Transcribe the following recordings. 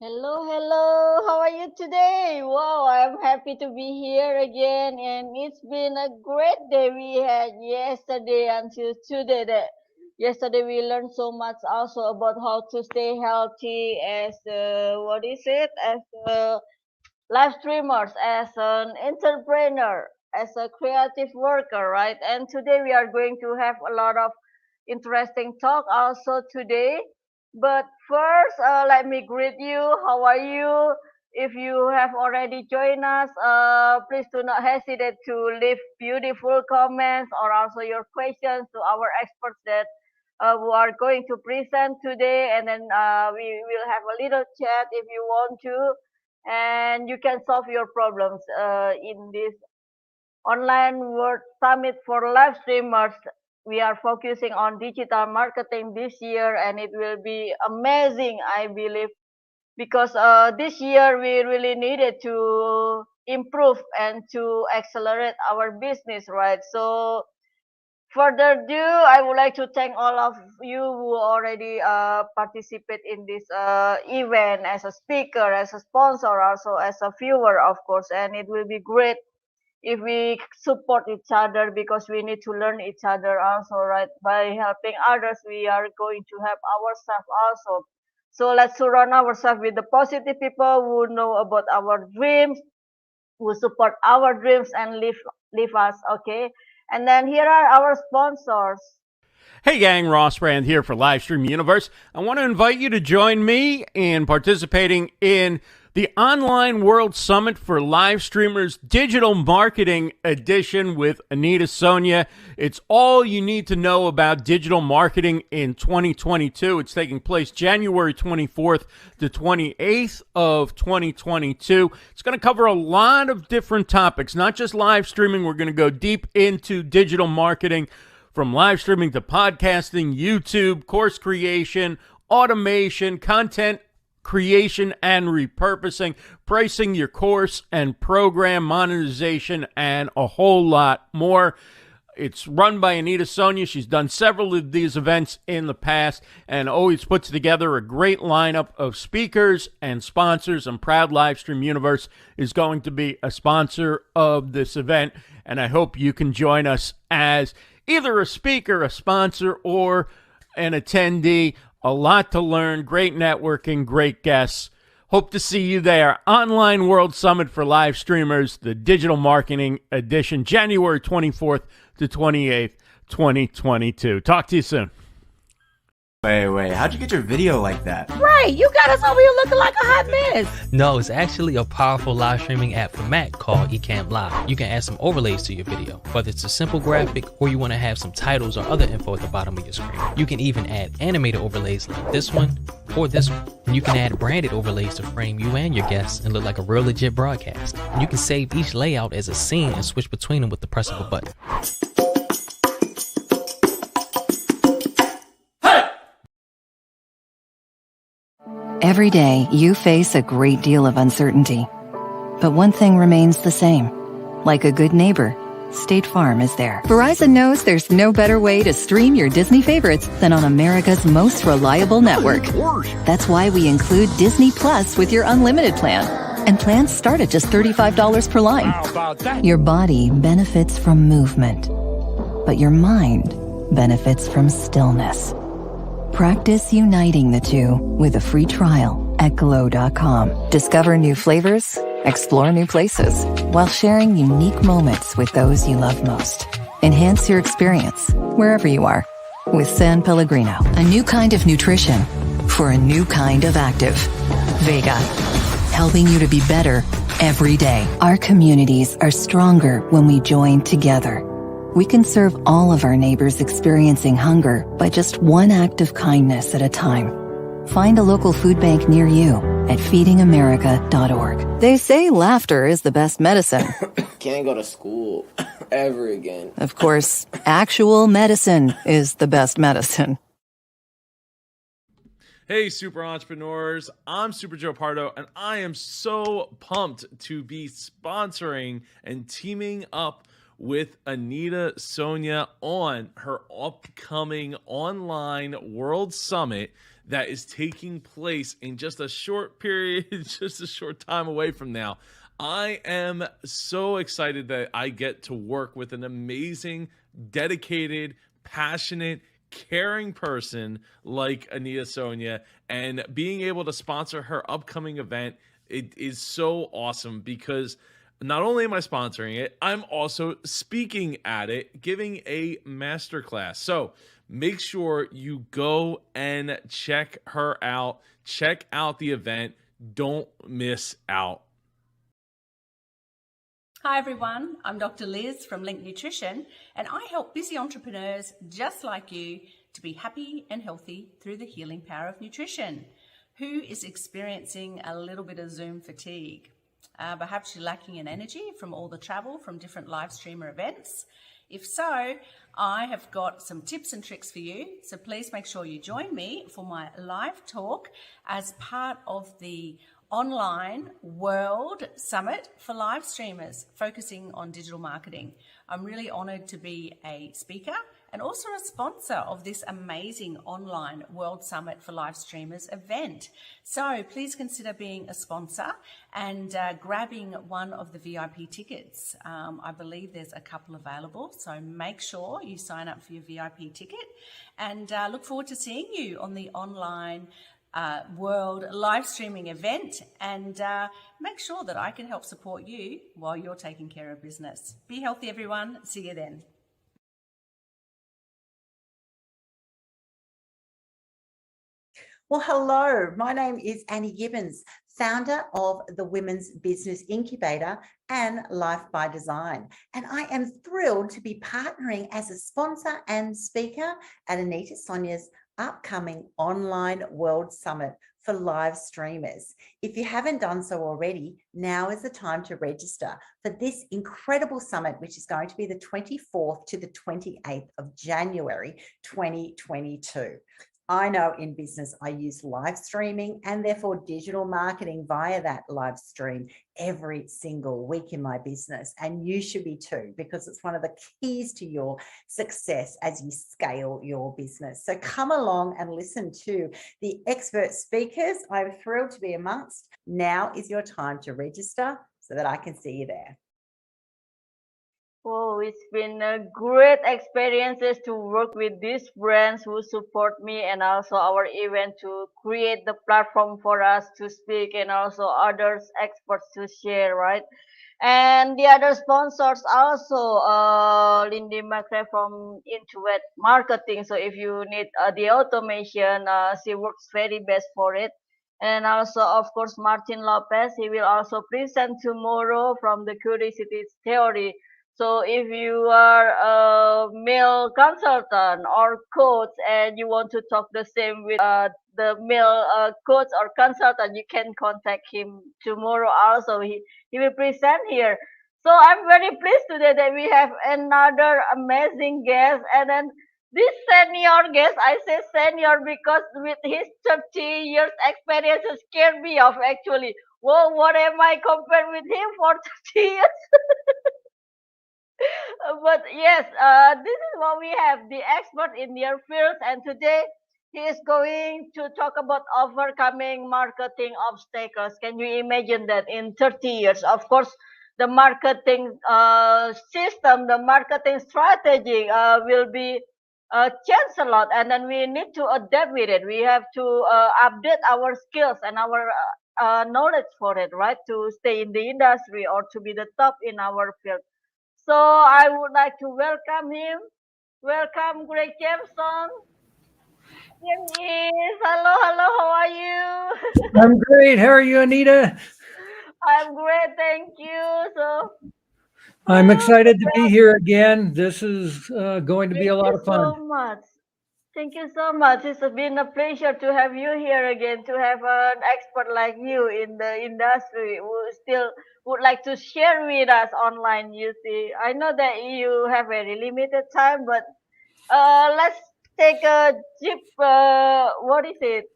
Hello, hello. How are you today? Wow, I'm happy to be here again, and it's been a great day we had yesterday until today. Yesterday we learned so much also about how to stay healthy as what is it? As live streamers, as an entrepreneur, as a creative worker, right? And today we are going to have a lot of interesting talk also today. But first, let me greet you. How are you? If you have already joined us, please do not hesitate to leave beautiful comments or also your questions to our experts that who are going to present today. And then we will have a little chat if you want to, and you can solve your problems in this online world summit for live streamers. We are focusing on digital marketing this year, and it will be amazing, I believe, because this year we really needed to improve and to accelerate our business, right? So further ado, I would like to thank all of you who already participate in this event as a speaker, as a sponsor, also as a viewer, of course. And it will be great if we support each other because we need to learn each other also, right? By helping others, we are going to help ourselves also. So let's surround ourselves with the positive people who know about our dreams, who support our dreams and live us, okay? And then here are our sponsors. Hey gang, Ross Brand here for Livestream Universe. I want to invite you to join me in participating in the Online World Summit for Livestreamers Digital Marketing Edition with Anita, Sonya. It's all you need to know about digital marketing in 2022. It's taking place January 24th to 28th of 2022. It's going to cover a lot of different topics, not just live streaming. We're going to go deep into digital marketing, from live streaming to podcasting, YouTube, course creation, automation, content creation and repurposing, pricing your course and program, monetization, and a whole lot more. It's run by Anita, Sonya. She's done several of these events in the past and always puts together a great lineup of speakers and sponsors. And Proud Livestream Universe is going to be a sponsor of this event, and I hope you can join us as either a speaker, a sponsor, or an attendee. A lot to learn, great networking, great guests. Hope to see you there. Online World Summit for Live Streamers, the Digital Marketing Edition, January 24th to 28th, 2022. Talk to you soon. Wait, how'd you get your video like that? Right, you got us over here looking like a hot mess. No, it's actually a powerful live streaming app for Mac called Ecamm Live. You can add some overlays to your video, whether it's a simple graphic or you want to have some titles or other info at the bottom of your screen. You can even add animated overlays like this one or this one. And you can add branded overlays to frame you and your guests and look like a real legit broadcast. And you can save each layout as a scene and switch between them with the press of a button. Every day, you face a great deal of uncertainty. But one thing remains the same. Like a good neighbor, State Farm is there. Verizon knows there's no better way to stream your Disney favorites than on America's most reliable network. That's why we include Disney Plus with your unlimited plan. And plans start at just $35 per line. Your body benefits from movement, but your mind benefits from stillness. Practice uniting the two with a free trial at glow.com. Discover new flavors, explore new places, while sharing unique moments with those you love most. Enhance your experience wherever you are with San Pellegrino, a new kind of nutrition for a new kind of active. Vega, helping you to be better every day. Our communities are stronger when we join together. We can serve all of our neighbors experiencing hunger by just one act of kindness at a time. Find a local food bank near you at feedingamerica.org. They say laughter is the best medicine. Can't go to school ever again. Of course, actual medicine is the best medicine. Hey, super entrepreneurs. I'm Super Joe Pardo, and I am so pumped to be sponsoring and teaming up with Anita Sonya on her upcoming online World Summit that is taking place in just a short period, just a short time away from now. I am so excited that I get to work with an amazing, dedicated, passionate, caring person like Anita Sonya, and being able to sponsor her upcoming event, it is so awesome because not only am I sponsoring it, I'm also speaking at it, giving a masterclass. So make sure you go and check her out. Check out the event. Don't miss out. Hi everyone, I'm Dr. Liz from Link Nutrition, and I help busy entrepreneurs just like you to be happy and healthy through the healing power of nutrition. Who is experiencing a little bit of Zoom fatigue? Perhaps you're lacking in energy from all the travel from different live streamer events. If so, I have got some tips and tricks for you. So please make sure you join me for my live talk as part of the online World Summit for live streamers focusing on digital marketing. I'm really honored to be a speaker and also a sponsor of this amazing online World Summit for live streamers event. So please consider being a sponsor and grabbing one of the VIP tickets. I believe there's a couple available, so make sure you sign up for your VIP ticket, and look forward to seeing you on the online World live streaming event, and make sure that I can help support you while you're taking care of business. Be healthy, everyone. See you then. Well, hello, my name is Annie Gibbins, founder of the Women's Business Incubator and Life by Design. And I am thrilled to be partnering as a sponsor and speaker at Anita Sonya's upcoming online World Summit for live streamers. If you haven't done so already, now is the time to register for this incredible summit, which is going to be the 24th to the 28th of January 2022. I know in business, I use live streaming and therefore digital marketing via that live stream every single week in my business. And you should be too, because it's one of the keys to your success as you scale your business. So come along and listen to the expert speakers I'm thrilled to be amongst. Now is your time to register so that I can see you there. Oh, it's been a great experiences to work with these brands who support me, and also our event to create the platform for us to speak, and also others experts to share, right? And the other sponsors also, Lindy McRae from Intuit Marketing. So if you need the automation, she works very best for it. And also, of course, Martin Lopez. He will also present tomorrow from the Curiosity Theory. So if you are a male consultant or coach and you want to talk the same with the male coach or consultant, you can contact him tomorrow also. He will present here. So I'm very pleased today that we have another amazing guest, and then this senior guest, I say senior because with his 30 years experience scared me off actually. Whoa, what am I compared with him for 30 years? But yes, this is what we have, the expert in their fields, and today he is going to talk about overcoming marketing obstacles. Can you imagine that in 30 years? Of course, the marketing system, the marketing strategy will be changed a lot, and then we need to adapt with it. We have to update our skills and our knowledge for it, right? To stay in the industry or to be the top in our field. So I would like to welcome him. Welcome, Greg Jameson. Here he is. Hello, hello. How are you? I'm great. How are you, Anita? I'm great, thank you. So I'm excited to be here again. This is going to be a lot of fun. Thank you so much. Thank you so much. It's been a pleasure to have you here again, to have an expert like you in the industry who still would like to share with us online, you see. I know that you have very limited time, but let's take a deep, what is it?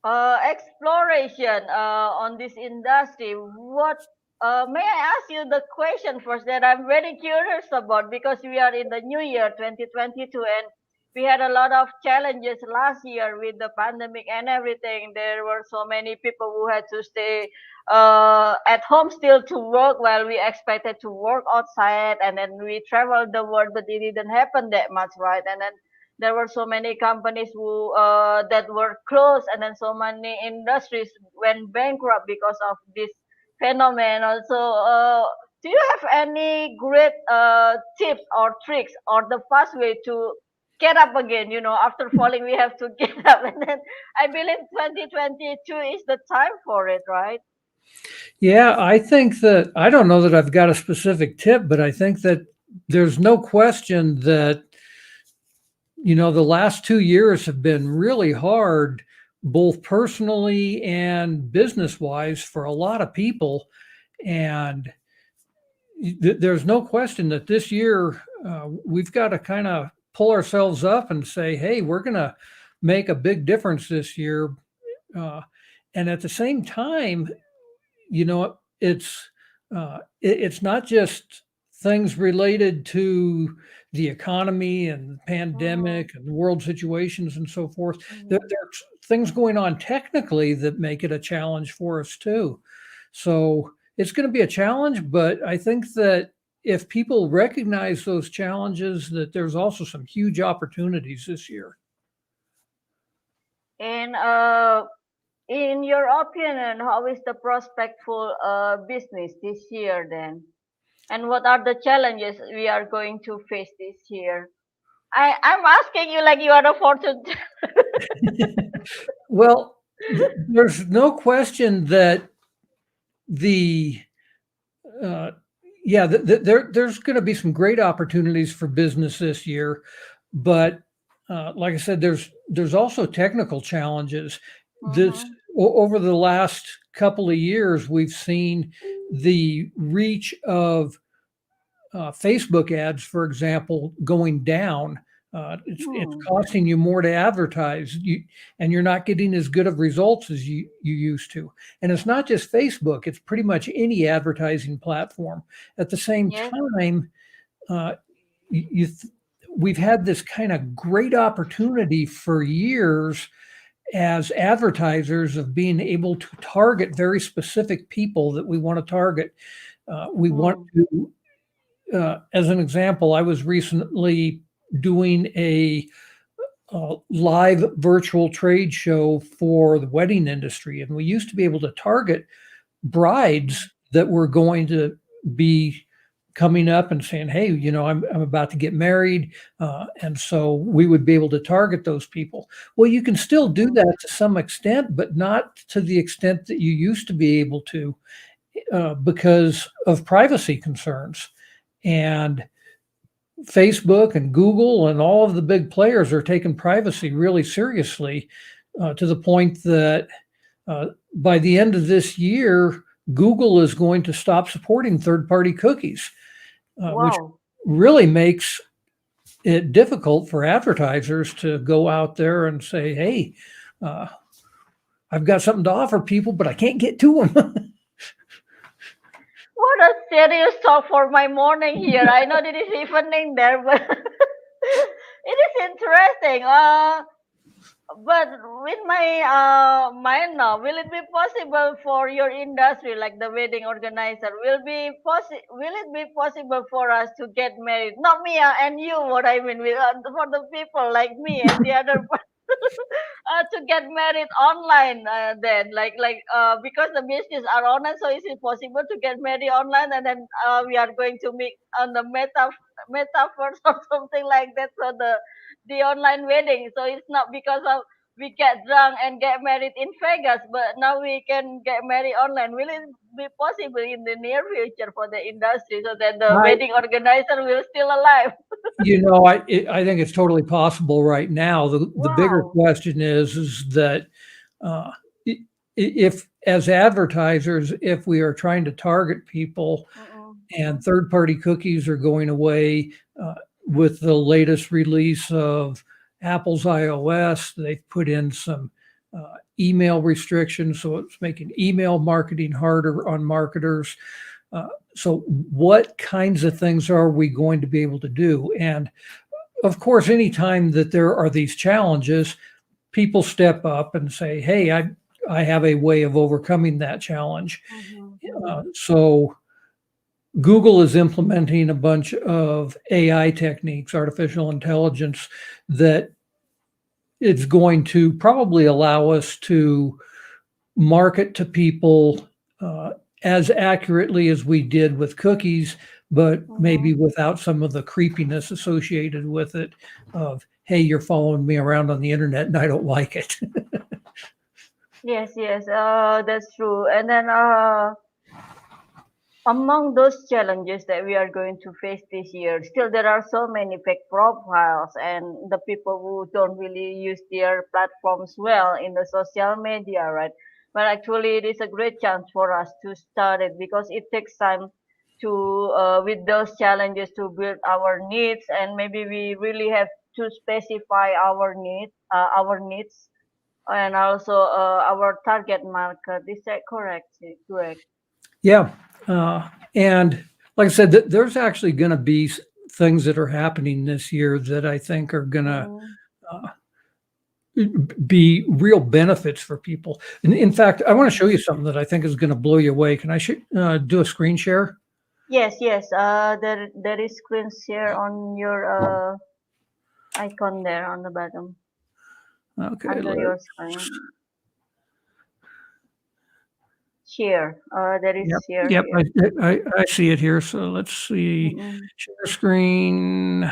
Exploration on this industry. What May I ask you the question first that I'm very curious about, because we are in the new year 2022, and we had a lot of challenges last year with the pandemic and everything. There were so many people who had to stay at home still to work, while we expected to work outside, and then we traveled the world, but it didn't happen that much, right? And then there were so many companies who that were closed, and then so many industries went bankrupt because of this phenomenon. So, do you have any great tips or tricks or the fast way to get up again? You know, after falling, we have to get up, and then I believe 2022 is the time for it, right? Yeah, I think that I don't know that I've got a specific tip, but I think that there's no question that, the last 2 years have been really hard, both personally and business wise, for a lot of people. And there's no question that this year we've got to kind of pull ourselves up and say, hey, we're going to make a big difference this year. And at the same time, it's it's not just things related to the economy and the pandemic and the world situations and so forth. There's things going on technically that make it a challenge for us too. So it's going to be a challenge, but I think that if people recognize those challenges, that there's also some huge opportunities this year. And in your opinion, how is the prospectful business this year then? And what are the challenges we are going to face this year? I'm asking you like you are a fortune teller. Well, there's no question that there's going to be some great opportunities for business this year, but like I said, there's also technical challenges. This over the last couple of years, we've seen the reach of Facebook ads, for example, going down. It's costing you more to advertise, and you're not getting as good of results as you used to. And it's not just Facebook; it's pretty much any advertising platform. At the same time, we've had this kind of great opportunity for years as advertisers of being able to target very specific people that we want to target. We want to, as an example, I was recently doing a live virtual trade show for the wedding industry, and we used to be able to target brides that were going to be coming up and saying, hey, I'm about to get married. And so we would be able to target those people. Well, you can still do that to some extent, but not to the extent that you used to be able to because of privacy concerns. And Facebook and Google and all of the big players are taking privacy really seriously to the point that by the end of this year, Google is going to stop supporting third-party cookies, which really makes it difficult for advertisers to go out there and say, hey, I've got something to offer people, but I can't get to them. What a serious talk for my morning here. I know that it's evening there, but it is interesting. But with my mind now, will it be possible for your industry, like the wedding organizer, will it be possible for us to get married? Not me and you, what I mean, for the people like me and the other to get married online then, because the business are online, so is it possible to get married online, and then we are going to meet on the metaverse or something like that, so the online wedding. So it's not because of we get drunk and get married in Vegas, but now we can get married online. Will it be possible in the near future for the industry so that the wedding organizer will still alive? I think it's totally possible right now. The bigger question is that if, as advertisers, if we are trying to target people and third-party cookies are going away with the latest release of Apple's iOS, they've put in some email restrictions, so it's making email marketing harder on marketers. So what kinds of things are we going to be able to do? And of course, anytime that there are these challenges, people step up and say, hey, I have a way of overcoming that challenge. So Google is implementing a bunch of AI techniques, artificial intelligence, that it's going to probably allow us to market to people as accurately as we did with cookies, but maybe without some of the creepiness associated with it of, hey, you're following me around on the internet and I don't like it. Yes, yes, that's true. And then among those challenges that we are going to face this year, still there are so many fake profiles and the people who don't really use their platforms well in the social media, right? But actually, it is a great chance for us to start it because it takes time to, with those challenges, to build our needs, and maybe we really have to specify our needs, and also our target market. Is that correct? Correct. Yeah. And like I said, there's actually going to be things that are happening this year that I think are going to be real benefits for people. In fact, I want to show you something that I think is going to blow you away. Can I do a screen share? Yes, yes. There is screen share on your icon there on the bottom. Okay. Under your screen. Share. There is share. Yep. Here. I see it here. So let's see. Share screen.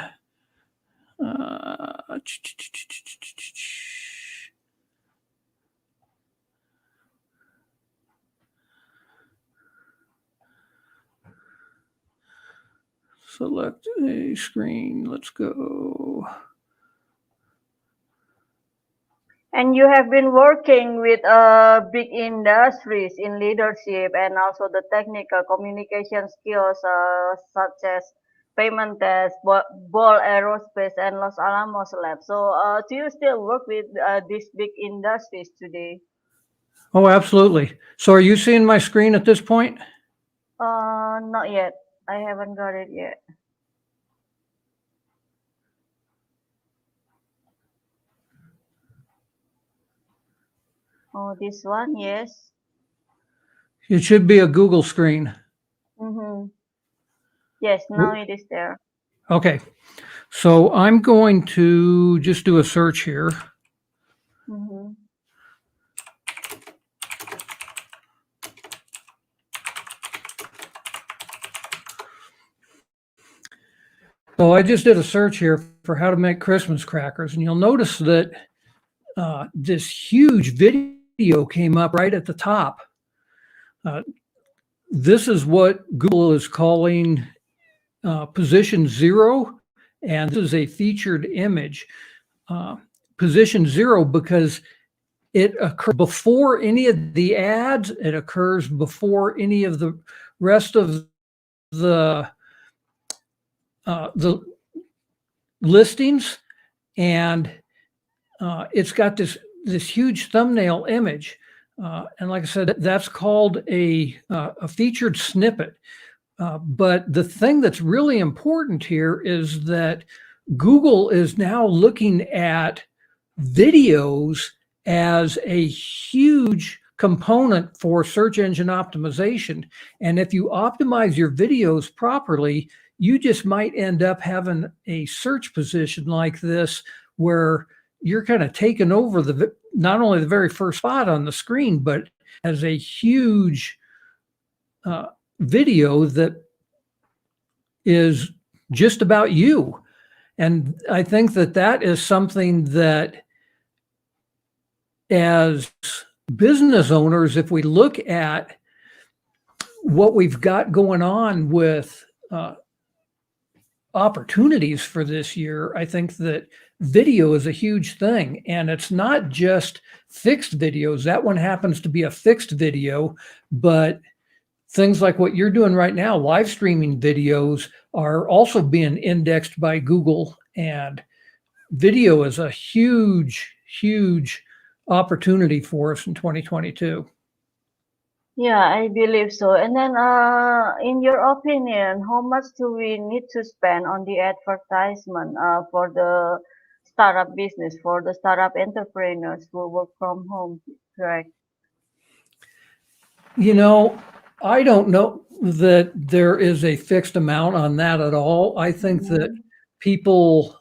Select a screen. Let's go. And you have been working with big industries in leadership and also the technical communication skills such as payment test, Ball Aerospace, and Los Alamos Lab. So do you still work with these big industries today? Oh, absolutely. So are you seeing my screen at this point? Not yet. I haven't got it yet. Oh, this one, yes. It should be a Google screen. Yes, now it is there. Okay. So I'm going to just do a search here. So I just did a search here for how to make Christmas crackers, and you'll notice that this huge video came up right at the top. This is what Google is calling position 0, and this is a featured image. Position 0 because it occurs before any of the ads, it occurs before any of the rest of the listings, and it's got this huge thumbnail image, and like I said, that's called a featured snippet. But the thing that's really important here is that Google is now looking at videos as a huge component for search engine optimization, and if you optimize your videos properly, you just might end up having a search position like this where you're kind of taking over not only the very first spot on the screen, but as a huge video that is just about you. And I think that is something that as business owners, if we look at what we've got going on with opportunities for this year, I think that video is a huge thing, and it's not just fixed videos. That one happens to be a fixed video, but things like what you're doing right now, live streaming videos, are also being indexed by Google, and video is a huge opportunity for us in 2022. Yeah, I believe so. And then, in your opinion, how much do we need to spend on the advertisement for the startup business, for the startup entrepreneurs who work from home, correct? You know, I don't know that there is a fixed amount on that at all. I think that Mhm. people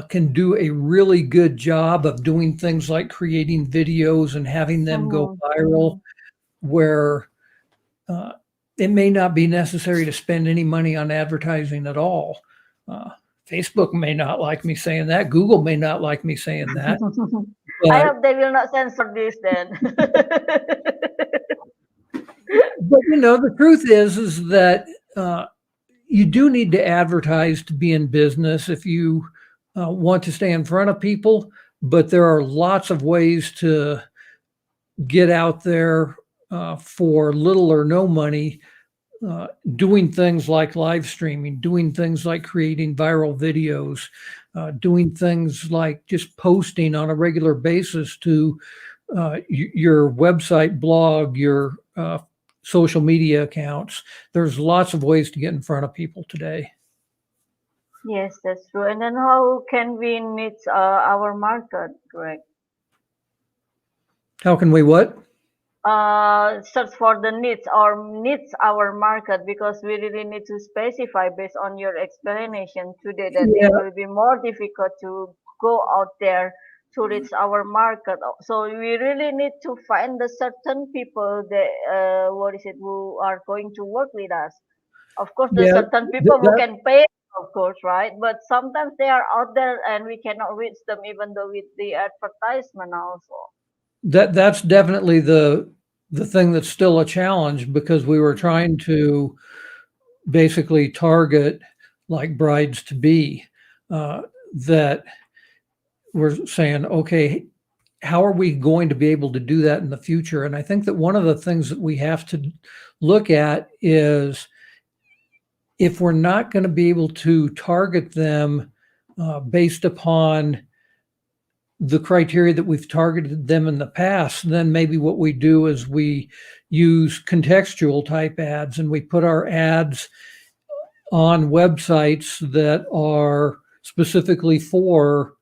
can do a really good job of doing things like creating videos and having them go Mhm. viral, where uh, it may not be necessary to spend any money on advertising at all. Uh, Facebook may not like me saying that. Google may not like me saying that. I But hope they will not censor this then. the truth is that you do need to advertise to be in business if you want to stay in front of people. But there are lots of ways to get out there for little or no money, doing things like live streaming, doing things like creating viral videos, doing things like just posting on a regular basis to your website, blog, your social media accounts. There's lots of ways to get in front of people today. Yes, that's true. And then how can we niche our market, correct? How can we what? Search for the needs or needs our market, because we really need to specify based on your explanation today that it Yeah, will be more difficult to go out there to reach our market. So we really need to find the certain people that what is it, who are going to work with us. Of course, the yeah, certain people who that can pay, of course, right? But sometimes they are out there and we cannot reach them even though with the advertisement also. that's definitely the thing that's still a challenge, because we were Mhm. trying to basically target like brides to be, that we're saying, okay, how are we going to be able to do that in the future? And I think that one of the things that we have to look at is, if we're not going to be able to target them based upon the criteria that we've targeted them in the past, then maybe what we do is we use contextual type ads, and we put our ads on websites that are specifically for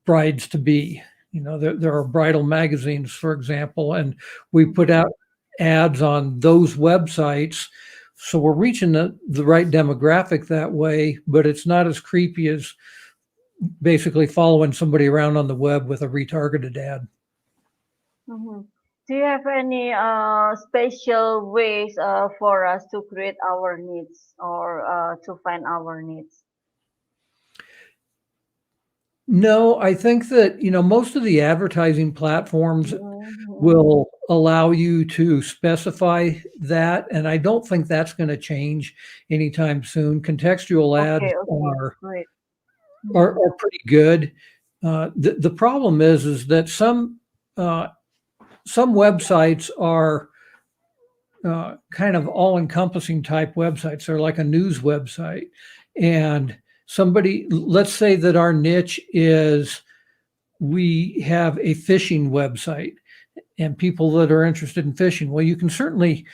brides to be. There are bridal magazines, for example, and we put out ads on those websites. So we're reaching the right demographic that way, but it's not as creepy as basically following somebody around on the web with a retargeted ad. Mhm. Do you have any special ways for us to create our needs or to find our needs? No, I think that, most of the advertising platforms Mhm. will allow you to specify that, and I don't think that's going to change anytime soon. Contextual ads Okay, okay, are great. are, Mhm. are pretty good. The problem is that some websites are kind of all-encompassing type websites. They're like a news website, and let's say that our niche is, we have a fishing website and people that are interested in fishing. Well, you can certainly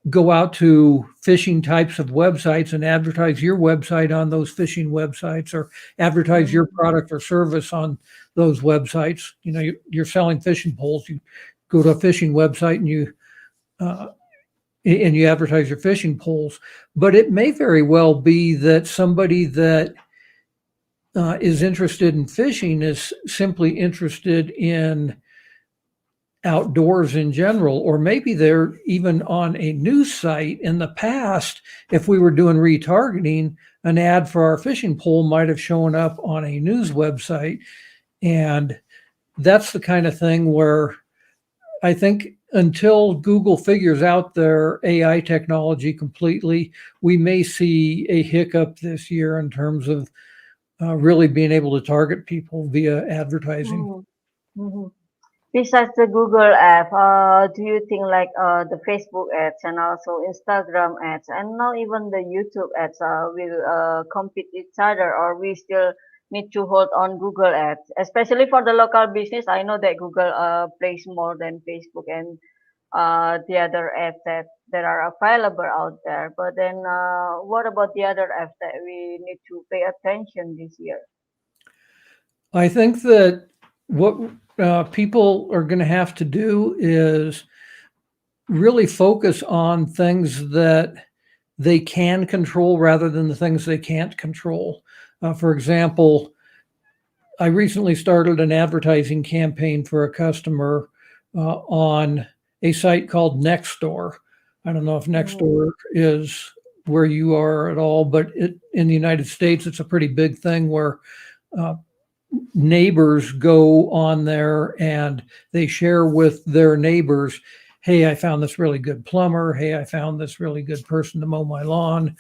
go out to fishing types of websites and advertise your website on those fishing websites, or advertise your Mhm. product or service on those websites. You're selling fishing poles. You go to a fishing website uh, and you advertise your fishing poles. But it may very well be that somebody that is interested in fishing is simply interested in outdoors in general, or maybe they're even on a news site. In the past, if we were doing retargeting, an ad for our fishing pole might have shown up on a news website. And that's the kind of thing where I think, until Google figures out their AI technology completely, we may see a hiccup this year in terms of really being able to target people via advertising. Mhm. Mhm. Besides the Google app, do you think like the Facebook ads and also Instagram ads and now even the YouTube ads will compete each other, or we still need to hold on Google Ads, especially for the local business. I know that Google plays more than Facebook and the other apps that are available out there. But then, what about the other apps that we need to pay attention this year? I think that what people are going to have to do is really focus on things that they can control rather than the things they can't control. For example, I recently started an advertising campaign for a customer on a site called Nextdoor. I don't know if Nextdoor is where you are at all, but in the United States, it's a pretty big thing where neighbors go on there and they share with their neighbors, hey, I found this really good plumber. Hey, I found this really good person to mow my lawn.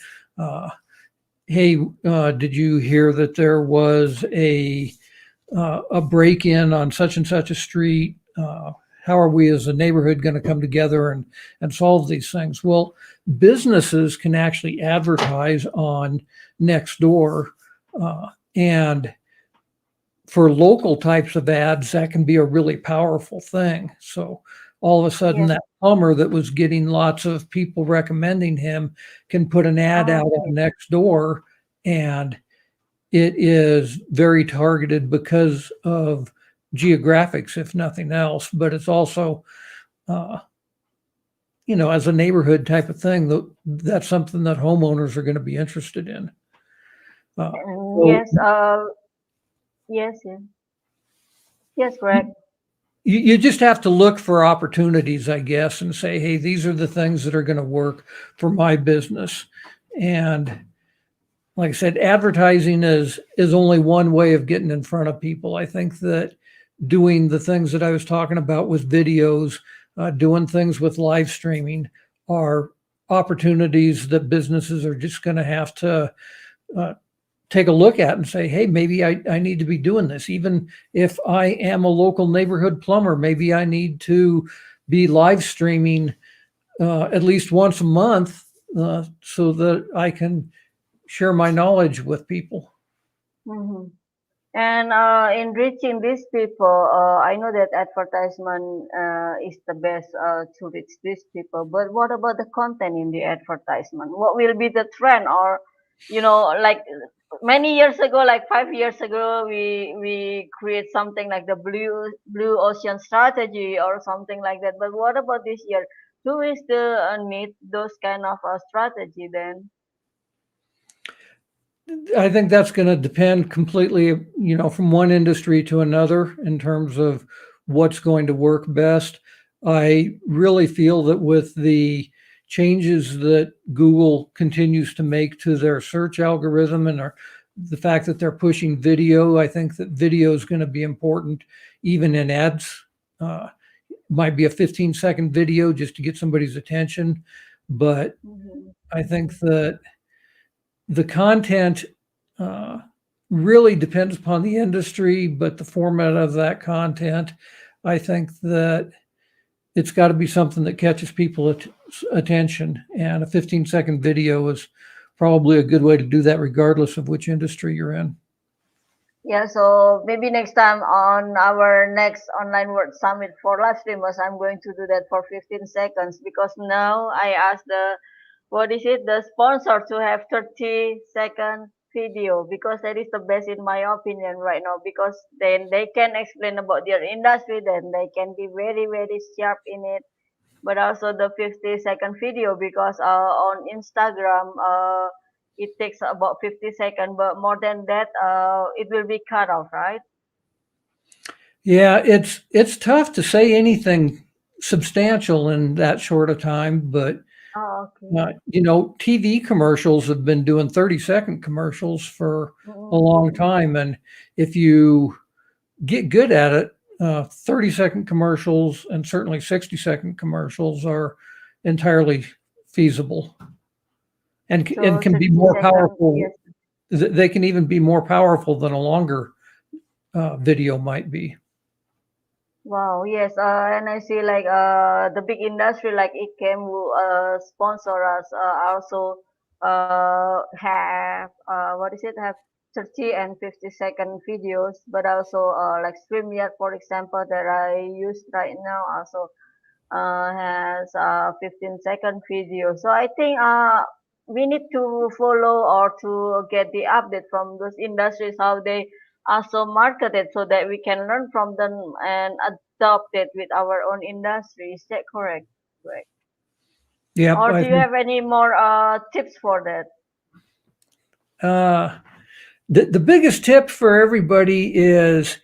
Hey, did you hear that there was a break-in on such and such a street? How are we as a neighborhood going to come together and solve these things? Well, businesses can actually advertise on Nextdoor, and for local types of ads, that can be a really powerful thing. So all of a sudden, that plumber that was getting lots of people recommending him can put an ad out on Nextdoor, and it is very targeted because of geographics, if nothing else. But it's also, as a neighborhood type of thing, that's something that homeowners are going to be interested in. Yes, yes, correct. You just have to look for opportunities, I guess, and say, hey, these are the things that are going to work for my business. And like I said, advertising is only one way of getting in front of people. I think that doing the things that I was talking about with videos, doing things with live streaming are opportunities that businesses are just going to have to take a look at and say, hey, maybe I need to be doing this. Even if I am a local neighborhood plumber, maybe I need to be live streaming at least once a month so that I can share my knowledge with people. And in reaching these people, I know that advertisement is the best to reach these people. But what about the content in the advertisement? What will be the trend? Or, like many years ago, like 5 years ago, we create something like the blue ocean strategy or something like that. But what about this year? Do we still need those kind of strategy then? I think that's going to depend completely, from one industry to another in terms of what's going to work best. I really feel that with the changes that Google continues to make to their search algorithm and the fact that they're pushing video, I think that video is going to be important even in ads. Might be a 15-second video just to get somebody's attention. But I think that the content really depends upon the industry, but the format of that content, I think that it's got to be something that catches people's attention. And a 15-second video is probably a good way to do that, regardless of which industry you're in. Yeah, so maybe next time on our next online world summit for live streamers, I'm going to do that for 15 seconds because now I asked the sponsor to have 30-second video because that is the best in my opinion right now because then they can explain about their industry, then they can be very, very sharp in it. But also the 50-second video because on Instagram, it takes about 50 seconds, but more than that, it will be cut off, right? Yeah, it's tough to say anything substantial in that short a time, but TV commercials have been doing 30-second commercials for a long time, and if you get good at it, 30-second commercials and certainly 60-second commercials are entirely feasible, and can be more powerful. Yes. They can even be more powerful than a longer video might be. Wow, yes, and I see like the big industry like ICAM who sponsor us also have have 30 and 50-second videos, but also like StreamYard, for example, that I use right now, also has 15-second video. So I think we need to follow or to get the update from those industries, how they also market it, so that we can learn from them and adopt it with our own industry. Is that correct? Right. Yep. Or I do you think have any more tips for that? the biggest tip for everybody is,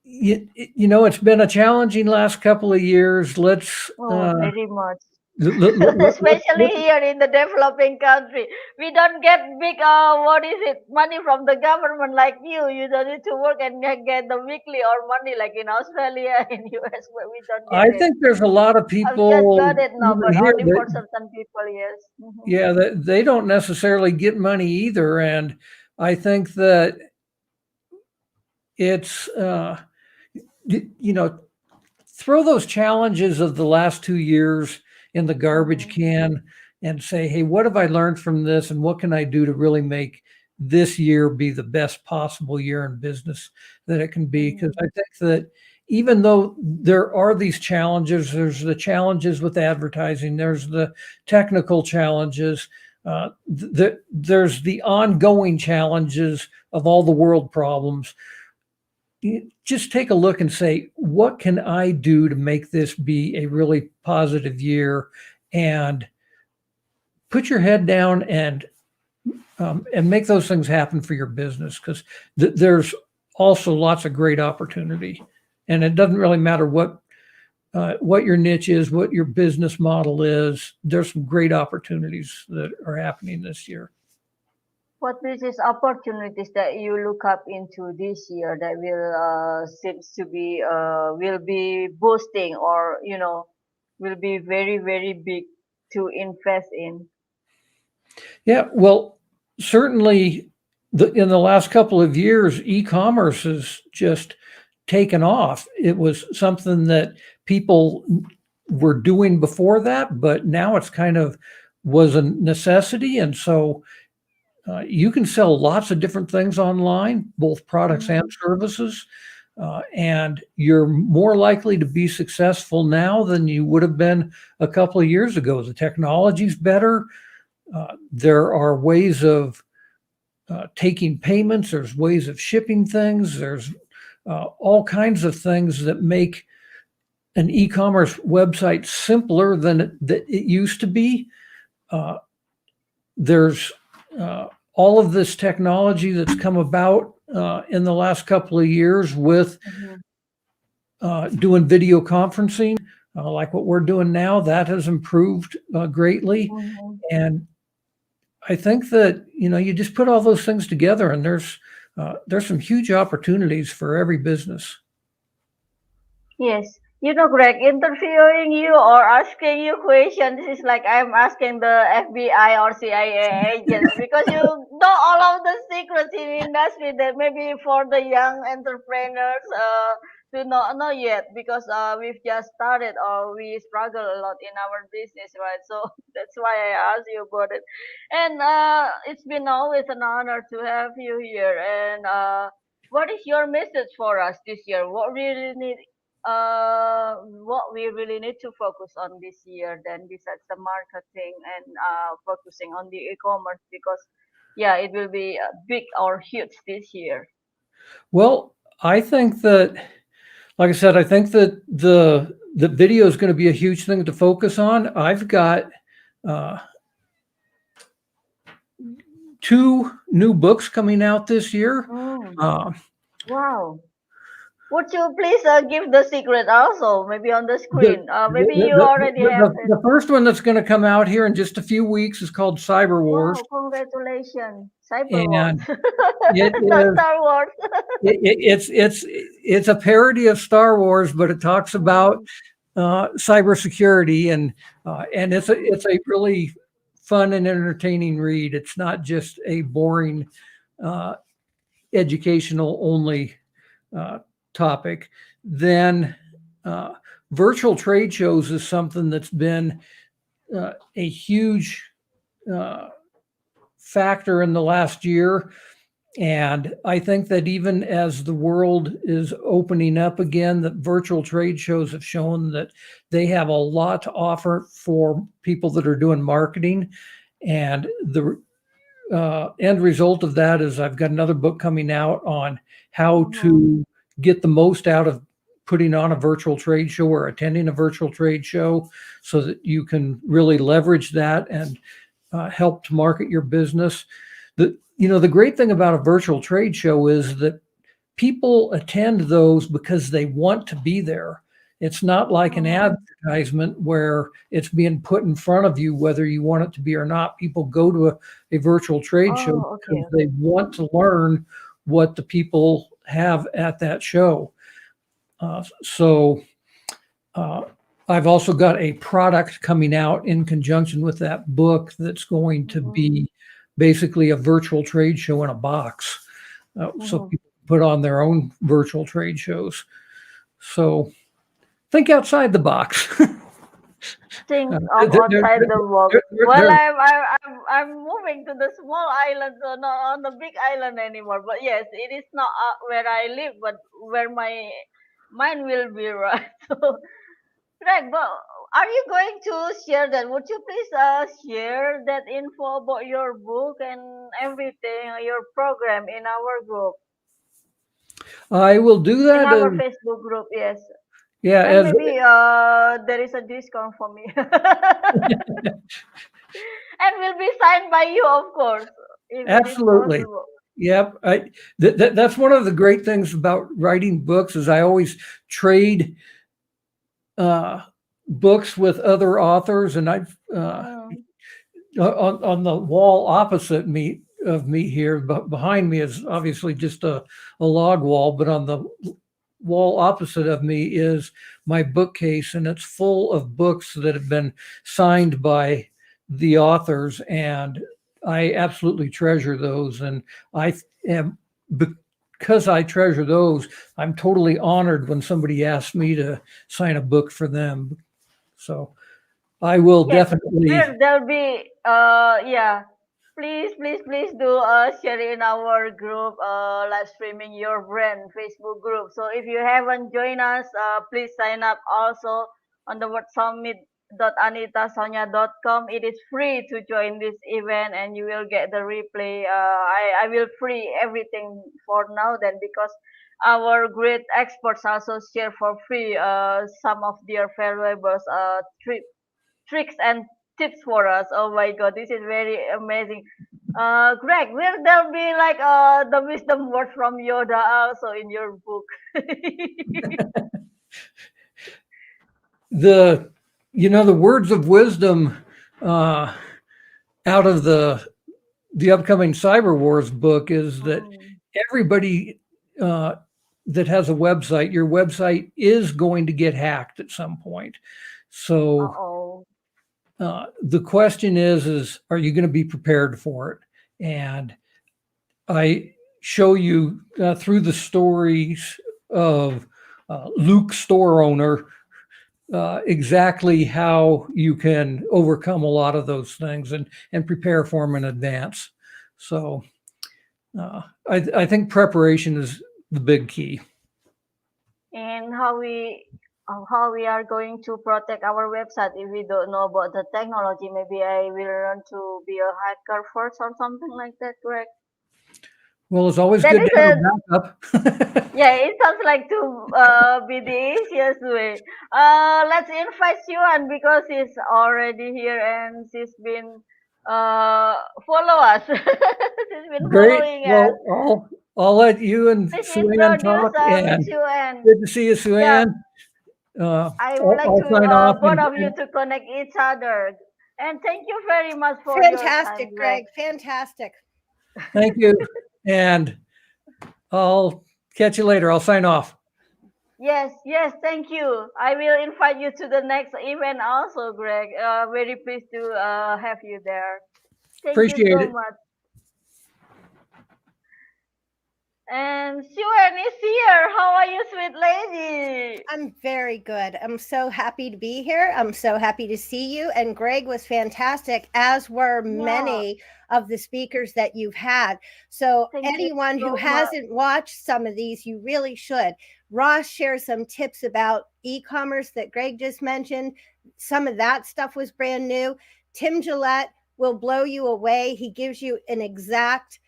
you know, it's been a challenging last couple of years. Let's Oh, very much. let, Especially here in the developing country, we don't get big what is it, money from the government like you. You don't need to work and get the weekly or money like in Australia and US, but we don't get I it. think there's a lot of I've just people got it now, even but here only for that, certain people. Yes. yeah, that they don't necessarily get money either. And I think that it's, you know, throw those challenges of the last 2 years in the garbage can and say, hey, what have I learned from this? And what can I do to really make this year be the best possible year in business that it can be? Because I think that even though there are these challenges, there's the challenges with advertising, there's the technical challenges, there's the ongoing challenges of all the world problems. Just take a look and say, what can I do to make this be a really positive year? And put your head down and make those things happen for your business, because there's also lots of great opportunity. And it doesn't really matter what your niche is, what your business model is. There's some great opportunities that are happening this year. What business opportunities that you look up into this year that will seems to be will be boosting, or will be very very big to invest in? Yeah, well, certainly in the last couple of years, e-commerce has just taken off. It was something that people were doing before that, but now it's kind of was a necessity. And so you can sell lots of different things online, both products and services. And you're more likely to be successful now than you would have been a couple of years ago. The technology's better. There are ways of taking payments. There's ways of shipping things. There's all kinds of things that make an e-commerce website simpler than it used to be. There's all of this technology that's come about in the last couple of years with doing video conferencing, like what we're doing now. That has improved greatly. And I think that, you just put all those things together, and there's some huge opportunities for every business. Yes. Greg, interviewing you or asking you questions, this is like I'm asking the FBI or CIA agents, because you know all of the secrets in industry that maybe for the young entrepreneurs do not know yet, because we've just started or we struggle a lot in our business, right? So that's why I asked you about it. And it's been always an honor to have you here. And what is your message for us this year? What we really need to focus on this year, then, besides the marketing and focusing on the e-commerce, because it will be big or huge this year? Well, I think that, like I said, I think that the video is going to be a huge thing to focus on. I've got 2 new books coming out this year. Wow. Would you please give the secret also, maybe on the screen? Maybe you already have it. The first one that's going to come out here in just a few weeks is called Cyber Wars. Wow, congratulations. Cyber Wars. It Not is, Star Wars. it's a parody of Star Wars, but it talks about cybersecurity, and it's a really fun and entertaining read. It's not just a boring educational only topic. Then virtual trade shows is something that's been a huge factor in the last year. And I think that even as the world is opening up again, that virtual trade shows have shown that they have a lot to offer for people that are doing marketing. And the end result of that is I've got another book coming out on how to get the most out of putting on a virtual trade show or attending a virtual trade show, so that you can really leverage that and help to market your business. The great thing about a virtual trade show is that people attend those because they want to be there. It's not like an advertisement where it's being put in front of you, whether you want it to be or not. People go to a virtual trade show because they want to learn what the people have at that show. So I've also got a product coming out in conjunction with that book that's going to be basically a virtual trade show in a box. So people put on their own virtual trade shows. So think outside the box. Think of outside the box. Well, I'm moving to the small island, so not on the big island anymore. But yes, it is not where I live, but where my mine will be, right? So, Greg, but are you going to share that? Would you please share that info about your book and everything, your program in our group? I will do that. In our Facebook group, yes. Yeah, and maybe there is a discount for me. And will be signed by you, of course. If absolutely. It is possible. Yep. That's one of the great things about writing books is I always trade books with other authors, and I've on the wall opposite me here, but behind me is obviously just a log wall, but on the wall opposite of me is my bookcase, and it's full of books that have been signed by the authors, and I absolutely treasure those. And I am, because I treasure those, I'm totally honored when somebody asks me to sign a book for them. So I will definitely. There'll be yeah. Please do share in our group, live streaming your brand Facebook group. So if you haven't joined us, please sign up also on the wordsummit.anitasonya.com. It is free to join this event, and you will get the replay. I will free everything for now then, because our great experts also share for free some of their valuable tricks and tips for us. Oh my god, this is very amazing. Greg, will there be like the wisdom word from Yoda also in your book? The words of wisdom out of the upcoming Cyber Wars book is that everybody that has a website, your website is going to get hacked at some point. So the question is are you going to be prepared for it? And I show you through the stories of Luke, store owner, exactly how you can overcome a lot of those things and prepare for them in advance. So I think preparation is the big key. And how we are going to protect our website if we don't know about the technology. Maybe I will learn to be a hacker first or something like that, correct? Well, it's always good to have a backup. Yeah, it sounds like to be the easiest way. Let's invite Yuan because he's already here and she's been follow us. She's been following us. Well, I'll let you and Suan talk. And good to see you, Suan. I would like to both of you to connect each other. And thank you very much for your time, Greg. Fantastic. Thank you. And I'll catch you later. I'll sign off. Yes, thank you. I will invite you to the next event also, Greg. Very pleased to have you there. Thank Appreciate you so it. much. And And Suen is here. How are you, sweet lady? I'm very good. I'm so happy to be here. I'm so happy to see you. And Greg was fantastic, as were many of the speakers that you've had. So Thank you anyone who so much. hasn't watched some of these, you really should. Ross shares some tips about e-commerce that Greg just mentioned. Some of that stuff was brand new. Tim Gillette will blow you away. He gives you an exact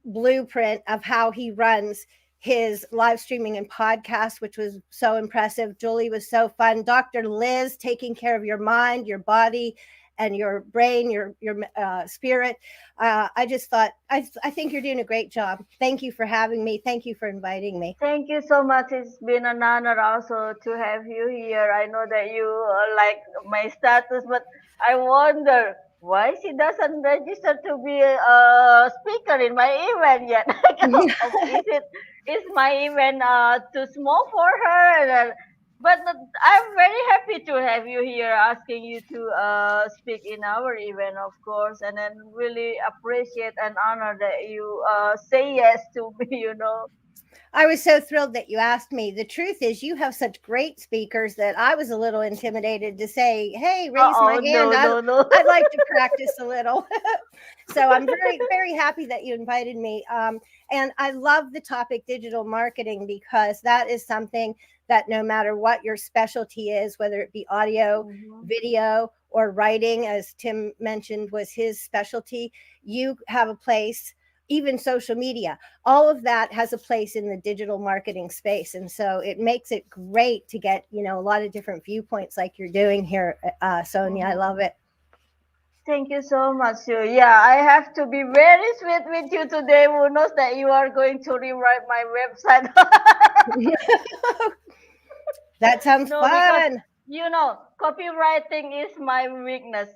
blueprint of how he runs his live streaming and podcast, which was so impressive. Julie was so fun. Dr. Liz taking care of your mind, your body, and your brain, your spirit. I just thought, I think you're doing a great job. Thank you for having me. Thank you for inviting me. Thank you so much. It's been an honor also to have you here. I know that you like my status, but I wonder why she doesn't register to be a speaker in my event yet. Is my event too small for her? But I'm very happy to have you here, asking you to speak in our event, of course, and then really appreciate and honor that you say yes to me. I was so thrilled that you asked me. The truth is, you have such great speakers that I was a little intimidated to say, hey, raise my hand. No. I'd like to practice a little. So I'm very, very happy that you invited me. And I love the topic digital marketing, because that is something that no matter what your specialty is, whether it be audio, video, or writing, as Tim mentioned was his specialty, you have a place. Even social media, all of that has a place in the digital marketing space. And so it makes it great to get, a lot of different viewpoints like you're doing here, Sonya. I love it. Thank you so much, Sue. Yeah, I have to be very sweet with you today. Who knows that you are going to rewrite my website? That sounds fun. Because, copywriting is my weakness,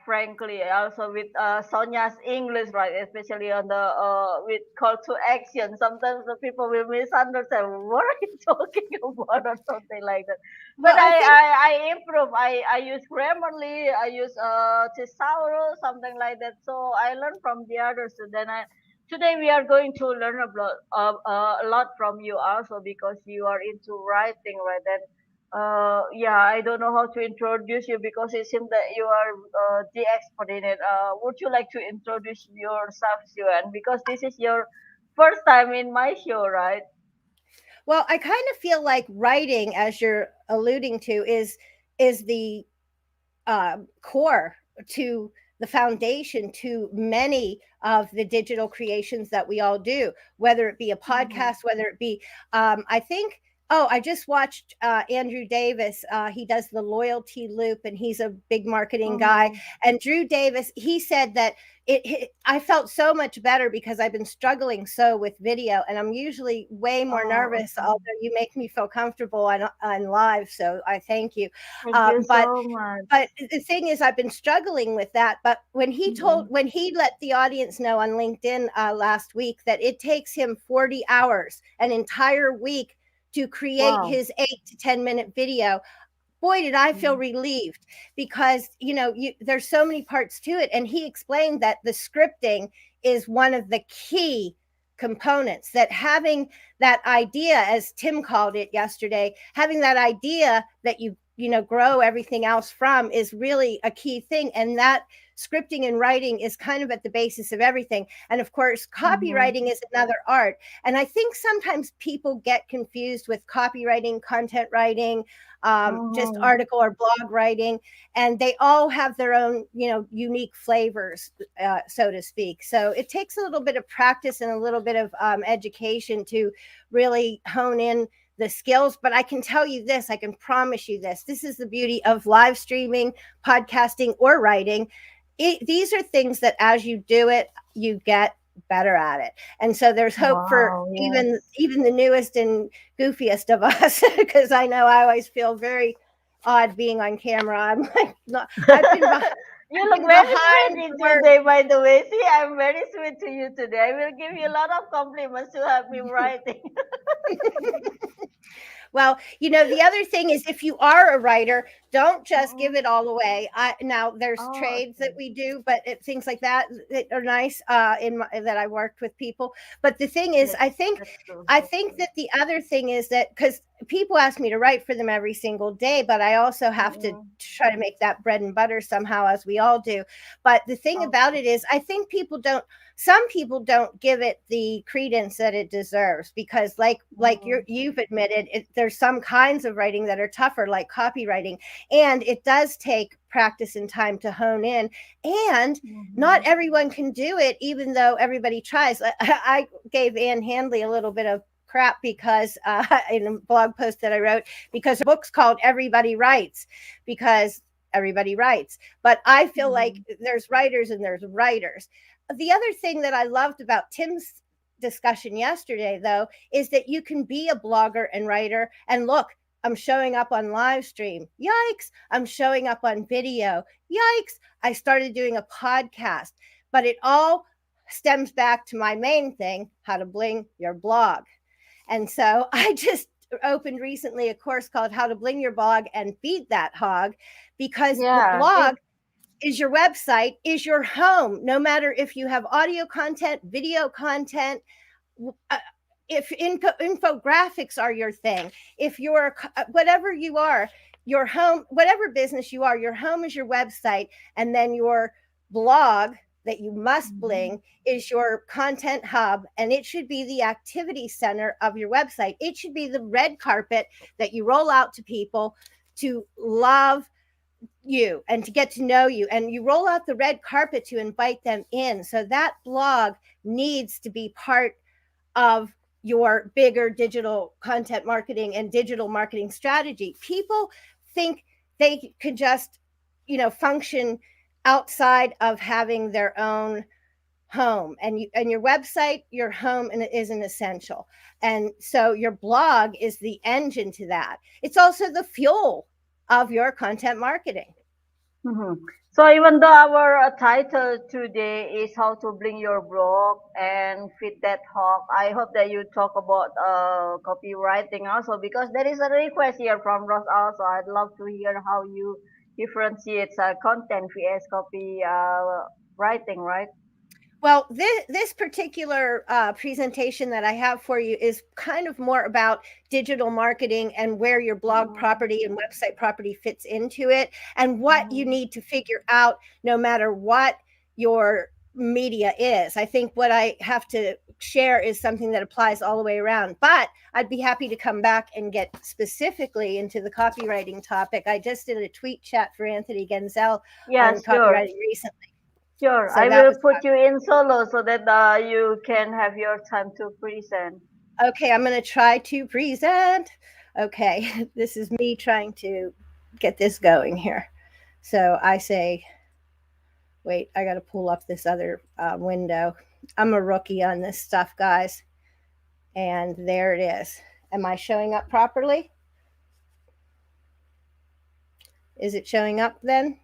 frankly. Also with Sonya's English, right? Especially on the with call to action. Sometimes the people will misunderstand what are you talking about or something like that. But I improve. I use Grammarly. I use Thesaurus, something like that. So I learn from the others. So then today we are going to learn a lot from you also, because you are into writing, right? Then. I don't know how to introduce you, because it seems that you are the expert in it. Would you like to introduce yourself, Yuan? Because this is your first time in my show, right? Well, I kind of feel like writing, as you're alluding to, is the core to the foundation to many of the digital creations that we all do, whether it be a podcast, whether it be, I think. Oh, I just watched Andrew Davis. He does the loyalty loop, and he's a big marketing guy. And Drew Davis, he said that I felt so much better because I've been struggling so with video, and I'm usually way more nervous, although you make me feel comfortable on live. So I thank you. Thank you so much. But the thing is, I've been struggling with that. But when he when he let the audience know on LinkedIn last week that it takes him 40 hours, an entire week, to create his 8 to 10 minute video, boy, did I feel relieved, because, there's so many parts to it. And he explained that the scripting is one of the key components, that having that idea, as Tim called it yesterday, having that idea that you grow everything else from, is really a key thing. And that scripting and writing is kind of at the basis of everything. And of course, copywriting is another art. And I think sometimes people get confused with copywriting, content writing, just article or blog writing, and they all have their own, unique flavors, so to speak. So it takes a little bit of practice and a little bit of education to really hone in the skills. But I can tell you this, I can promise you this is the beauty of live streaming, podcasting, or writing. These are things that as you do it, you get better at it. And so there's hope for even the newest and goofiest of us, because I know I always feel very odd being on camera. I'm like, you look very sweet today, by the way. See, I'm very sweet to you today. I will give you a lot of compliments to have me writing. Well, the other thing is, if you are a writer, don't just give it all away. Now there's Oh, trades that okay. we do, but things like that are nice that I worked with people. But the thing is, That's I think true. that the other thing is that because people ask me to write for them every single day, but I also have to try to make that bread and butter somehow, as we all do. But the thing about it is, I think some people don't give it the credence that it deserves, because like you've admitted, there's some kinds of writing that are tougher, like copywriting, and it does take practice and time to hone in, and not everyone can do it, even though everybody tries. I gave Ann Handley a little bit of crap because in a blog post that I wrote, because her book's called Everybody Writes, because everybody writes. But I feel like there's writers and there's writers. The other thing that I loved about Tim's discussion yesterday, though, is that you can be a blogger and writer, and look, I'm showing up on Livestream. Yikes. I'm showing up on video. Yikes. I started doing a podcast. But it all stems back to my main thing, how to bling your blog. And so I just opened recently a course called How to Bling Your Blog and Feed That Hog, because the blog is your website, is your home, no matter if you have audio content, video content, if infographics are your thing, if you're whatever you are, your home, whatever business you are, your home is your website, and then your blog that you must bling is your content hub, and it should be the activity center of your website. It should be the red carpet that you roll out to people to love you and to get to know you, and you roll out the red carpet to invite them in. So that blog needs to be part of your bigger digital content marketing and digital marketing strategy. People think they could just, function outside of having their own home, and your website, your home, and it is an essential. And so your blog is the engine to that. It's also the fuel of your content marketing. So even though our title today is how to bling your blog and feed that hawk, I hope that you talk about copywriting also, because there is a request here from Ross also. I'd love to hear how you differentiate content vs copy writing, right? Well, this particular presentation that I have for you is kind of more about digital marketing and where your blog property and website property fits into it, and what you need to figure out no matter what your media is. I think what I have to share is something that applies all the way around, but I'd be happy to come back and get specifically into the copywriting topic. I just did a tweet chat for Anthony Genzel on copywriting recently. Sure, So I will put you in solo so that you can have your time to present. Okay, I'm going to try to present. Okay, this is me trying to get this going here. So I say, wait, I got to pull up this other window. I'm a rookie on this stuff, guys. And there it is. Am I showing up properly? Is it showing up then?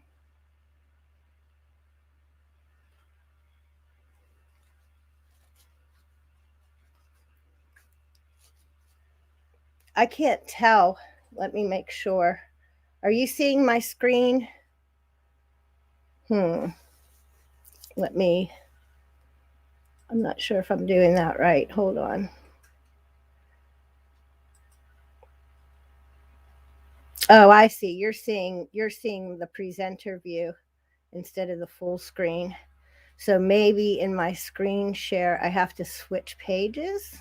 I can't tell. Let me make sure. Are you seeing my screen? I'm not sure if I'm doing that right. Hold on. Oh, I see. You're seeing the presenter view instead of the full screen. So maybe in my screen share, I have to switch pages.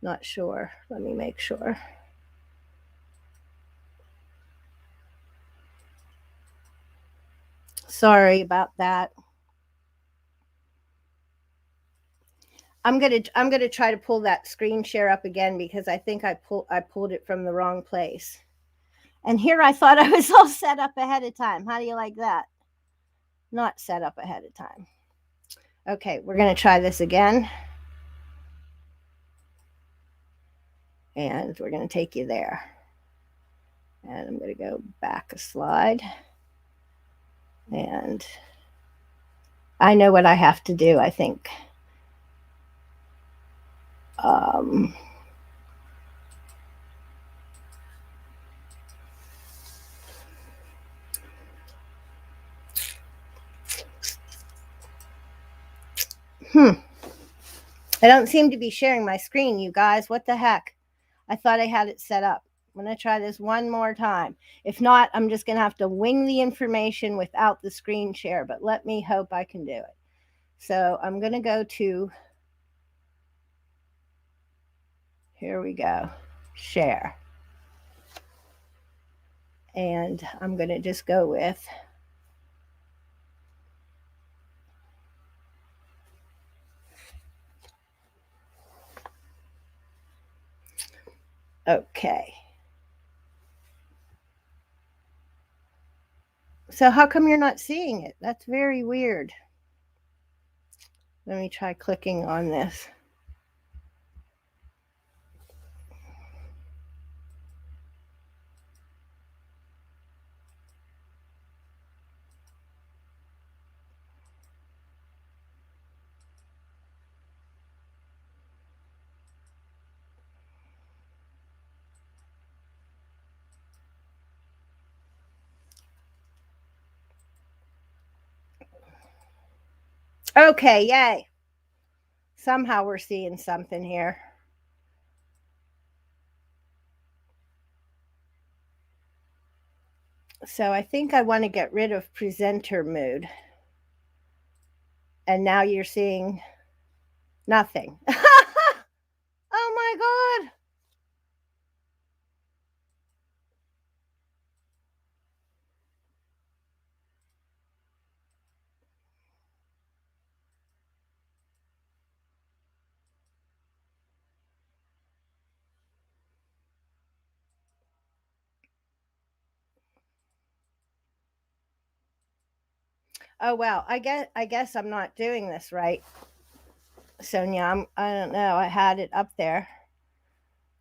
Not sure. Let me make sure. Sorry about that. I'm gonna try to pull that screen share up again, because I think I pulled it from the wrong place. And here I thought I was all set up ahead of time. How do you like that? Not set up ahead of time. Okay, we're gonna try this again. And we're gonna take you there. And I'm gonna go back a slide. And I know what I have to do, I think. I don't seem to be sharing my screen, you guys. What the heck? I thought I had it set up. I'm going to try this one more time. If not, I'm just going to have to wing the information without the screen share, but let me hope I can do it. So I'm going to go to, here we go, share. And I'm going to just go with okay. So how come you're not seeing it? That's very weird. Let me try clicking on this. Okay, yay. Somehow we're seeing something here. So I think I want to get rid of presenter mode. And now you're seeing nothing. Oh my God. Oh well, I guess I'm not doing this right, Sonya. I don't know. I had it up there,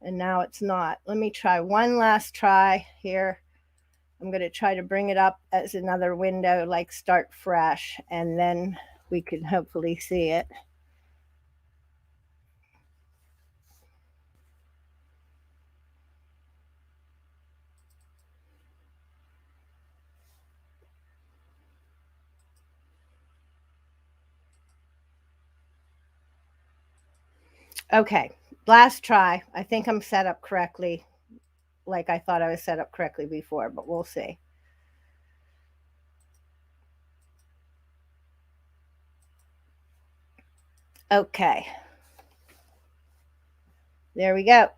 and now it's not. Let me try one last try here. I'm going to try to bring it up as another window, like start fresh, and then we can hopefully see it. Okay, last try. I think I'm set up correctly, like I thought I was set up correctly before, but we'll see. Okay. There we go.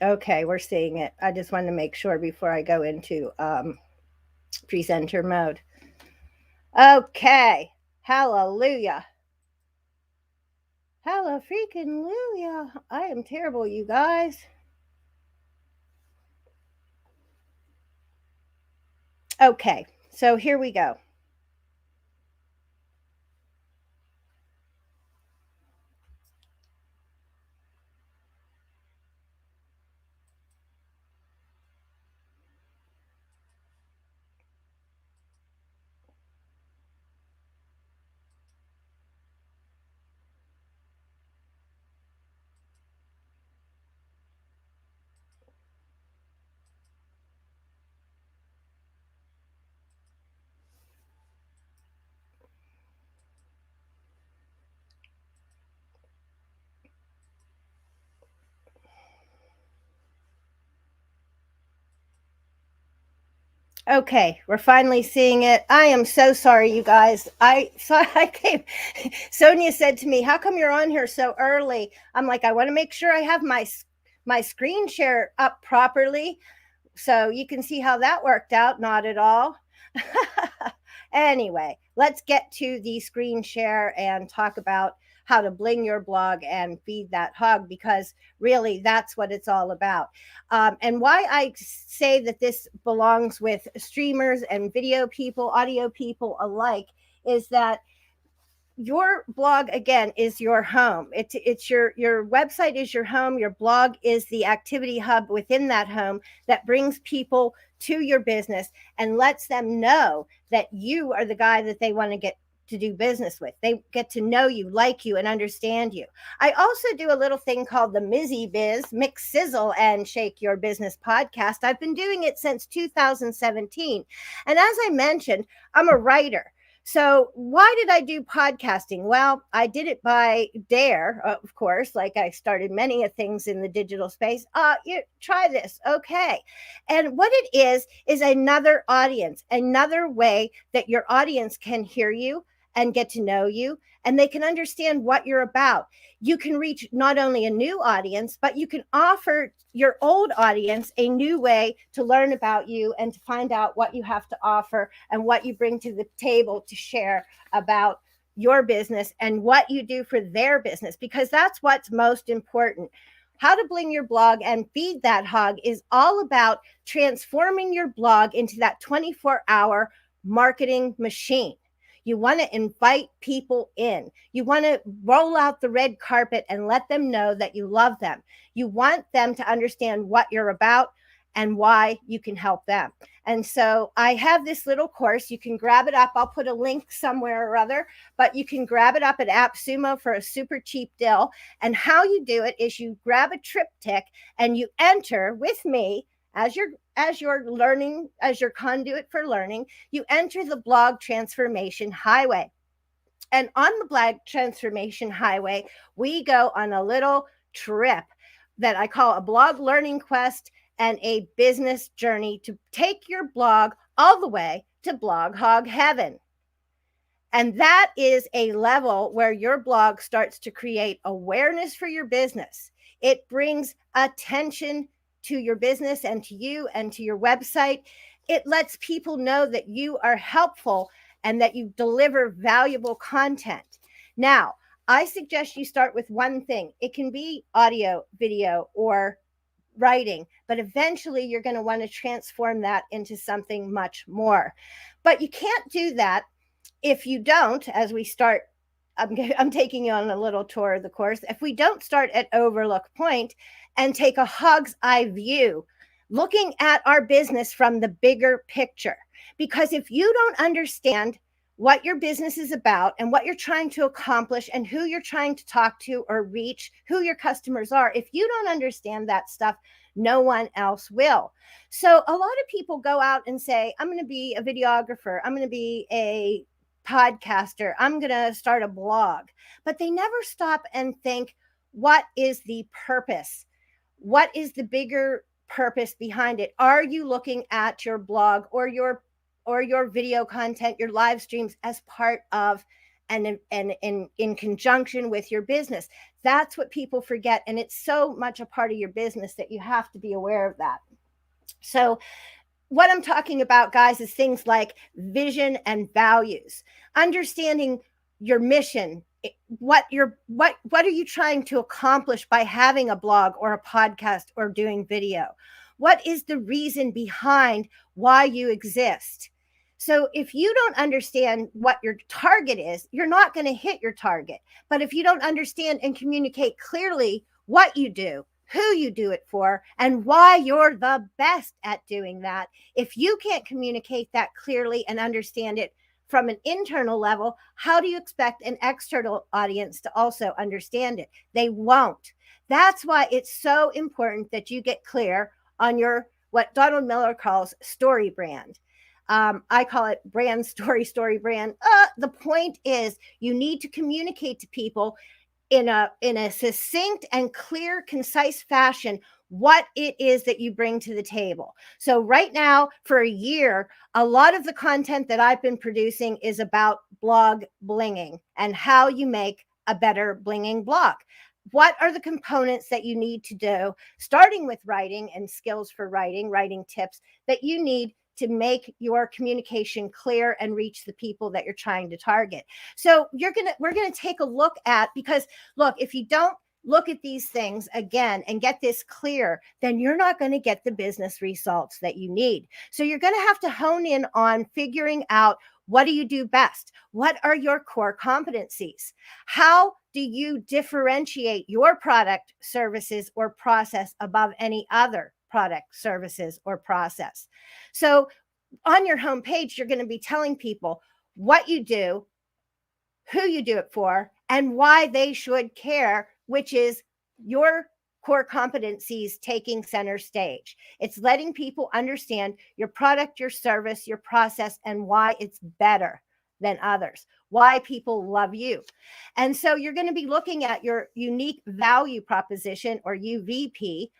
Okay, we're seeing it. I just wanted to make sure before I go into presenter mode. Okay, hallelujah. Hello freaking Luya. I am terrible, you guys. Okay, so here we go. Okay, we're finally seeing it. I am so sorry, you guys. I came. Sonya said to me, "How come you're on here so early?" I'm like, I want to make sure I have my screen share up properly, so you can see how that worked out. Not at all. Anyway, let's get to the screen share and talk about how to bling your blog and feed that hog, because really that's what it's all about. And why I say that this belongs with streamers and video people, audio people alike, is that your blog again is your home. It's your website is your home. Your blog is the activity hub within that home that brings people to your business and lets them know that you are the guy that they want to get to do business with. They get to know you, like you, and understand you. I also do a little thing called the Mizzy Biz, Mix Sizzle and Shake Your Business podcast. I've been doing it since 2017. And as I mentioned, I'm a writer. So why did I do podcasting? Well, I did it by dare, of course, like I started many of things in the digital space. You try this. Okay. And what it is another audience, another way that your audience can hear you and get to know you, and they can understand what you're about. You can reach not only a new audience, but you can offer your old audience a new way to learn about you and to find out what you have to offer and what you bring to the table to share about your business and what you do for their business, because that's what's most important. How to Bling Your Blog and Feed That Hog is all about transforming your blog into that 24-hour marketing machine. You want to invite people in. You want to roll out the red carpet and let them know that you love them. You want them to understand what you're about and why you can help them. And so I have this little course. You can grab it up. I'll put a link somewhere or other, but you can grab it up at AppSumo for a super cheap deal. And how you do it is you grab a triptych and you enter with me as you're learning, as your conduit for learning. You enter the blog transformation highway. And on the blog transformation highway, we go on a little trip that I call a blog learning quest and a business journey to take your blog all the way to blog hog heaven. And that is a level where your blog starts to create awareness for your business. It brings attention to your business and to you and to your website. It lets people know that you are helpful and that you deliver valuable content. Now, I suggest you start with one thing. It can be audio, video, or writing, but eventually you're going to want to transform that into something much more. But you can't do that if you don't, as we start, I'm taking you on a little tour of the course. If we don't start at Overlook Point and take a hog's eye view, looking at our business from the bigger picture, because if you don't understand what your business is about and what you're trying to accomplish and who you're trying to talk to or reach, who your customers are, if you don't understand that stuff, no one else will. So a lot of people go out and say, I'm going to be a videographer. I'm going to be a podcaster. I'm going to start a blog. But they never stop and think, what is the purpose? What is the bigger purpose behind it? Are you looking at your blog or your video content, your live streams as part of and in conjunction with your business? That's what people forget. And it's so much a part of your business that you have to be aware of that. So what I'm talking about, guys, is things like vision and values, understanding your mission. What are you trying to accomplish by having a blog or a podcast or doing video? What is the reason behind why you exist? So if you don't understand what your target is, you're not going to hit your target. But if you don't understand and communicate clearly what you do, who you do it for, and why you're the best at doing that, if you can't communicate that clearly and understand it from an internal level, how do you expect an external audience to also understand it? They won't. That's why it's so important that you get clear on your, what Donald Miller calls story brand. I call it brand story brand. The point is you need to communicate to people in a succinct and clear, concise fashion what it is that you bring to the table. So right now, for a year, a lot of the content that I've been producing is about blog blinging and how you make a better blinging blog. What are the components that you need to do, starting with writing and skills for writing tips that you need to make your communication clear and reach the people that you're trying to target. So we're gonna take a look at, because look, if you don't look at these things again and get this clear, then you're not going to get the business results that you need. So you're going to have to hone in on figuring out, what do you do best? What are your core competencies? How do you differentiate your product, services, or process above any other product, services, or process? So on your homepage, you're going to be telling people what you do, who you do it for, and why they should care, which is your core competencies taking center stage. It's letting people understand your product, your service, your process, and why it's better than others, why people love you. And so you're going to be looking at your unique value proposition, or UVP,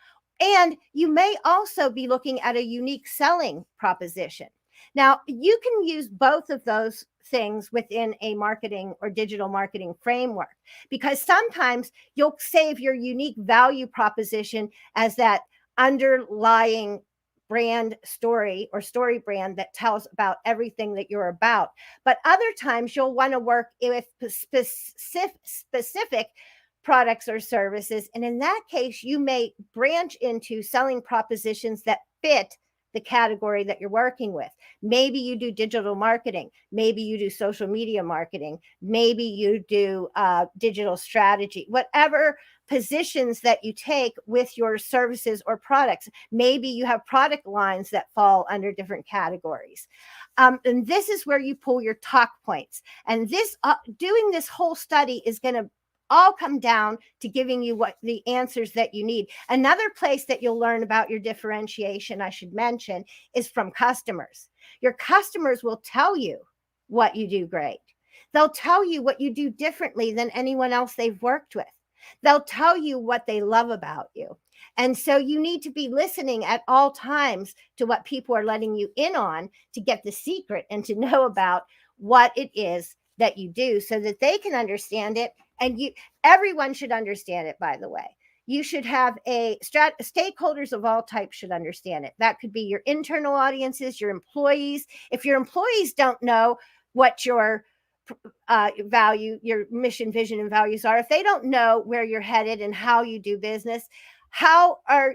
and you may also be looking at a unique selling proposition. Now, you can use both of those things within a marketing or digital marketing framework, because sometimes you'll save your unique value proposition as that underlying brand story or story brand that tells about everything that you're about. But other times you'll want to work with specific products or services. And in that case, you may branch into selling propositions that fit the category that you're working with. Maybe you do digital marketing. Maybe you do social media marketing. Maybe you do digital strategy, whatever positions that you take with your services or products. Maybe you have product lines that fall under different categories. And this is where you pull your talk points. And this doing this whole study is going to all come down to giving you what the answers that you need. Another place that you'll learn about your differentiation, I should mention, is from customers. Your customers will tell you what you do great. They'll tell you what you do differently than anyone else they've worked with. They'll tell you what they love about you. And so you need to be listening at all times to what people are letting you in on, to get the secret and to know about what it is that you do, so that they can understand it. And everyone should understand it, by the way. You should have stakeholders of all types should understand it. That could be your internal audiences, your employees. If your employees don't know what your value, your mission, vision, and values are, if they don't know where you're headed and how you do business, how are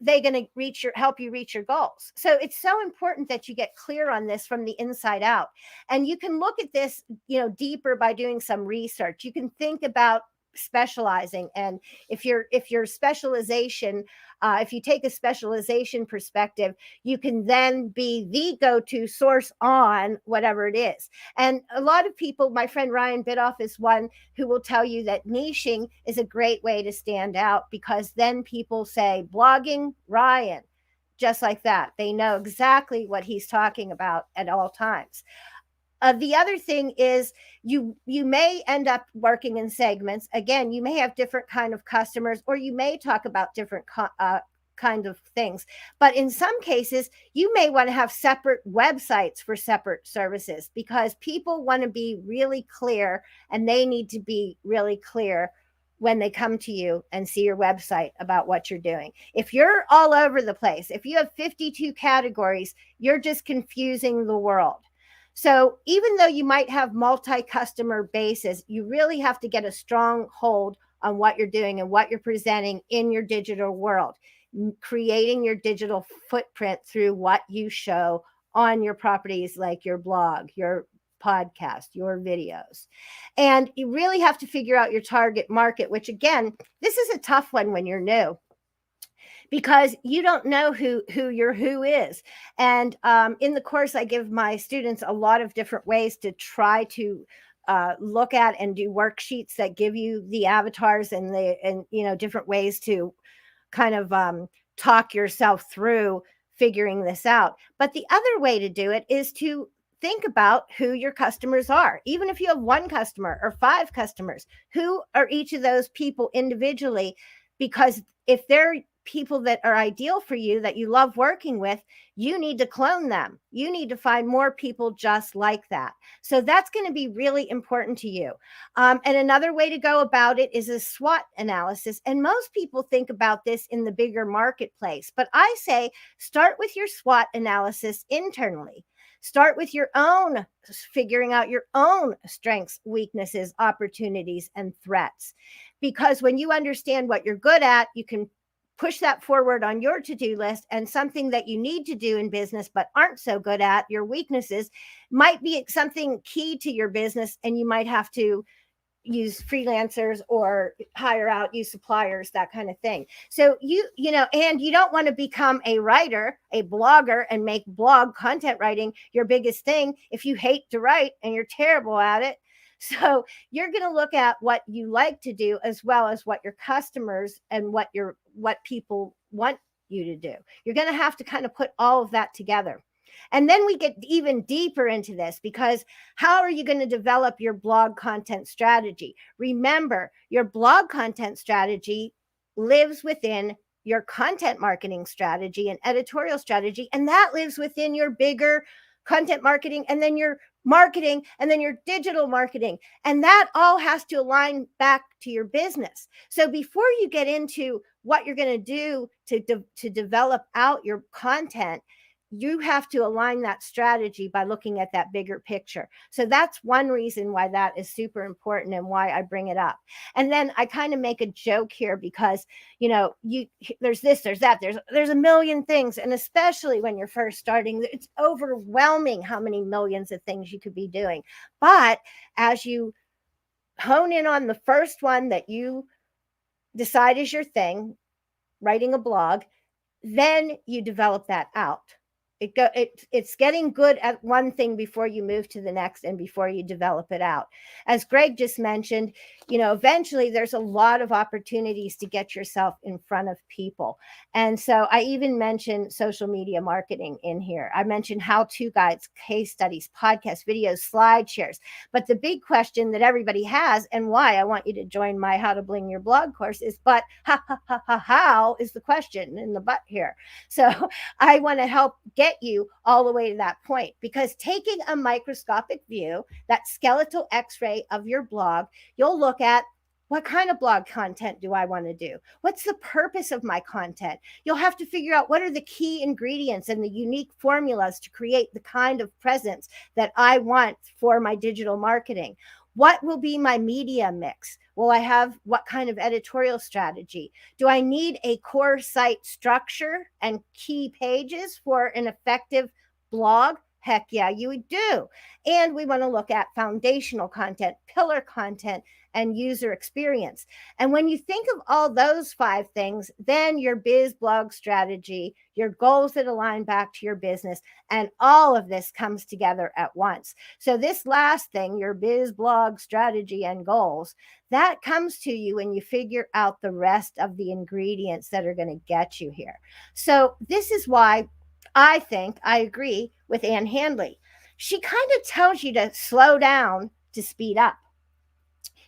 they going to help you reach your goals? So it's so important that you get clear on this from the inside out. And you can look at this, deeper by doing some research. You can think about specializing. And if your specialization, if you take a specialization perspective, you can then be the go-to source on whatever it is. And a lot of people, my friend Ryan Bidoff is one who will tell you that niching is a great way to stand out, because then people say, blogging Ryan, just like that. They know exactly what he's talking about at all times. The other thing is you may end up working in segments. Again, you may have different kind of customers, or you may talk about different kind of things. But in some cases, you may want to have separate websites for separate services, because people want to be really clear, and they need to be really clear when they come to you and see your website about what you're doing. If you're all over the place, if you have 52 categories, you're just confusing the world. So even though you might have multi-customer bases, you really have to get a strong hold on what you're doing and what you're presenting in your digital world, creating your digital footprint through what you show on your properties, like your blog, your podcast, your videos. And you really have to figure out your target market, which again, this is a tough one when you're new, because you don't know who your who is. And in the course, I give my students a lot of different ways to try to look at and do worksheets that give you the avatars and different ways to kind of talk yourself through figuring this out. But the other way to do it is to think about who your customers are. Even if you have one customer or 5 customers, who are each of those people individually? Because if they're people that are ideal for you, that you love working with, you need to clone them. You need to find more people just like that. So that's going to be really important to you. And another way to go about it is a SWOT analysis. And most people think about this in the bigger marketplace, but I say start with your SWOT analysis internally. Start with your own, figuring out your own strengths, weaknesses, opportunities, and threats. Because when you understand what you're good at, you can push that forward on your to-do list, and something that you need to do in business but aren't so good at, your weaknesses, might be something key to your business, and you might have to use freelancers or hire out, use suppliers, that kind of thing. So you know, and you don't want to become a writer, a blogger, and make blog content writing your biggest thing if you hate to write and you're terrible at it. So you're going to look at what you like to do, as well as what your customers and what people want you to do. You're going to have to kind of put all of that together. And then we get even deeper into this, because how are you going to develop your blog content strategy? Remember, your blog content strategy lives within your content marketing strategy and editorial strategy, and that lives within your bigger content marketing, and then your marketing, and then your digital marketing. And that all has to align back to your business. So before you get into what you're going to do to develop out your content, you have to align that strategy by looking at that bigger picture. So that's one reason why that is super important and why I bring it up. And then I kind of make a joke here, because, you know, there's this, there's that, there's a million things. And especially when you're first starting, it's overwhelming how many millions of things you could be doing. But as you hone in on the first one that you decide is your thing, writing a blog, then you develop that out. It's getting good at one thing before you move to the next, and before you develop it out. As Greg just mentioned, you know, eventually there's a lot of opportunities to get yourself in front of people. And so I even mentioned social media marketing in here. I mentioned how-to guides, case studies, podcasts, videos, slide shares. But the big question that everybody has, and why I want you to join my How to Bling Your Blog course, is but how is the question in the but here. So I want to help get you all the way to that point, because taking a microscopic view, that skeletal x-ray of your blog, you'll look at, what kind of blog content do I want to do? What's the purpose of my content? You'll have to figure out what are the key ingredients and the unique formulas to create the kind of presence that I want for my digital marketing. What will be my media mix? Will I have what kind of editorial strategy? Do I need a core site structure and key pages for an effective blog? Heck yeah, you do. And we want to look at foundational content, pillar content, and user experience. And when you think of all those 5 things, then your biz blog strategy, your goals that align back to your business, and all of this comes together at once. So this last thing, your biz blog strategy and goals, that comes to you when you figure out the rest of the ingredients that are going to get you here. So this is why I think I agree with Ann Handley. She kind of tells you to slow down to speed up.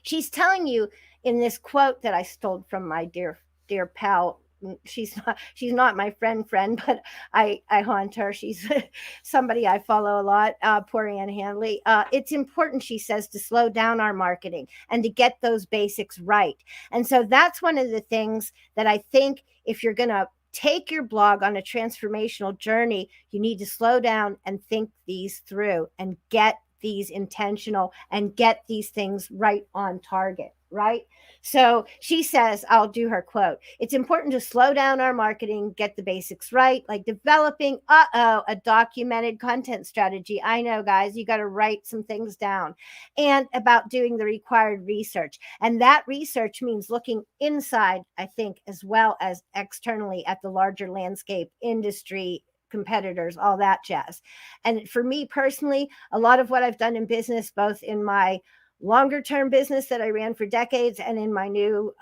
She's telling you in this quote that I stole from my dear pal. She's not my friend, but I haunt her. She's somebody I follow a lot. Poor Ann Handley. It's important, she says, to slow down our marketing and to get those basics right. And so that's one of the things that I think, if you're going to take your blog on a transformational journey, you need to slow down and think these through and get these intentional and get these things right on target, right? So she says, I'll do her quote. It's important to slow down our marketing, get the basics right, like developing a documented content strategy. I know, guys, you got to write some things down, and about doing the required research. And that research means looking inside, I think, as well as externally at the larger landscape, industry, competitors, all that jazz. And for me personally, a lot of what I've done in business, both in my longer term business that I ran for decades and in my new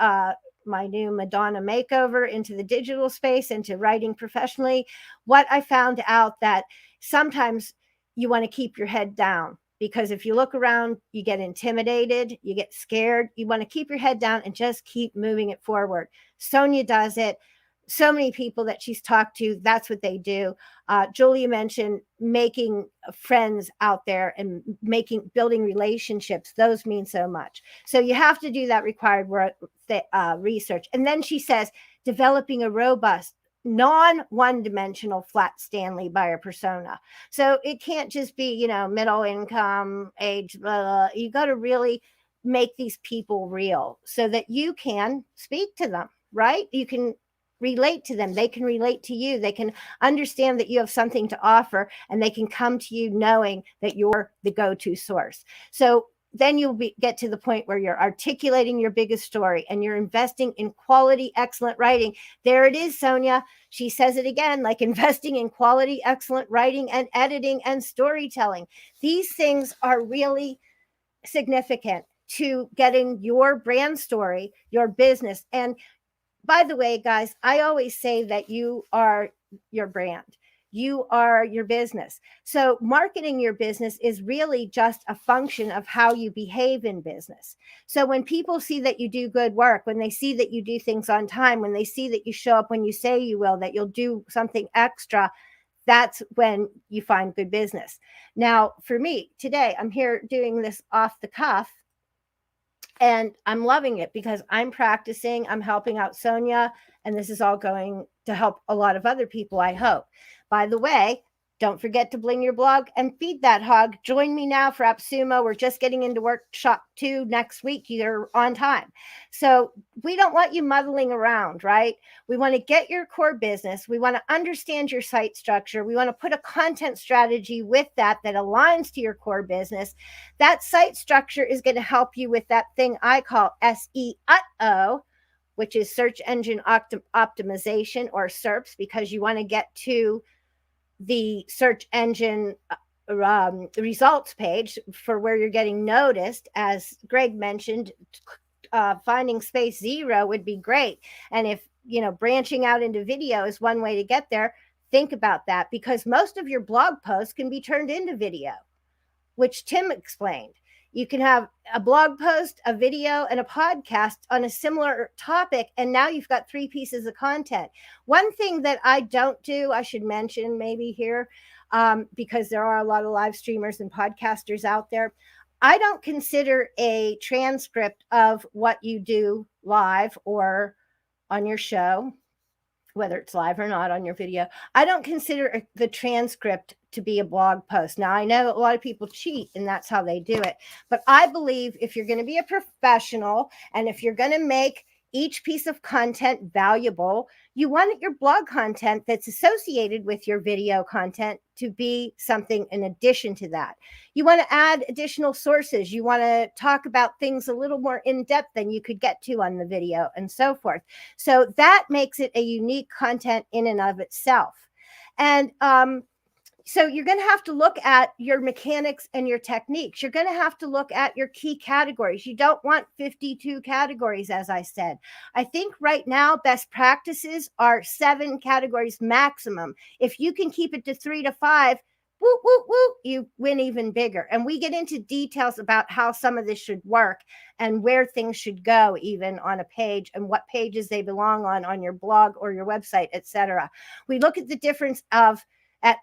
Madonna makeover into the digital space, into writing professionally, what I found out that sometimes you want to keep your head down, because if you look around, you get intimidated, you get scared. You want to keep your head down and just keep moving it forward. Sonya does it. so many people that she's talked to, that's what they do. Julia mentioned making friends out there and building relationships. Those mean so much. So you have to do that required work, research. And then she says, developing a robust, non-one-dimensional flat Stanley buyer persona. So it can't just be, middle income, age, blah, blah. You got to really make these people real so that you can speak to them, right? You can relate to them. They can relate to you. They can understand that you have something to offer, and they can come to you knowing that you're the go-to source. So then you'll get to the point where you're articulating your biggest story and you're investing in quality, excellent writing. There it is, Sonya. She says it again, like investing in quality, excellent writing and editing and storytelling. These things are really significant to getting your brand story, your business. And by the way, guys, I always say that you are your brand. You are your business. So marketing your business is really just a function of how you behave in business. So when people see that you do good work, when they see that you do things on time, when they see that you show up when you say you will, that you'll do something extra, that's when you find good business. Now, for me today, I'm here doing this off the cuff, and I'm loving it because I'm practicing, I'm helping out Sonya, and this is all going to help a lot of other people, I hope. By the way, don't forget to bling your blog and feed that hog. Join me now for AppSumo. We're just getting into workshop 2 next week. You're on time. So we don't want you muddling around, right? We want to get your core business. We want to understand your site structure. We want to put a content strategy with that aligns to your core business. That site structure is going to help you with that thing I call SEO, which is search engine optimization, or SERPs, because you want to get to the search engine results page for where you're getting noticed. As Greg mentioned, finding space 0 would be great. And if, branching out into video is one way to get there, think about that, because most of your blog posts can be turned into video, which Tim explained. You can have a blog post, a video, and a podcast on a similar topic, and now you've got 3 pieces of content. One thing that I don't do, I should mention maybe here, because there are a lot of live streamers and podcasters out there, I don't consider a transcript of what you do live or on your show, whether it's live or not on your video. I don't consider the transcript to be a blog post. Now, I know a lot of people cheat and that's how they do it. But I believe if you're going to be a professional and if you're going to make each piece of content valuable, you want your blog content that's associated with your video content to be something in addition to that. You want to add additional sources. You want to talk about things a little more in depth than you could get to on the video and so forth. So that makes it a unique content in and of itself. And so you're going to have to look at your mechanics and your techniques. You're going to have to look at your key categories. You don't want 52 categories, as I said. I think right now, best practices are 7 categories maximum. If you can keep it to 3 to 5, whoop, whoop, whoop, you win even bigger. And we get into details about how some of this should work and where things should go even on a page and what pages they belong on your blog or your website, etc. We look at the difference of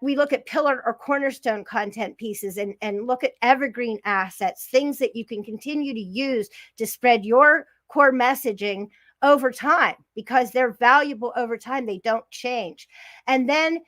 we look at pillar or cornerstone content pieces and look at evergreen assets, things that you can continue to use to spread your core messaging over time because they're valuable over time. They don't change. And then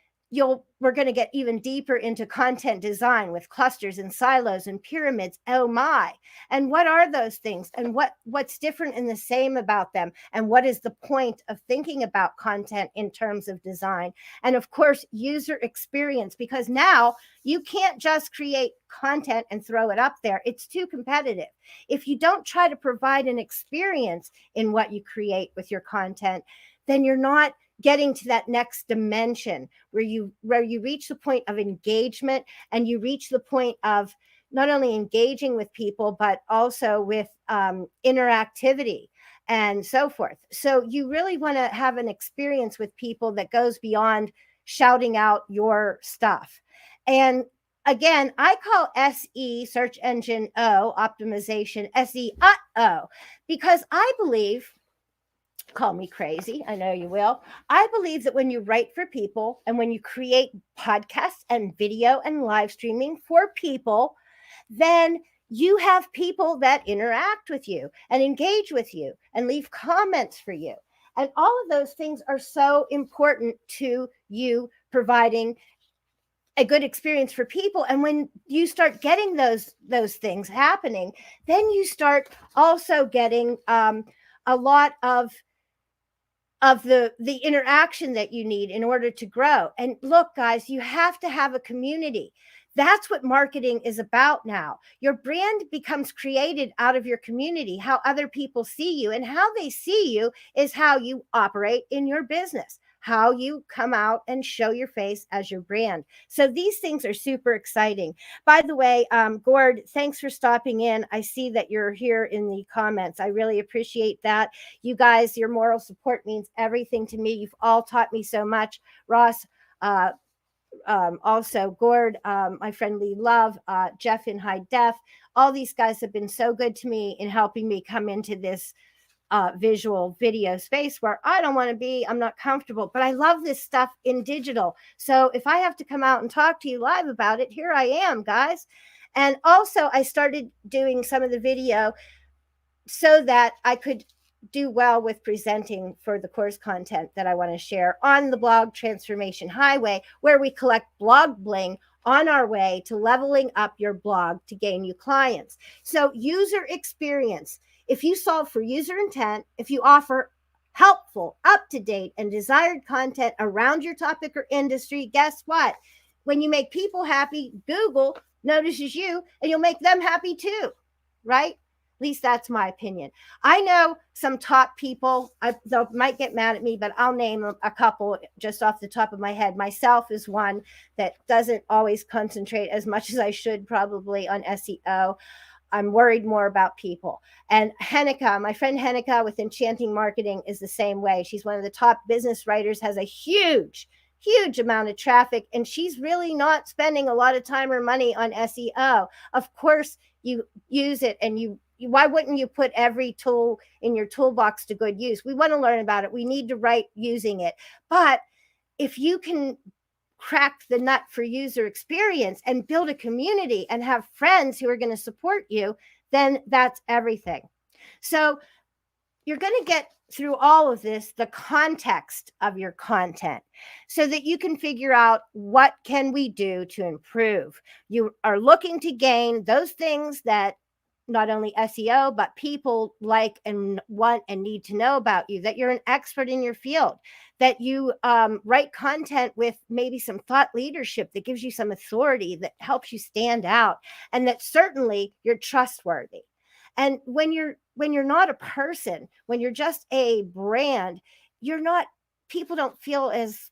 we're going to get even deeper into content design with clusters and silos and pyramids. Oh my. And what are those things? And what's different and the same about them? And what is the point of thinking about content in terms of design? And of course, user experience, because now you can't just create content and throw it up there. It's too competitive. If you don't try to provide an experience in what you create with your content, then you're not getting to that next dimension where you reach the point of engagement and you reach the point of not only engaging with people, but also with interactivity and so forth. So you really want to have an experience with people that goes beyond shouting out your stuff. And again, I call SE, search engine optimization, SEO, because I believe call me crazy. I know you will. I believe that when you write for people and when you create podcasts and video and live streaming for people, then you have people that interact with you and engage with you and leave comments for you. And all of those things are so important to you providing a good experience for people. And when you start getting those things happening, then you start also getting a lot of the interaction that you need in order to grow. And look, guys, you have to have a community. That's what marketing is about now. Your brand becomes created out of your community, how other people see you, and how they see you is how you operate in your business, how you come out and show your face as your brand. So these things are super exciting. By the way, Gord, thanks for stopping in. I see that you're here in the comments. I really appreciate that. You guys, your moral support means everything to me. You've all taught me so much. Ross, also Gord, my friend Lee Love, Jeff in High Def, all these guys have been so good to me in helping me come into this visual video space where I don't want to be. I'm not comfortable, but I love this stuff in digital. So if I have to come out and talk to you live about it, here I am, guys. And also I started doing some of the video so that I could do well with presenting for the course content that I want to share on the Blog Transformation Highway, where we collect blog bling on our way to leveling up your blog to gain you clients. So user experience, if you solve for user intent, if you offer helpful, up-to-date, and desired content around your topic or industry, guess what? When you make people happy, Google notices you and you'll make them happy too, right? At least that's my opinion. I know some top people, they might get mad at me, but I'll name a couple just off the top of my head. Myself is one that doesn't always concentrate as much as I should probably on SEO. I'm worried more about people. And Hennika, my friend Hennika with Enchanting Marketing is the same way. She's one of the top business writers, has a huge amount of traffic, and she's really not spending a lot of time or money on SEO. Of course, you use it, and why wouldn't you put every tool in your toolbox to good use? We want to learn about it. We need to write using it. But if you can crack the nut for user experience and build a community and have friends who are going to support you, then that's everything. So you're going to get through all of this, the context of your content, so that you can figure out what can we do to improve. You are looking to gain those things that not only SEO, but people like and want and need to know about you, that you're an expert in your field, that you write content with maybe some thought leadership that gives you some authority, that helps you stand out, and that certainly you're trustworthy. And when you're not a person, when you're just a brand, people don't feel as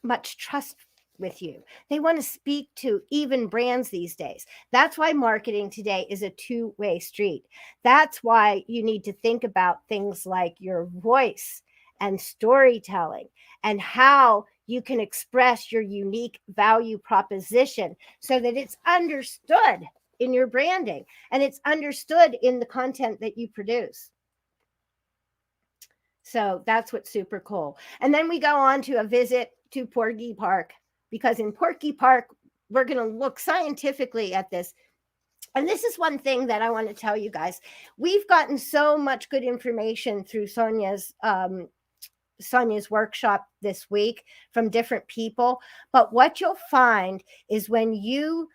much trust with you. They want to speak to even brands these days. That's why marketing today is a two-way street. That's why you need to think about things like your voice and storytelling and how you can express your unique value proposition so that it's understood in your branding and it's understood in the content that you produce. So that's what's super cool. And then we go on to a visit to Porgy Park, because in Porgy Park, we're going to look scientifically at this. And this is one thing that I want to tell you guys. We've gotten so much good information through Sonya's workshop this week from different people. But what you'll find is when you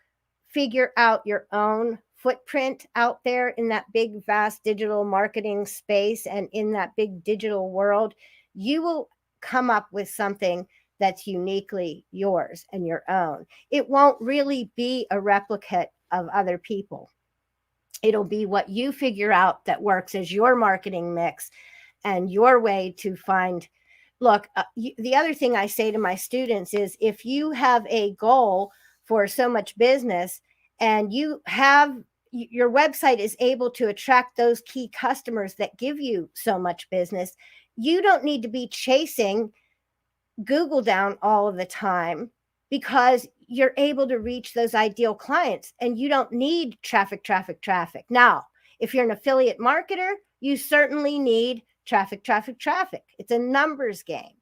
figure out your own footprint out there in that big, vast digital marketing space and in that big digital world, you will come up with something that's uniquely yours and your own. It won't really be a replicate of other people. It'll be what you figure out that works as your marketing mix and your way to find. Look, the other thing I say to my students is, if you have a goal for so much business and you have your website is able to attract those key customers that give you so much business, you don't need to be chasing Google down all of the time, because you're able to reach those ideal clients and you don't need traffic. Now, if you're an affiliate marketer, you certainly need traffic. It's a numbers game.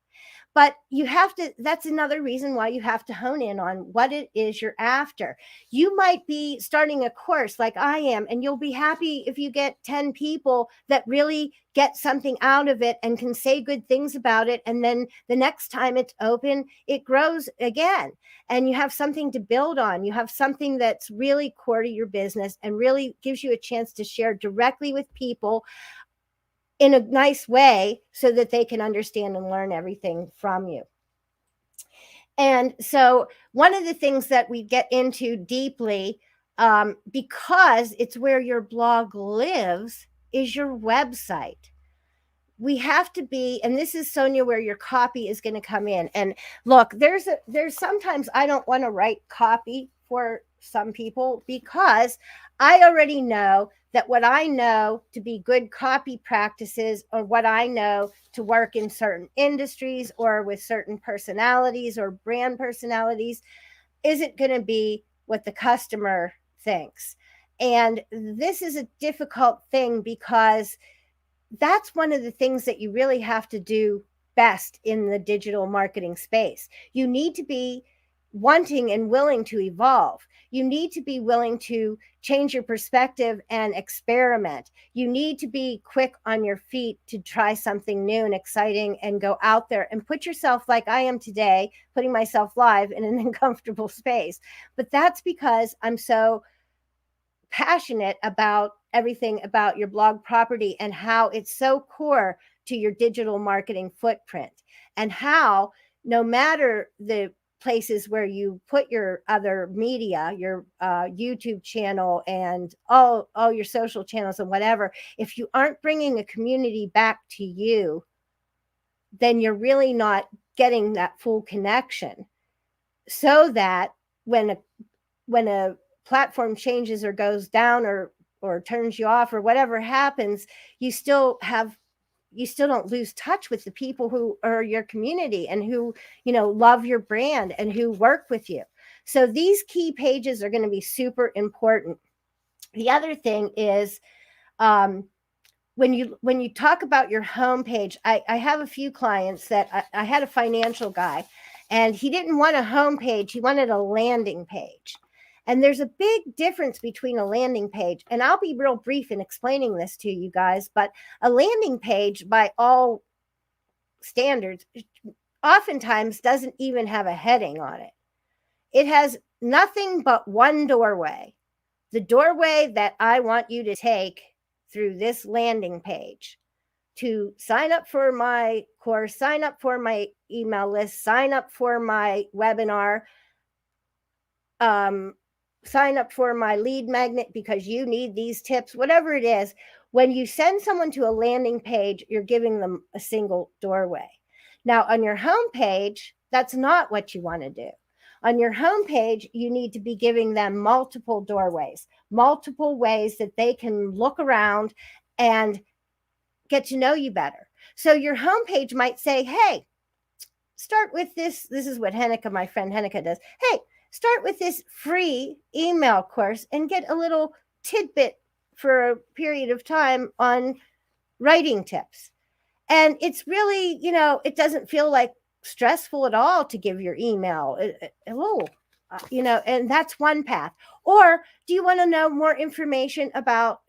But you have to, that's another reason why you have to hone in on what it is you're after. You might be starting a course like I am, and you'll be happy if you get 10 people that really get something out of it and can say good things about it. And then the next time it's open, it grows again. And you have something to build on. You have something that's really core to your business and really gives you a chance to share directly with people in a nice way so that they can understand and learn everything from you. And so one of the things that we get into deeply, because it's where your blog lives, is your website. We have to be, and this is, Sonya, where your copy is going to come in. And look, there's sometimes I don't want to write copy for some people because I already know that what I know to be good copy practices, or what I know to work in certain industries or with certain personalities or brand personalities, isn't going to be what the customer thinks. And this is a difficult thing because that's one of the things that you really have to do best in the digital marketing space. You need to be wanting and willing to evolve. You need to be willing to change your perspective and experiment. You need to be quick on your feet to try something new and exciting and go out there and put yourself, like I am today, putting myself live in an uncomfortable space. But that's because I'm so passionate about everything about your blog property and how it's so core to your digital marketing footprint, and how no matter the places where you put your other media, your YouTube channel and all your social channels and whatever, if you aren't bringing a community back to you, then you're really not getting that full connection. So that when a platform changes or goes down or turns you off or whatever happens, you still don't lose touch with the people who are your community and who, love your brand and who work with you. So these key pages are going to be super important. The other thing is, when you talk about your homepage, I have a few clients that I had a financial guy, and he didn't want a homepage. He wanted a landing page. And there's a big difference between a landing page, and I'll be real brief in explaining this to you guys, but a landing page by all standards oftentimes doesn't even have a heading on it. It has nothing but one doorway. The doorway that I want you to take through this landing page to sign up for my course, sign up for my email list, sign up for my webinar, sign up for my lead magnet because you need these tips, whatever it is. When you send someone to a landing page, you're giving them a single doorway. Now, on your homepage, that's not what you want to do. On your homepage, you need to be giving them multiple doorways, multiple ways that they can look around and get to know you better. So your homepage might say, hey, start with this. This is what Henneke, my friend Henneke, does. Hey, start with this free email course and get a little tidbit for a period of time on writing tips. And it's really, it doesn't feel like stressful at all to give your email. And that's one path. Or do you want to know more information about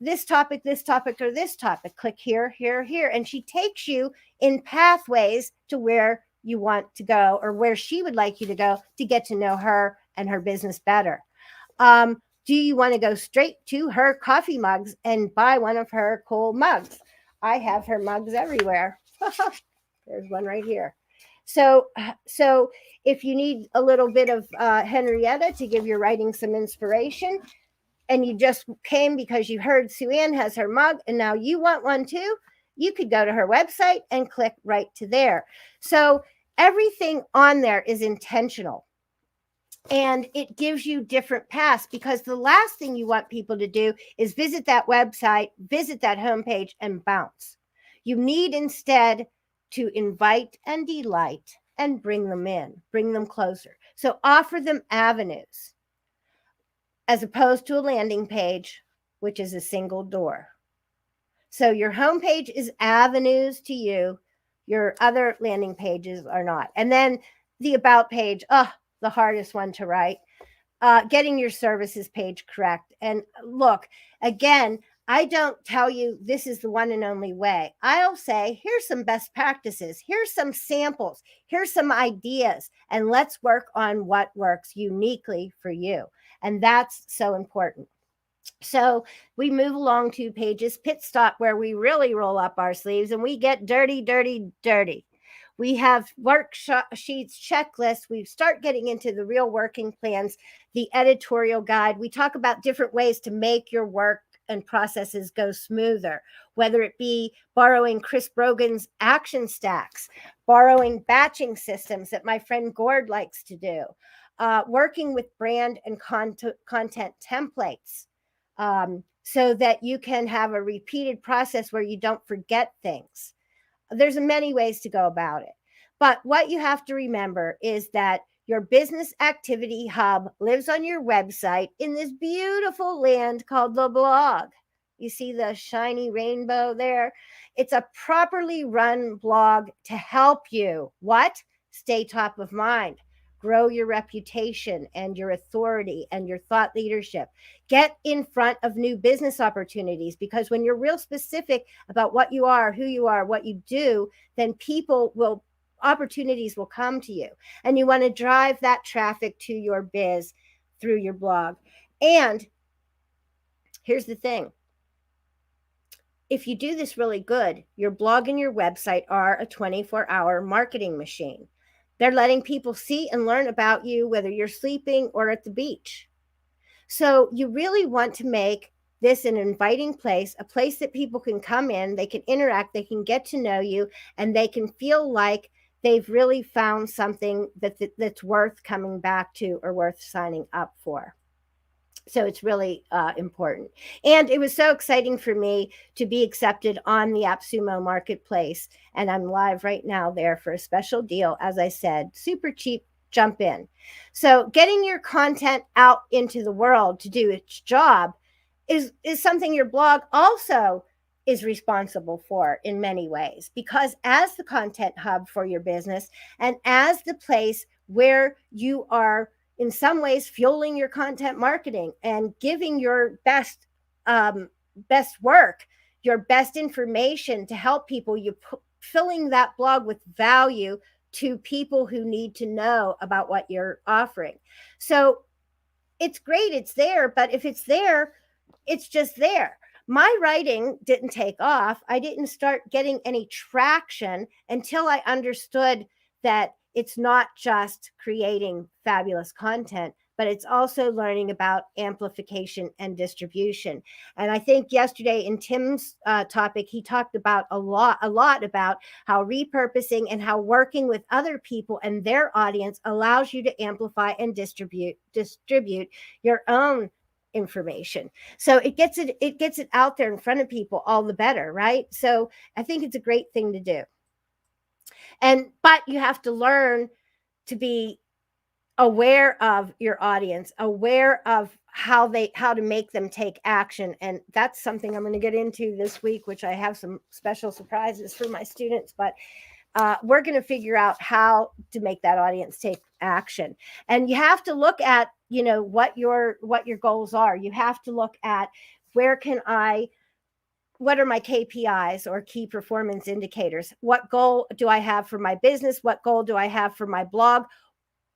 this topic, or this topic? Click here, here, here. And she takes you in pathways to where you want to go, or where she would like you to go to get to know her and her business better. Do you want to go straight to her coffee mugs and buy one of her cool mugs? I have her mugs everywhere. There's one right here. So if you need a little bit of Henrietta to give your writing some inspiration, and you just came because you heard Sue Ann has her mug and now you want one too, you could go to her website and click right to there. So everything on there is intentional, and it gives you different paths, because the last thing you want people to do is visit that website, visit that homepage, and bounce. You need instead to invite and delight and bring them in, bring them closer. So offer them avenues, as opposed to a landing page, which is a single door. So your homepage is avenues to you. Your other landing pages are not. And then the about page, the hardest one to write. Getting your services page correct. And look, again, I don't tell you this is the one and only way. I'll say, here's some best practices. Here's some samples. Here's some ideas. And let's work on what works uniquely for you. And that's so important. So we move along to pages pit stop, where we really roll up our sleeves and we get dirty, dirty, dirty. We have worksheets, checklists. We start getting into the real working plans, the editorial guide. We talk about different ways to make your work and processes go smoother, whether it be borrowing Chris Brogan's action stacks, borrowing batching systems that my friend Gord likes to do, working with brand and content templates, so that you can have a repeated process where you don't forget things. There's many ways to go about it. But what you have to remember is that your business activity hub lives on your website in this beautiful land called the blog. You see the shiny rainbow there? It's a properly run blog to help you, what? Stay top of mind. Grow your reputation and your authority and your thought leadership. Get in front of new business opportunities, because when you're real specific about what you are, who you are, what you do, then opportunities will come to you. And you want to drive that traffic to your biz through your blog. And here's the thing. If you do this really good, your blog and your website are a 24-hour marketing machine. They're letting people see and learn about you, whether you're sleeping or at the beach. So you really want to make this an inviting place, a place that people can come in, they can interact, they can get to know you, and they can feel like they've really found something that's worth coming back to or worth signing up for. So it's really important. And it was so exciting for me to be accepted on the AppSumo marketplace. And I'm live right now there for a special deal. As I said, super cheap, jump in. So getting your content out into the world to do its job is something your blog also is responsible for in many ways, because as the content hub for your business and as the place where you are in some ways fueling your content marketing and giving your best work, your best information to help people, filling that blog with value to people who need to know about what you're offering. So it's great, it's there, but if it's there, it's just there. My writing didn't take off. I didn't start getting any traction until I understood that it's not just creating fabulous content, but it's also learning about amplification and distribution. And I think yesterday in Tim's topic, he talked about a lot about how repurposing and how working with other people and their audience allows you to amplify and distribute your own information. So it gets it out there in front of people, all the better, right? So I think it's a great thing to do. But you have to learn to be aware of your audience, aware of how to make them take action. And that's something I'm going to get into this week, which I have some special surprises for my students, but we're going to figure out how to make that audience take action. And you have to look at, what your goals are. You have to look at what are my KPIs or key performance indicators? What goal do I have for my business? What goal do I have for my blog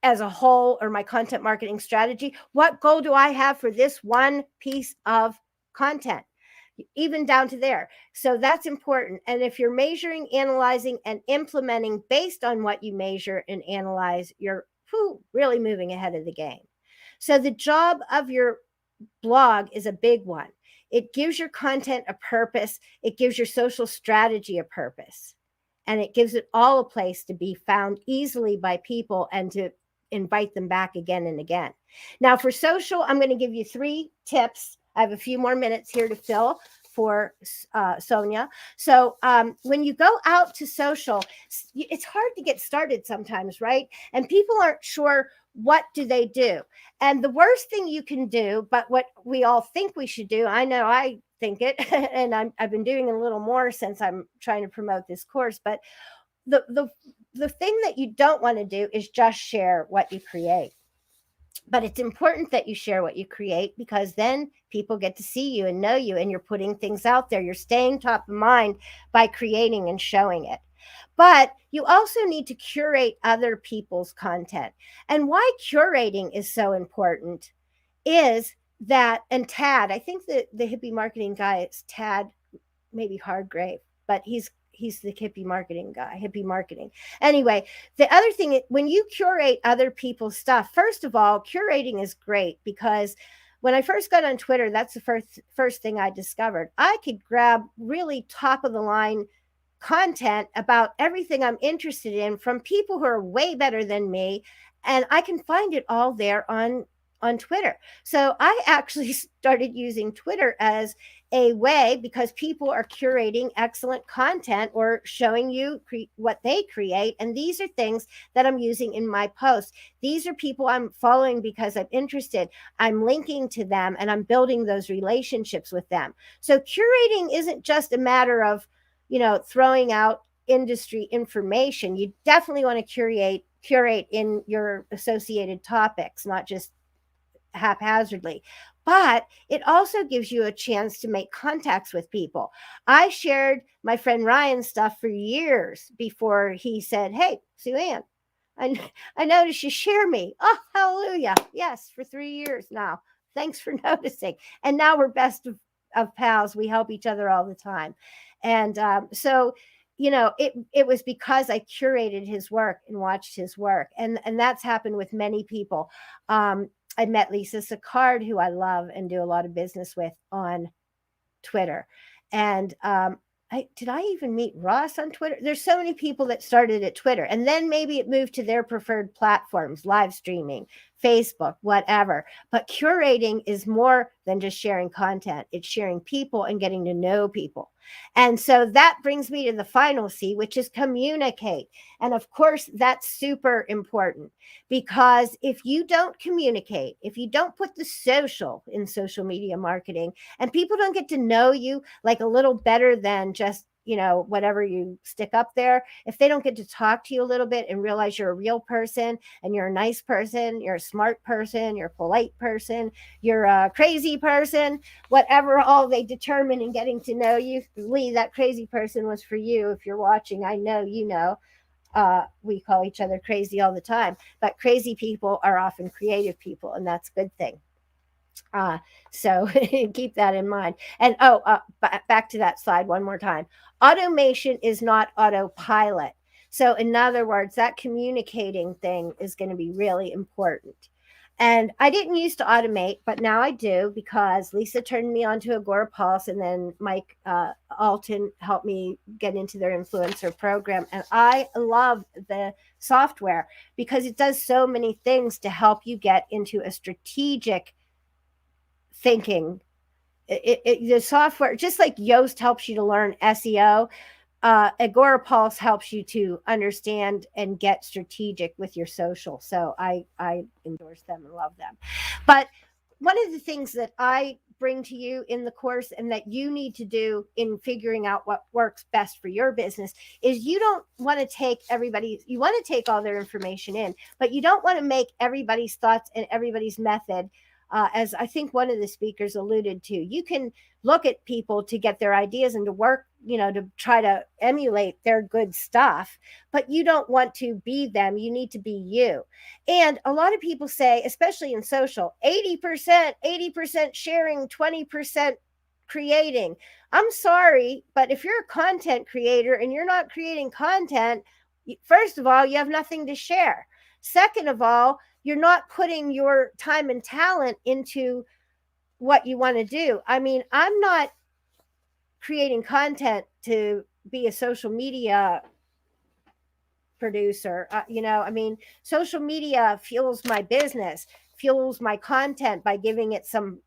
as a whole or my content marketing strategy? What goal do I have for this one piece of content? Even down to there. So that's important. And if you're measuring, analyzing, and implementing based on what you measure and analyze, you're really moving ahead of the game. So the job of your blog is a big one. It gives your content a purpose. It gives your social strategy a purpose. And it gives it all a place to be found easily by people and to invite them back again and again. Now for social, I'm going to give you 3 tips. I have a few more minutes here to fill for Sonya. So when you go out to social, it's hard to get started sometimes, right? And people aren't sure what do they do. And the worst thing you can do, but what we all think we should do, I know I think it, and I've been doing a little more since I'm trying to promote this course, but the thing that you don't want to do is just share what you create. But it's important that you share what you create, because then people get to see you and know you, and you're putting things out there. You're staying top of mind by creating and showing it. But you also need to curate other people's content. And why curating is so important is that, and Tad, I think that the hippie marketing guy is Tad, maybe Hardgrave, but he's the hippie marketing guy, hippie marketing. Anyway, the other thing, when you curate other people's stuff, first of all, curating is great, because when I first got on Twitter, that's the first thing I discovered. I could grab really top of the line content about everything I'm interested in from people who are way better than me, and I can find it all there on Twitter. So I actually started using Twitter as a way, because people are curating excellent content or showing you what they create. And these are things that I'm using in my posts. These are people I'm following because I'm interested. I'm linking to them and I'm building those relationships with them. So curating isn't just a matter of, throwing out industry information. You definitely want to curate in your associated topics, not just haphazardly. But it also gives you a chance to make contacts with people. I shared my friend Ryan's stuff for years before he said, "Hey, Sue Ann, I noticed you share me." Oh, hallelujah. Yes, for 3 years now. Thanks for noticing. And now we're best of pals. We help each other all the time. And so, it was because I curated his work and watched his work. And that's happened with many people. I met Lisa Sicard, who I love and do a lot of business with, on Twitter. And did I even meet Ross on Twitter? There's so many people that started at Twitter, and then maybe it moved to their preferred platforms, live streaming, Facebook, whatever. But curating is more than just sharing content. It's sharing people and getting to know people. And so that brings me to the final C, which is communicate. And of course, that's super important, because if you don't communicate, if you don't put the social in social media marketing, and people don't get to know you like a little better than just, whatever you stick up there, if they don't get to talk to you a little bit and realize you're a real person and you're a nice person, you're a smart person, you're a polite person, you're a crazy person, whatever all they determine in getting to know you, Lee, that crazy person was for you. If you're watching, I know you know. We call each other crazy all the time, but crazy people are often creative people, and that's a good thing. So keep that in mind. And back to that slide one more time. Automation is not autopilot. So in other words, that communicating thing is going to be really important. And I didn't used to automate, but now I do, because Lisa turned me on to Agorapulse, and then Mike Alton helped me get into their influencer program. And I love the software because it does so many things to help you get into a strategic thinking. The software, just like Yoast helps you to learn SEO, Agorapulse helps you to understand and get strategic with your social. So I endorse them and love them. But one of the things that I bring to you in the course, and that you need to do in figuring out what works best for your business, is you don't want to take you want to take all their information in, but you don't want to make everybody's thoughts and everybody's method. As I think one of the speakers alluded to, you can look at people to get their ideas and to work, to try to emulate their good stuff, but you don't want to be them. You need to be you. And a lot of people say, especially in social, 80% sharing, 20% creating. I'm sorry, but if you're a content creator and you're not creating content, first of all, you have nothing to share. Second of all, you're not putting your time and talent into what you want to do. I mean, I'm not creating content to be a social media producer. Social media fuels my business, fuels my content by giving it some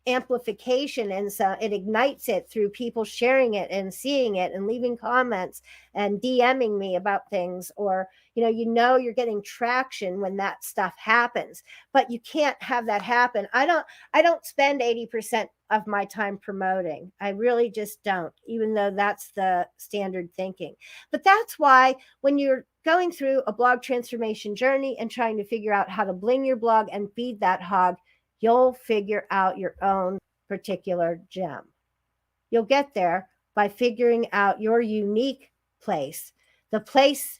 amplification, and so it ignites it through people sharing it and seeing it and leaving comments and DMing me about things, or you're getting traction when that stuff happens. But you can't have that happen. I don't spend 80% of my time promoting. I really just don't, even though that's the standard thinking. But that's why when you're going through a blog transformation journey and trying to figure out how to bling your blog and feed that hog, you'll figure out your own particular gem. You'll get there by figuring out your unique place, the place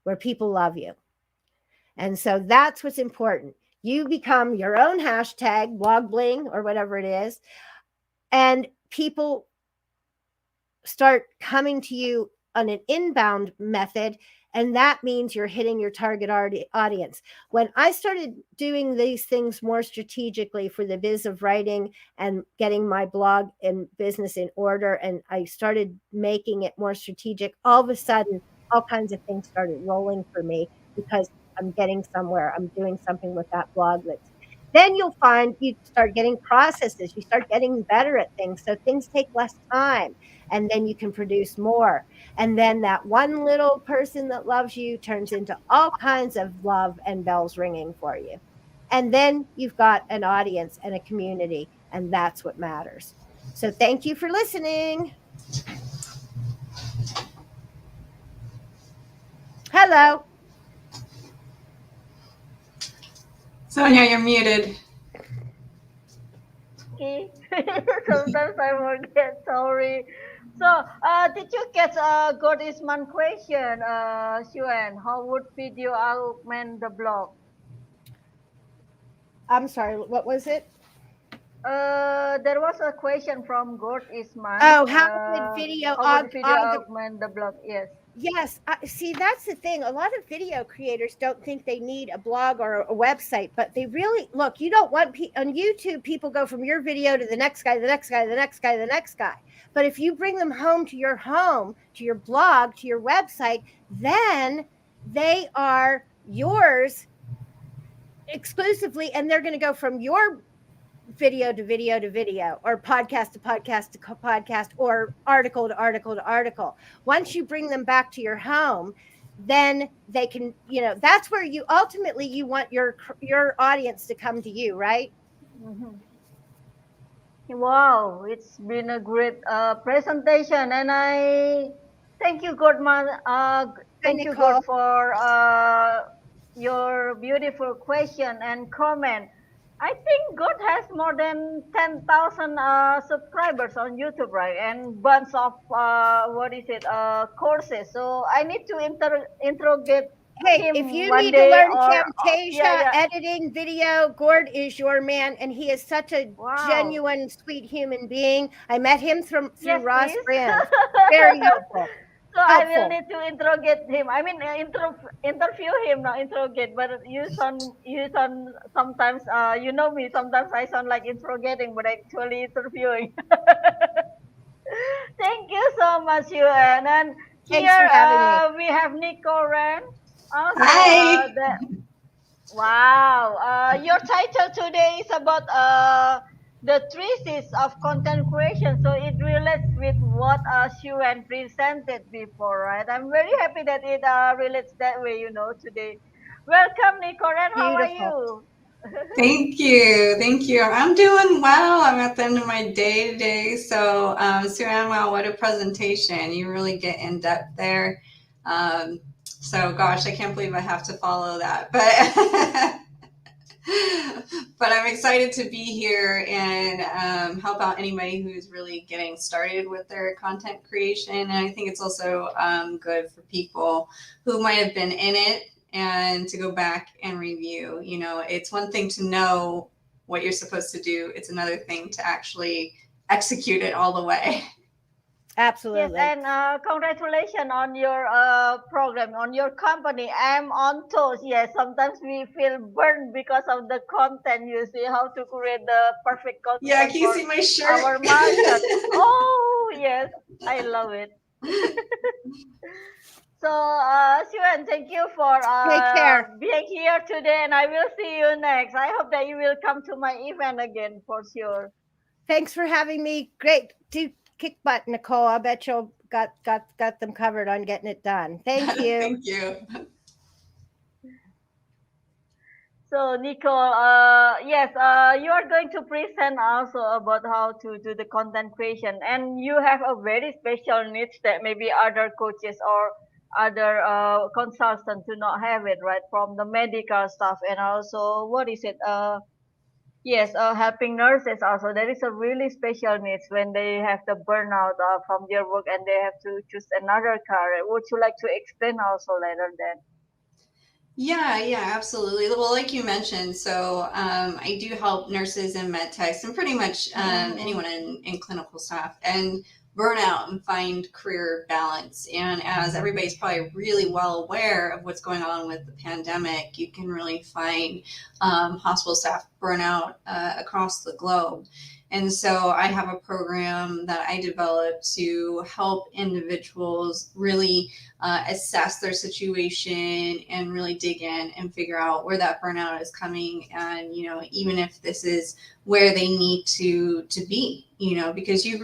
where people love you. And so that's what's important. You become your own hashtag, blog bling, or whatever it is, and people start coming to you on an inbound method. And that means you're hitting your target audience. When I started doing these things more strategically for the biz of writing and getting my blog and business in order, and I started making it more strategic, all of a sudden, all kinds of things started rolling for me because I'm getting somewhere. I'm doing something with that blog. Then you'll find you start getting processes. You start getting better at things. So things take less time, and then you can produce more. And then that one little person that loves you turns into all kinds of love and bells ringing for you. And then you've got an audience and a community, and that's what matters. So thank you for listening. Hello. Sonya, you're muted. Okay. Sometimes I forget. Sorry. So, did you get got this one question, Xuan? How would video augment the blog? I'm sorry, what was it? There was a question from God Isman. Oh, how would video augment the blog? Yes. Yes. See, that's the thing. A lot of video creators don't think they need a blog or a website, but they really look. You don't want on YouTube, people go from your video to the next guy, the next guy, the next guy, the next guy. But if you bring them home, to your blog, to your website, then they are yours exclusively, and they're going to go from your video to video to video, or podcast to podcast to podcast, or article to article to article. Once you bring them back to your home, then they can, that's where you ultimately want your audience to come to you, right? Mm-hmm. Wow, it's been a great presentation, and I thank you, Godman. Thank you, God, for your beautiful question and comment. I think God has more than 10,000 subscribers on YouTube, right? And bunch of courses. So I need to interrogate him. If you one need day, to learn or, Camtasia, editing video, Gord is your man, and he is such a genuine, sweet human being. I met him through Ross Brand. Very helpful. So I will need to interrogate him. I mean, interview him, not interrogate. But you sound sometimes. You know me. Sometimes I sound like interrogating, but actually interviewing. Thank you so much, Yuan. And here we have Nico Ren. Also, Hi. Wow. Your title today is about the 3 C's of content creation. So it relates with what Xuan presented before, right? I'm very happy that it relates that way, today. Welcome, Nicoren. How are you? Thank you. I'm doing well. I'm at the end of my day today. So, Suan, wow, what a presentation. You really get in depth there. So, gosh, I can't believe I have to follow that. But I'm excited to be here and help out anybody who's really getting started with their content creation. And I think it's also good for people who might have been in it and to go back and review. It's one thing to know what you're supposed to do. It's another thing to actually execute it all the way. Absolutely. Yes, and congratulations on your program, on your company. I'm on toes. Yes, sometimes we feel burned because of the content. You see how to create the perfect content. Yeah, can you see my shirt? Our market. Oh, yes, I love it. So, Xuan, thank you for Take care. being here today, and I will see you next. I hope that you will come to my event again for sure. Thanks for having me. Great. Do kick butt, Nicole. I bet you'll got them covered on getting it done. Thank you. Thank you. So, Nicole, yes, you are going to present also about how to do the content creation, and you have a very special niche that maybe other coaches or other consultants do not have it, right? From the medical stuff, and also what is it? Yes, helping nurses also. There is a really special needs when they have the burnout from their work and they have to choose another career. Would you like to explain also later then? Yeah, absolutely. Well, like you mentioned, so I do help nurses and med techs and pretty much anyone in clinical staff and burn out and find career balance. And as everybody's probably really well aware of what's going on with the pandemic, you can really find hospital staff burnout across the globe. And so I have a program that I developed to help individuals really assess their situation and really dig in and figure out where that burnout is coming. And, you know, even if this is where they need to be, you know, because you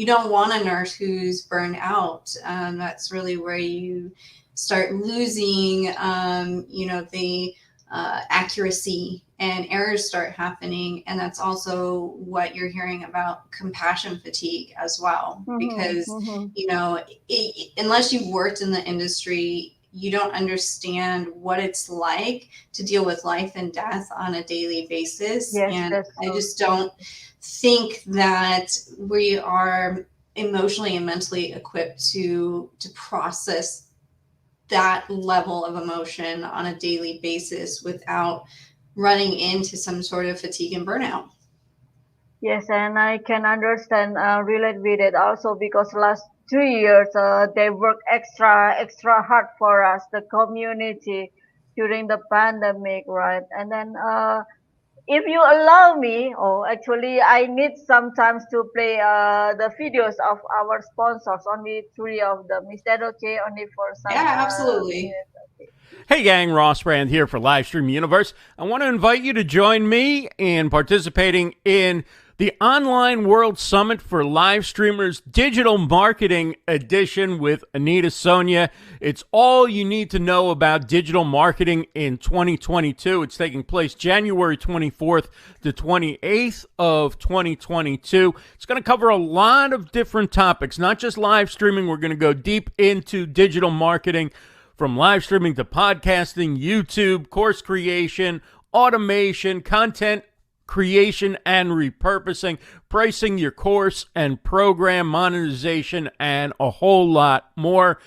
don't want a nurse who's burned out. That's really where you start losing, you know, the accuracy and errors start happening. And that's also what you're hearing about compassion fatigue as well, because, you know, unless you've worked in the industry, you don't understand what it's like to deal with life and death on a daily basis. Yes, and that's I true. just don't think that we are emotionally and mentally equipped to process that level of emotion on a daily basis without running into some sort of fatigue and burnout. Yes, and I can understand, relate with it also because last 2 years they work extra hard for us, the community, during the pandemic, right? And then if you allow me, actually I need sometimes to play the videos of our sponsors, only 3 of them. Is that okay? Only for some? Yeah, absolutely. Minutes? Okay. Hey gang, Ross Brand here for Livestream Universe. I want to invite you to join me in participating in the Online World Summit for Livestreamers Digital Marketing Edition with Anita, Sonya. It's all you need to know about digital marketing in 2022. It's taking place January 24th to 28th of 2022. It's going to cover a lot of different topics, not just live streaming. We're going to go deep into digital marketing, from live streaming to podcasting, YouTube, course creation, automation, content creation and repurposing, pricing your course and program, monetization, and a whole lot more.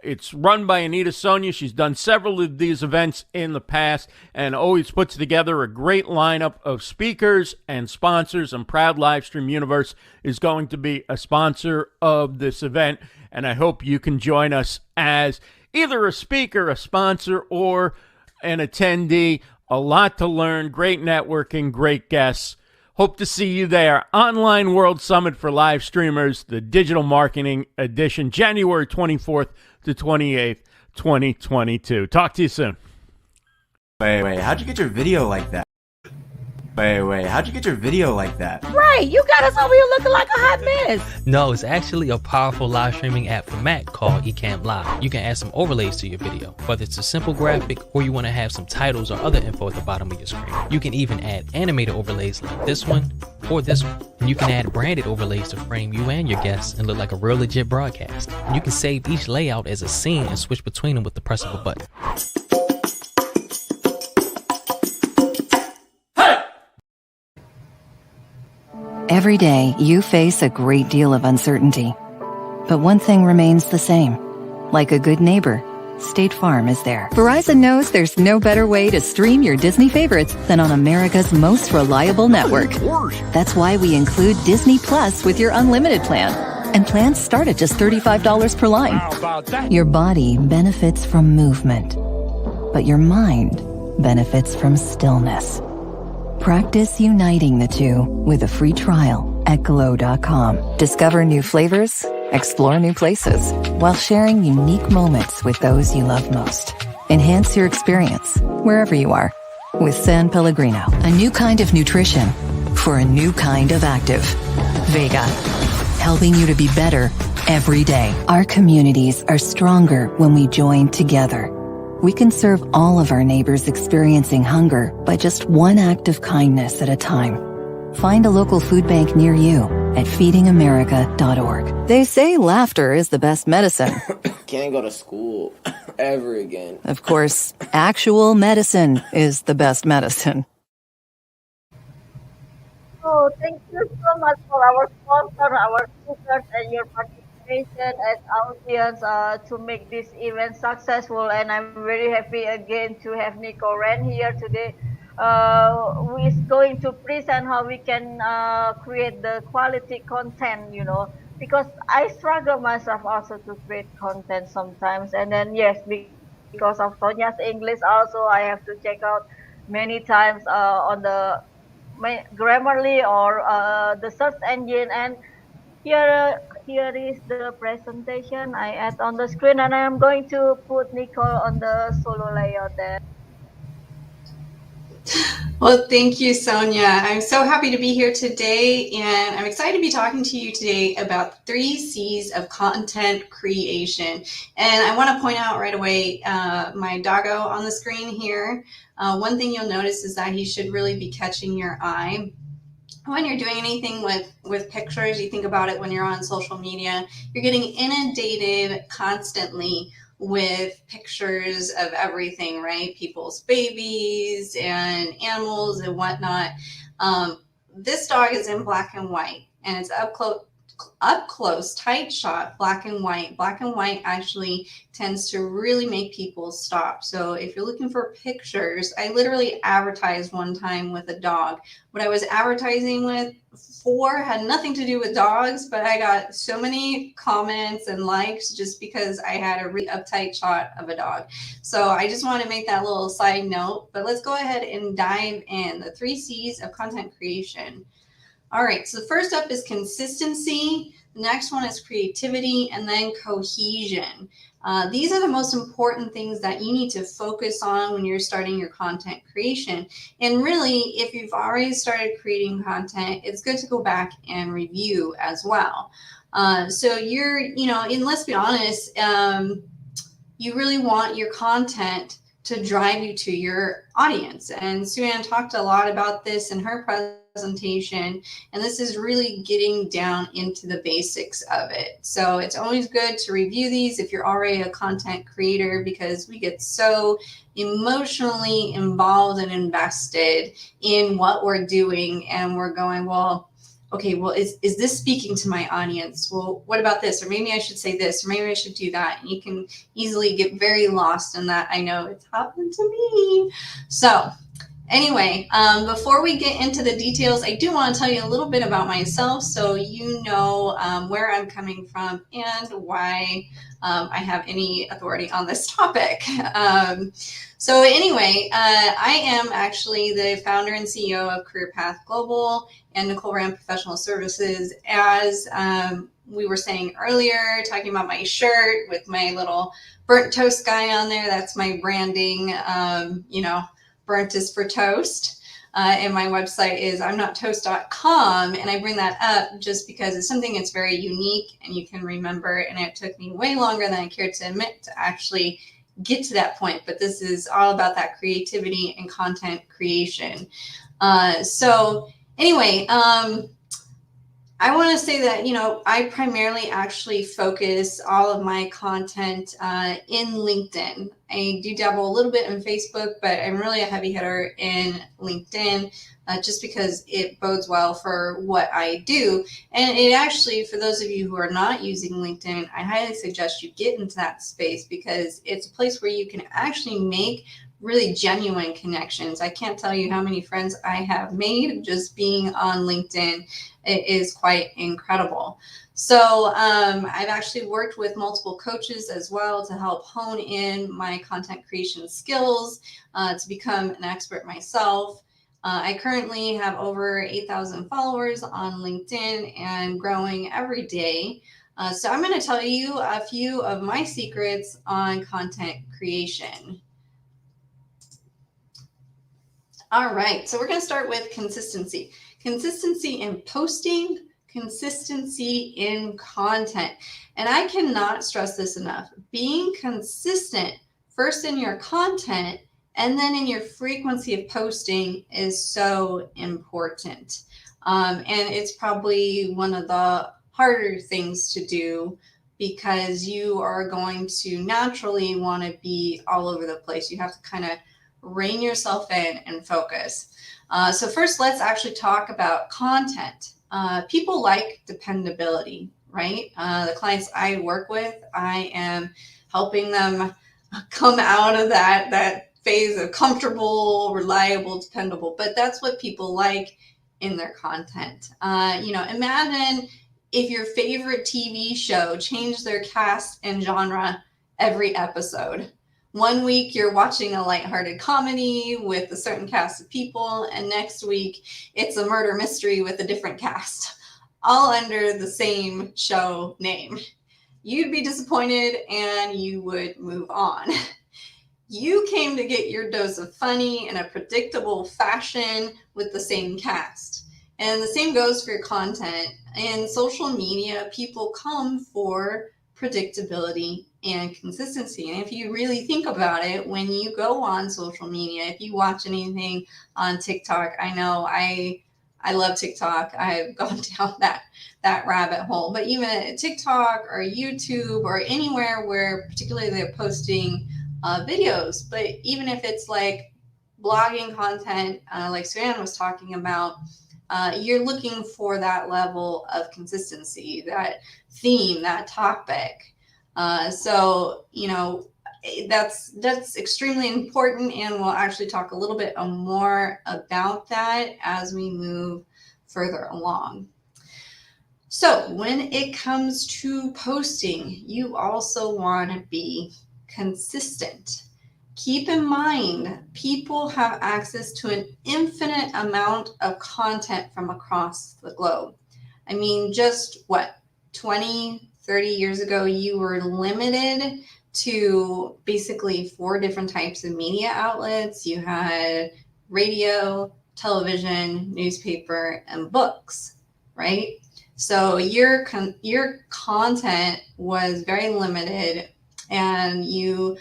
It's run by Anita, Sonya. She's done several of these events in the past and always puts together a great lineup of speakers and sponsors. And Proud Livestream Universe is going to be a sponsor of this event, and I hope you can join us as either a speaker, a sponsor, or an attendee. A lot to learn, great networking, great guests. Hope to see you there. Online World Summit for Live Streamers, the Digital Marketing Edition, January 24th to 28th, 2022. Talk to you soon. Wait, how'd you get your video like that? Wait, how'd you get your video like that? Right, you got us over here looking like a hot mess. No, it's actually a powerful live streaming app for Mac called Ecamm Live. You can add some overlays to your video, whether it's a simple graphic or you want to have some titles or other info at the bottom of your screen. You can even add animated overlays like this one or this one. And you can add branded overlays to frame you and your guests and look like a real legit broadcast. And you can save each layout as a scene and switch between them with the press of a button. Every day, you face a great deal of uncertainty. But one thing remains the same. Like a good neighbor, State Farm is there. Verizon knows there's no better way to stream your Disney favorites than on America's most reliable network. That's why we include Disney Plus with your unlimited plan. And plans start at just $35 per line. How about that? Your body benefits from movement, but your mind benefits from stillness. Practice uniting the two with a free trial at glow.com. Discover new flavors Explore new places while sharing unique moments with those you love most. Enhance your experience wherever you are with San Pellegrino, a new kind of nutrition for a new kind of active. Vega, helping you to be better every day. Our communities are stronger when we join together. We can serve all of our neighbors experiencing hunger by just one act of kindness at a time. Find a local food bank near you at feedingamerica.org. They say laughter is the best medicine. Can't go to school ever again. Of course, actual medicine is the best medicine. So thank you so much for our sponsor, our speakers, and your participation as audience to make this event successful. And I'm very happy again to have Nico Ren here today. Who is going to present how we can create the quality content, because I struggle myself also to create content sometimes. And then, yes, because of Sonya's English also, I have to check out many times on the Grammarly or the search engine. And here is the presentation I add on the screen, and I'm going to put Nicole on the solo layout there. Well, thank you, Sonya. I'm so happy to be here today, and I'm excited to be talking to you today about 3 C's of content creation. And I want to point out right away my doggo on the screen here. One thing you'll notice is that he should really be catching your eye. When you're doing anything with pictures, you think about it when you're on social media, you're getting inundated constantly with pictures of everything, right? People's babies and animals and whatnot. This dog is in black and white, and it's up close, tight shot, black and white. Black and white actually tends to really make people stop. So if you're looking for pictures, I literally advertised one time with a dog. What I was advertising for had nothing to do with dogs, but I got so many comments and likes just because I had a really uptight shot of a dog. So I just want to make that little side note, but let's go ahead and dive in. The 3 C's of content creation. All right, so the first up is consistency. The next one is creativity, and then cohesion. These are the most important things that you need to focus on when you're starting your content creation. And really, if you've already started creating content, it's good to go back and review as well. So and let's be honest, you really want your content to drive you to your audience. And Sue-Ann talked a lot about this in her presentation, and this is really getting down into the basics of it. So it's always good to review these if you're already a content creator, because we get so emotionally involved and invested in what we're doing, and we're going, well, okay, well, is this speaking to my audience? Well, what about this? Or maybe I should say this, or maybe I should do that. And you can easily get very lost in that. I know it's happened to me. So anyway, before we get into the details, I do want to tell you a little bit about myself so you know where I'm coming from and why I have any authority on this topic. So anyway, I am actually the founder and CEO of Career Path Global and Nicole Ram Professional Services. As we were saying earlier, talking about my shirt with my little burnt toast guy on there, that's my branding, burnt is for toast. And my website is imnottoast.com. And I bring that up just because it's something that's very unique and you can remember. And it took me way longer than I care to admit to actually get to that point. But this is all about that creativity and content creation. So anyway, I want to say that, I primarily actually focus all of my content in LinkedIn. I do dabble a little bit in Facebook, but I'm really a heavy hitter in LinkedIn just because it bodes well for what I do. And it actually, for those of you who are not using LinkedIn, I highly suggest you get into that space because it's a place where you can actually make really genuine connections. I can't tell you how many friends I have made just being on LinkedIn. It is quite incredible. So I've actually worked with multiple coaches as well to help hone in my content creation skills to become an expert myself. I currently have over 8,000 followers on LinkedIn and growing every day. So I'm going to tell you a few of my secrets on content creation. All right, so we're going to start with consistency. Consistency in posting, consistency in content. And I cannot stress this enough. Being consistent first in your content and then in your frequency of posting is so important. And it's probably one of the harder things to do because you are going to naturally want to be all over the place. You have to kind of rein yourself in and focus. So first, let's actually talk about content. People like dependability, right? The clients I work with, I am helping them come out of that phase of comfortable, reliable, dependable. But that's what people like in their content. Imagine if your favorite TV show changed their cast and genre every episode. One week you're watching a lighthearted comedy with a certain cast of people, and next week it's a murder mystery with a different cast, all under the same show name. You'd be disappointed and you would move on. You came to get your dose of funny in a predictable fashion with the same cast. And the same goes for your content. In social media, people come for predictability and consistency. And if you really think about it, when you go on social media, if you watch anything on TikTok, I know I love TikTok. I've gone down that rabbit hole. But even at TikTok or YouTube or anywhere where particularly they're posting videos, but even if it's like blogging content, like Suzanne was talking about, you're looking for that level of consistency, that theme, that topic. So that's extremely important, and we'll actually talk a little bit more about that as we move further along. So when it comes to posting, you also want to be consistent. Keep in mind, people have access to an infinite amount of content from across the globe. I mean, just 20, 30 years ago, you were limited to basically 4 different types of media outlets. You had radio, television, newspaper, and books, right? So your content was very limited, and you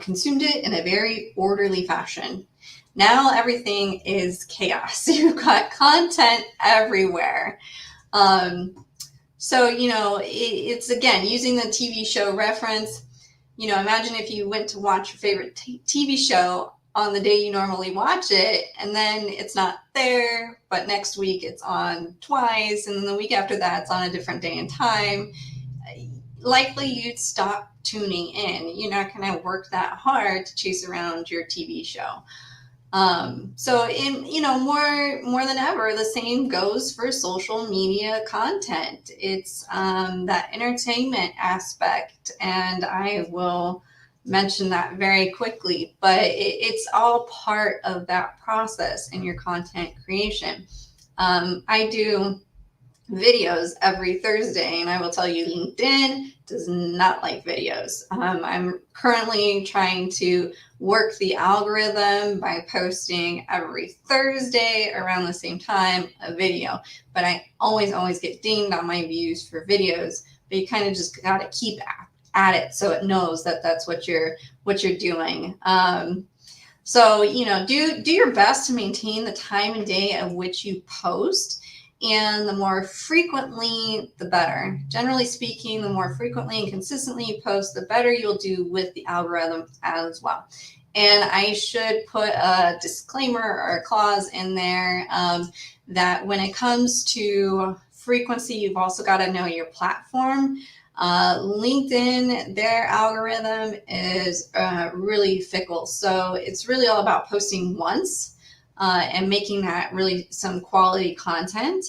consumed it in a very orderly fashion. Now everything is chaos. You've got content everywhere. So, it's again, using the TV show reference, imagine if you went to watch your favorite TV show on the day you normally watch it, and then it's not there, but next week it's on twice, and then the week after that it's on a different day and time. Likely you'd stop tuning in. You're not going to work that hard to chase around your TV show. So more than ever, the same goes for social media content. It's that entertainment aspect, and I will mention that very quickly, but it's all part of that process in your content creation. I do videos every Thursday, and I will tell you, LinkedIn does not like videos. I'm currently trying to work the algorithm by posting every Thursday around the same time a video, but I always get dinged on my views for videos. But you kind of just got to keep at it so it knows that that's what you're doing. So do your best to maintain the time and day of which you post. And the more frequently, the better. Generally speaking, the more frequently and consistently you post, the better you'll do with the algorithm as well. And I should put a disclaimer or a clause in there that when it comes to frequency, you've also got to know your platform. LinkedIn, their algorithm is really fickle. So it's really all about posting once and making that really some quality content.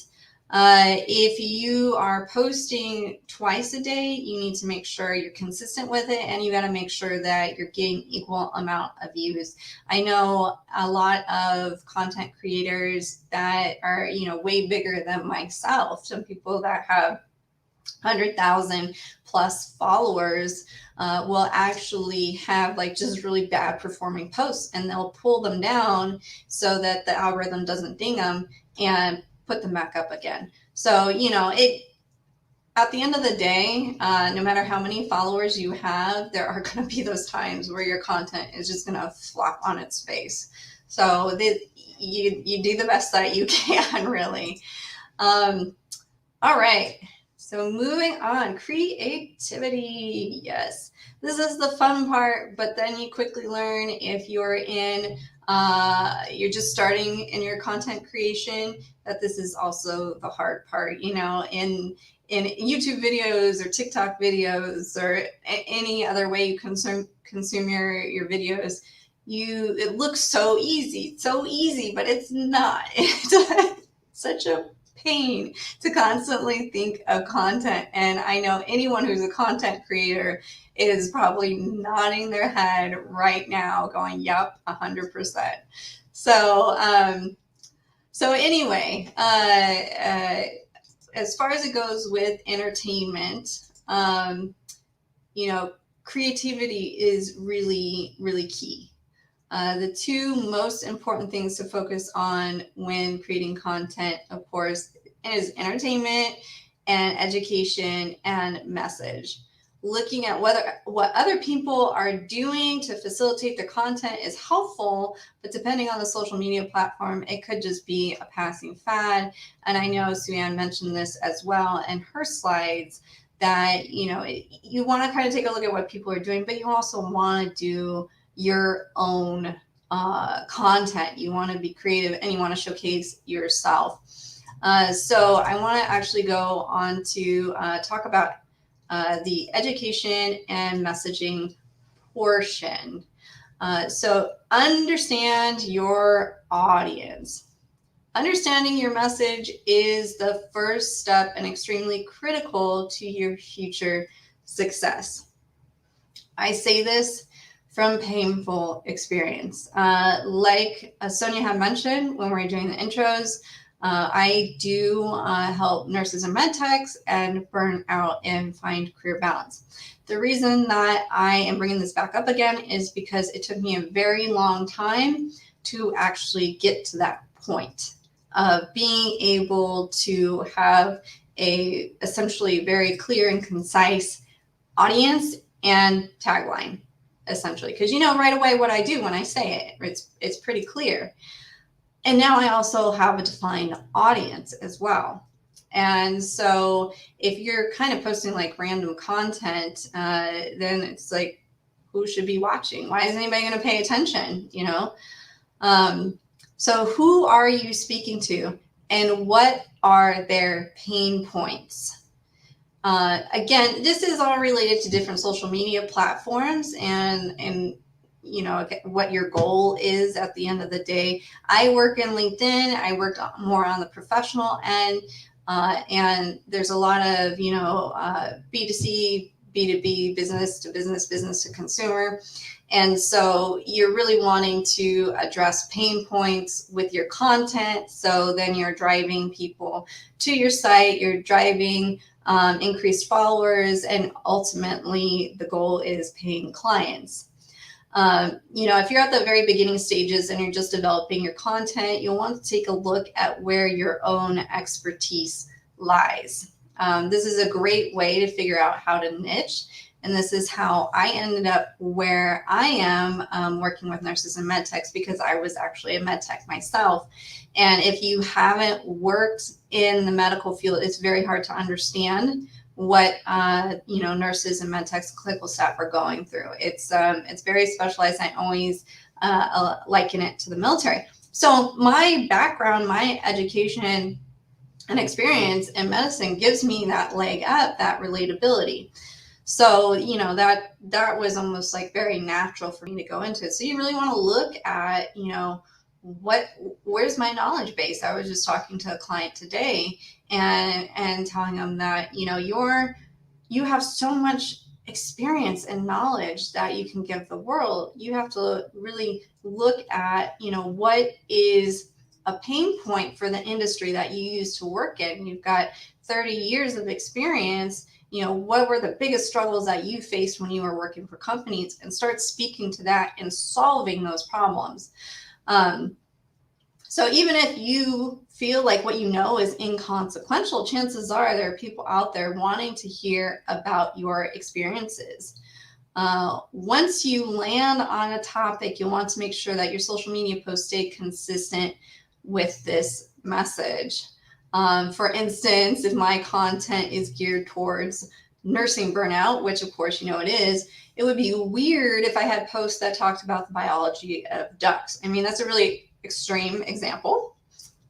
If you are posting twice a day, you need to make sure you're consistent with it, and you got to make sure that you're getting equal amount of views. I know a lot of content creators that are, way bigger than myself. Some people that have 100,000 plus followers will actually have like just really bad performing posts, and they'll pull them down so that the algorithm doesn't ding them and put them back up again. So, you know, at the end of the day, no matter how many followers you have, there are going to be those times where your content is just going to flop on its face. So you do the best that you can, really. All right. So moving on, creativity. Yes, this is the fun part, but then you quickly learn if you're you're just starting in your content creation, that this is also the hard part. You know, in YouTube videos or TikTok videos or any other way you consume your videos, it looks so easy, but it's not. It's such a pain to constantly think of content. And I know anyone who's a content creator is probably nodding their head right now going, yep, 100%. So anyway, as far as it goes with entertainment, you know, creativity is really, really key. The two most important things to focus on when creating content, of course, is entertainment and education and message. Looking at what other people are doing to facilitate their content is helpful, but depending on the social media platform, it could just be a passing fad. And I know Sue-Ann mentioned this as well in her slides, that, you know, you want to kind of take a look at what people are doing, but you also want to do your own content. You want to be creative and you want to showcase yourself. So I want to actually go on to talk about the education and messaging portion. So understand your audience. Understanding your message is the first step and extremely critical to your future success. I say this from painful experience. Like Sonya had mentioned when we were doing the intros, I do help nurses and med techs and burn out and find career balance. The reason that I am bringing this back up again is because it took me a very long time to actually get to that point of being able to have a essentially very clear and concise audience and tagline, essentially, because you know right away what I do when I say it. It's pretty clear. And now I also have a defined audience as well. And so if you're kind of posting like random content, then it's like, who should be watching? Why is anybody going to pay attention? You know? So who are you speaking to, and what are their pain points? Again, this is all related to different social media platforms and you know what your goal is at the end of the day. I work in LinkedIn. I work more on the professional end, and there's a lot of, you know, B2C, B2B, business to business, business to consumer. And so you're really wanting to address pain points with your content. So then you're driving people to your site, you're driving increased followers, and ultimately the goal is paying clients. You know, if you're at the very beginning stages and you're just developing your content, you'll want to take a look at where your own expertise lies. This is a great way to figure out how to niche. And this is how I ended up where I am, working with nurses and med techs, because I was actually a med tech myself. And if you haven't worked in the medical field, it's very hard to understand what you know, nurses and med techs, clinical staff are going through. It's very specialized. I always liken it to the military. So my background, my education and experience in medicine gives me that leg up, that relatability. So, you know, that was almost like very natural for me to go into it. So you really want to look at, you know, where's my knowledge base? I was just talking to a client today and telling them that, you know, you have so much experience and knowledge that you can give the world. You have to really look at, you know, what is a pain point for the industry that you used to work in. You've got 30 years of experience. You know, what were the biggest struggles that you faced when you were working for companies, and start speaking to that and solving those problems. So even if you feel like what you know is inconsequential, chances are there are people out there wanting to hear about your experiences. Once you land on a topic, you'll want to make sure that your social media posts stay consistent with this message. For instance, if my content is geared towards nursing burnout, which of course you know it is, it would be weird if I had posts that talked about the biology of ducks. I mean, that's a really extreme example,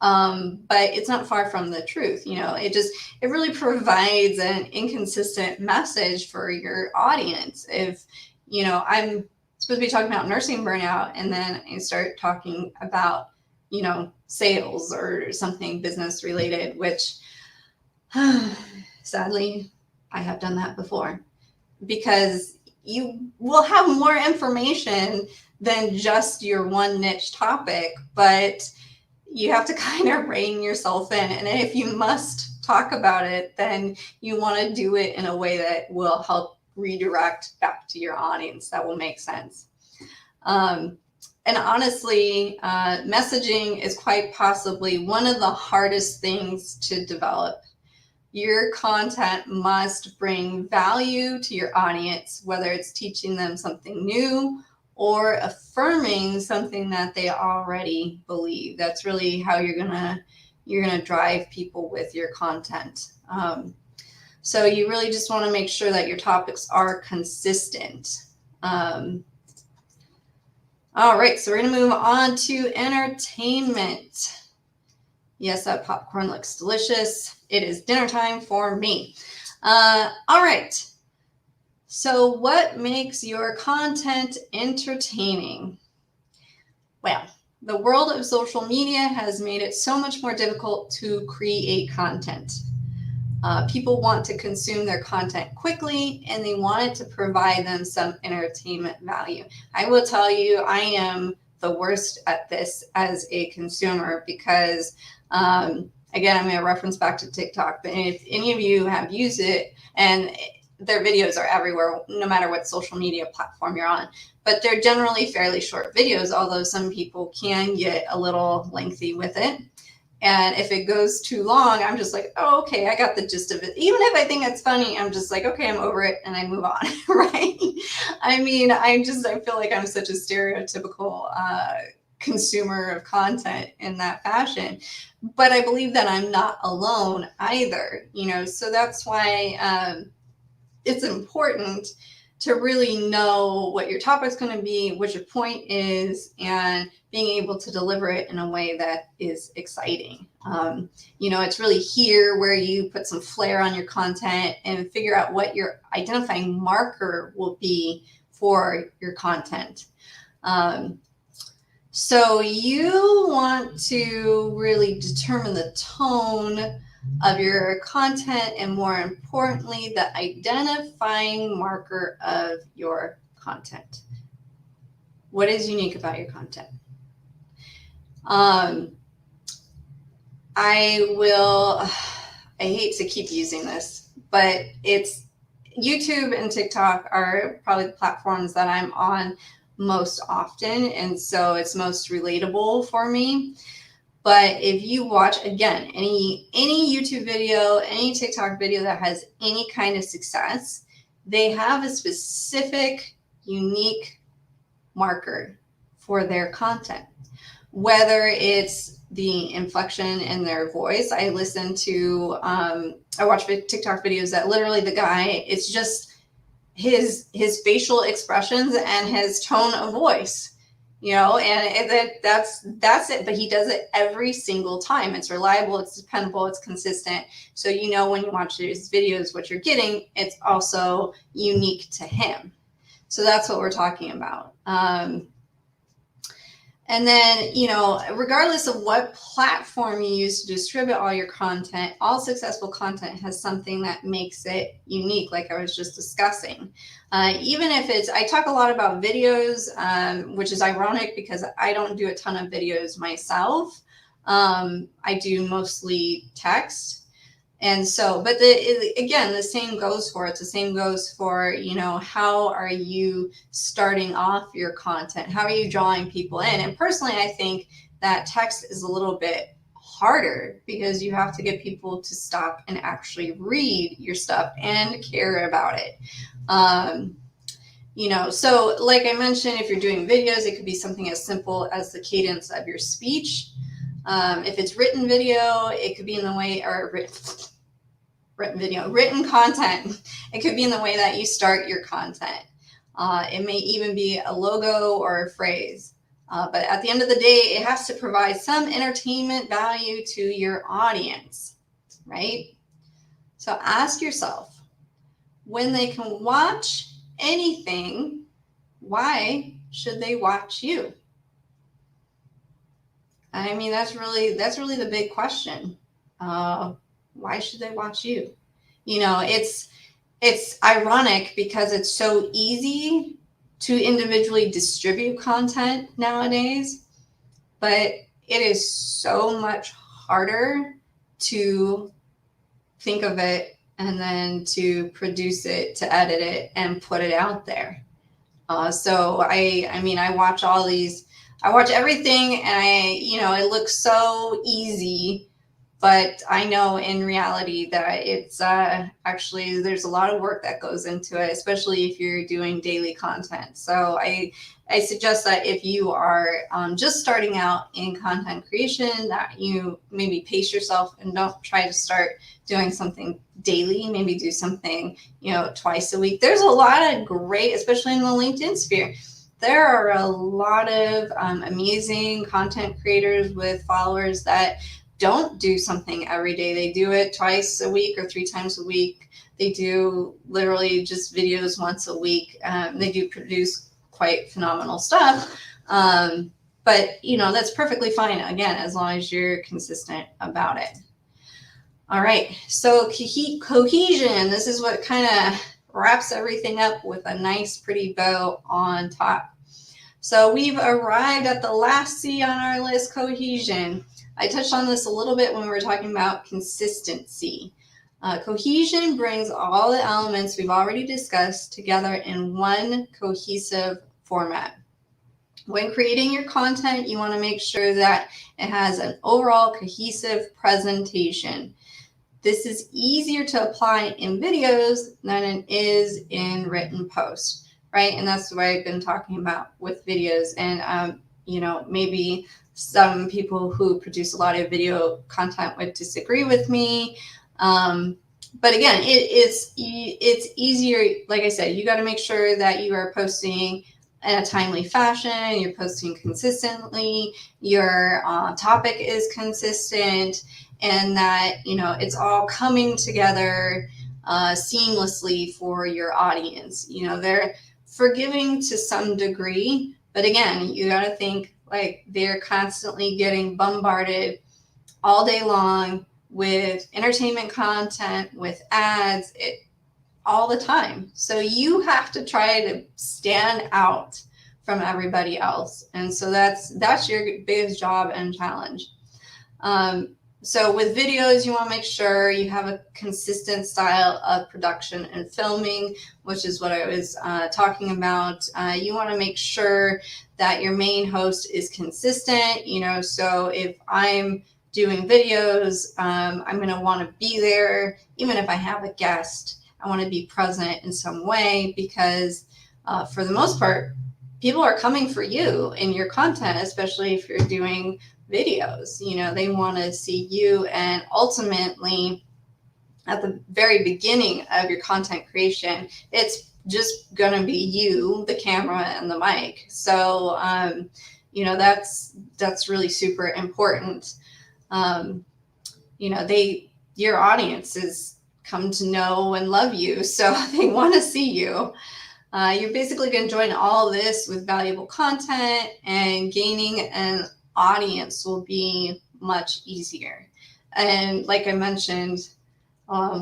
but it's not far from the truth. You know, it really provides an inconsistent message for your audience. If, you know, I'm supposed to be talking about nursing burnout, and then I start talking about, you know, sales or something business related, which sadly I have done that before, because you will have more information than just your one niche topic, but you have to kind of rein yourself in. And if you must talk about it, then you want to do it in a way that will help redirect back to your audience, that will make sense. And honestly, messaging is quite possibly one of the hardest things to develop. Your content must bring value to your audience, whether it's teaching them something new or affirming something that they already believe. That's really how you're gonna drive people with your content. So you really just want to make sure that your topics are consistent. All right, so we're gonna move on to entertainment. Yes, that popcorn looks delicious. It is dinner time for me. All right. So what makes your content entertaining? Well, the world of social media has made it so much more difficult to create content. People want to consume their content quickly, and they want it to provide them some entertainment value. I will tell you, I am the worst at this as a consumer, because again, I'm going to reference back to TikTok, but if any of you have used it, and their videos are everywhere, no matter what social media platform you're on, but they're generally fairly short videos, although some people can get a little lengthy with it. And if it goes too long, I'm just like, oh, okay, I got the gist of it. Even if I think it's funny, I'm just like, okay, I'm over it, and I move on, right? I mean, I feel like I'm such a stereotypical consumer of content in that fashion, but I believe that I'm not alone either, you know, so that's why it's important to really know what your topic's going to be, what your point is, and being able to deliver it in a way that is exciting. You know, it's really here where you put some flair on your content and figure out what your identifying marker will be for your content. So you want to really determine the tone of your content, and more importantly, the identifying marker of your content. What is unique about your content? I hate to keep using this, but it's YouTube and TikTok are probably the platforms that I'm on most often, and so it's most relatable for me. But if you watch, again, any YouTube video, any TikTok video that has any kind of success, they have a specific, unique marker for their content. Whether it's the inflection in their voice, I watch TikTok videos that literally the guy, it's just his facial expressions and his tone of voice. You know, and that's it. But he does it every single time. It's reliable, it's dependable, it's consistent. So you know when you watch his videos what you're getting. It's also unique to him. So that's what we're talking about. And then, you know, regardless of what platform you use to distribute all your content, all successful content has something that makes it unique, like I was just discussing. Even if I talk a lot about videos, which is ironic because I don't do a ton of videos myself. I do mostly text. And so, but again, the same goes for it. The same goes for, you know, how are you starting off your content? How are you drawing people in? And personally, I think that text is a little bit harder because you have to get people to stop and actually read your stuff and care about it. You know, so like I mentioned, if you're doing videos, it could be something as simple as the cadence of your speech. If it's written video, it could be in the way, or written content. It could be in the way that you start your content. It may even be a logo or a phrase. But at the end of the day, it has to provide some entertainment value to your audience, right? So ask yourself, when they can watch anything, why should they watch you? I mean, that's really the big question. Why should they watch you? You know, it's ironic because it's so easy to individually distribute content nowadays, but it is so much harder to think of it and then to produce it, to edit it, and put it out there. So I mean, I watch everything, and it looks so easy, but I know in reality that it's actually, there's a lot of work that goes into it, especially if you're doing daily content. So I suggest that if you are just starting out in content creation, that you maybe pace yourself and don't try to start doing something daily. Maybe do something, twice a week. There's a lot of great, especially in the LinkedIn sphere, there are a lot of amazing content creators with followers that don't do something every day. They do it twice a week or 3 times a week. They do literally just videos once a week. They do produce quite phenomenal stuff. But, that's perfectly fine, again, as long as you're consistent about it. All right, so cohesion. This is what kind of wraps everything up with a nice, pretty bow on top. So we've arrived at the last C on our list, cohesion. I touched on this a little bit when we were talking about consistency. Cohesion brings all the elements we've already discussed together in one cohesive format. When creating your content, you want to make sure that it has an overall cohesive presentation. This is easier to apply in videos than it is in written posts, right? And that's what I've been talking about with videos. And, maybe some people who produce a lot of video content would disagree with me. But again, it's easier. Like I said, you got to make sure that you are posting in a timely fashion, you're posting consistently, your topic is consistent, and that, it's all coming together seamlessly for your audience. They're forgiving to some degree, but again, you got to think like they're constantly getting bombarded all day long with entertainment content, with ads, all the time. So you have to try to stand out from everybody else. And so that's your biggest job and challenge. So with videos, you want to make sure you have a consistent style of production and filming, which is what I was talking about. You want to make sure that your main host is consistent. So if I'm doing videos, I'm going to want to be there. Even if I have a guest, I want to be present in some way, because for the most part, people are coming for you in your content, especially if you're doing videos. They want to see you, and ultimately at the very beginning of your content creation, it's just going to be you, the camera, and the mic. So that's really super important. Your audience is come to know and love you, so they want to see you. You're basically going to join all this with valuable content, and gaining an audience will be much easier. And like I mentioned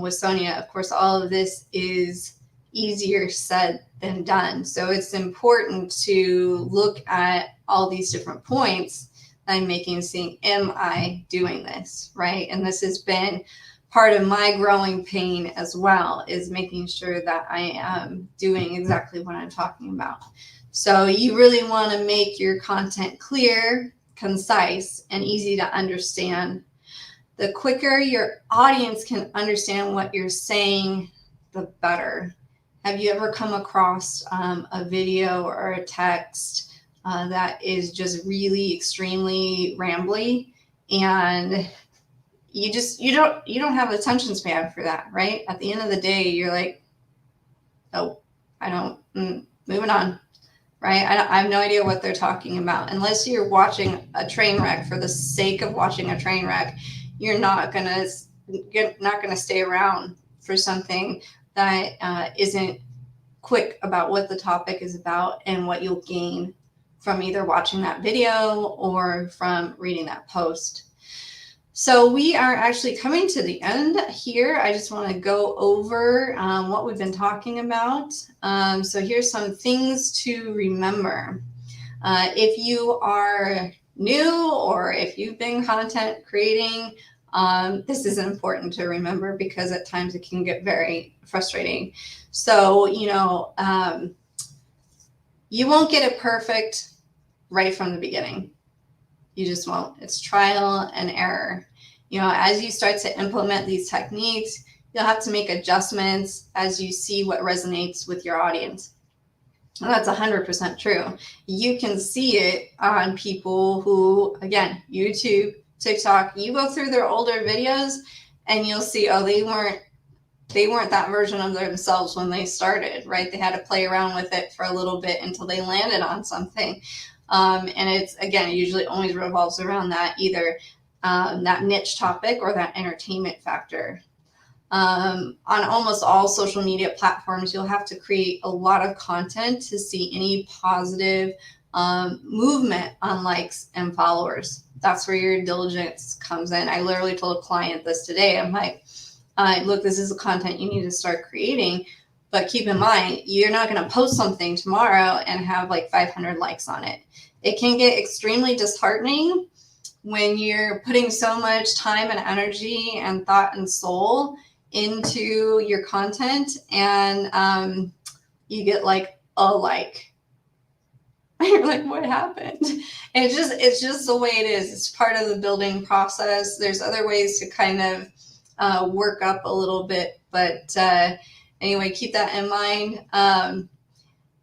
with Sonya, of course, all of this is easier said than done. So it's important to look at all these different points I'm making, seeing, am I doing this, right? And this has been part of my growing pain as well, is making sure that I am doing exactly what I'm talking about. So you really want to make your content clear, concise, and easy to understand. The quicker your audience can understand what you're saying, the better. Have you ever come across a video or a text that is just really extremely rambly, and you don't have attention span for that, right? At the end of the day, you're like, oh, I don't, moving on, right? I have no idea what they're talking about. Unless you're watching a train wreck for the sake of watching a train wreck, you're not gonna stay around for something that isn't quick about what the topic is about and what you'll gain from either watching that video or from reading that post. So we are actually coming to the end here. I just want to go over what we've been talking about. So here's some things to remember. If you are new or if you've been content creating, this is important to remember because at times it can get very frustrating. So, you won't get it perfect right from the beginning. You just won't. It's trial and error. As you start to implement these techniques, you'll have to make adjustments as you see what resonates with your audience. And that's 100% true. You can see it on people who, again, YouTube, TikTok, you go through their older videos and you'll see, oh, they weren't that version of themselves when they started, right? They had to play around with it for a little bit until they landed on something. And it's, again, it usually always revolves around that, either that niche topic or that entertainment factor. On almost all social media platforms, you'll have to create a lot of content to see any positive movement on likes and followers. That's where your diligence comes in. I literally told a client this today. I'm like, look, this is the content you need to start creating, but keep in mind, you're not going to post something tomorrow and have like 500 likes on it. It can get extremely disheartening when you're putting so much time and energy and thought and soul into your content and you get like a like. You're like, what happened? And it's just the way it is. It's part of the building process. There's other ways to kind of work up a little bit, but anyway, keep that in mind.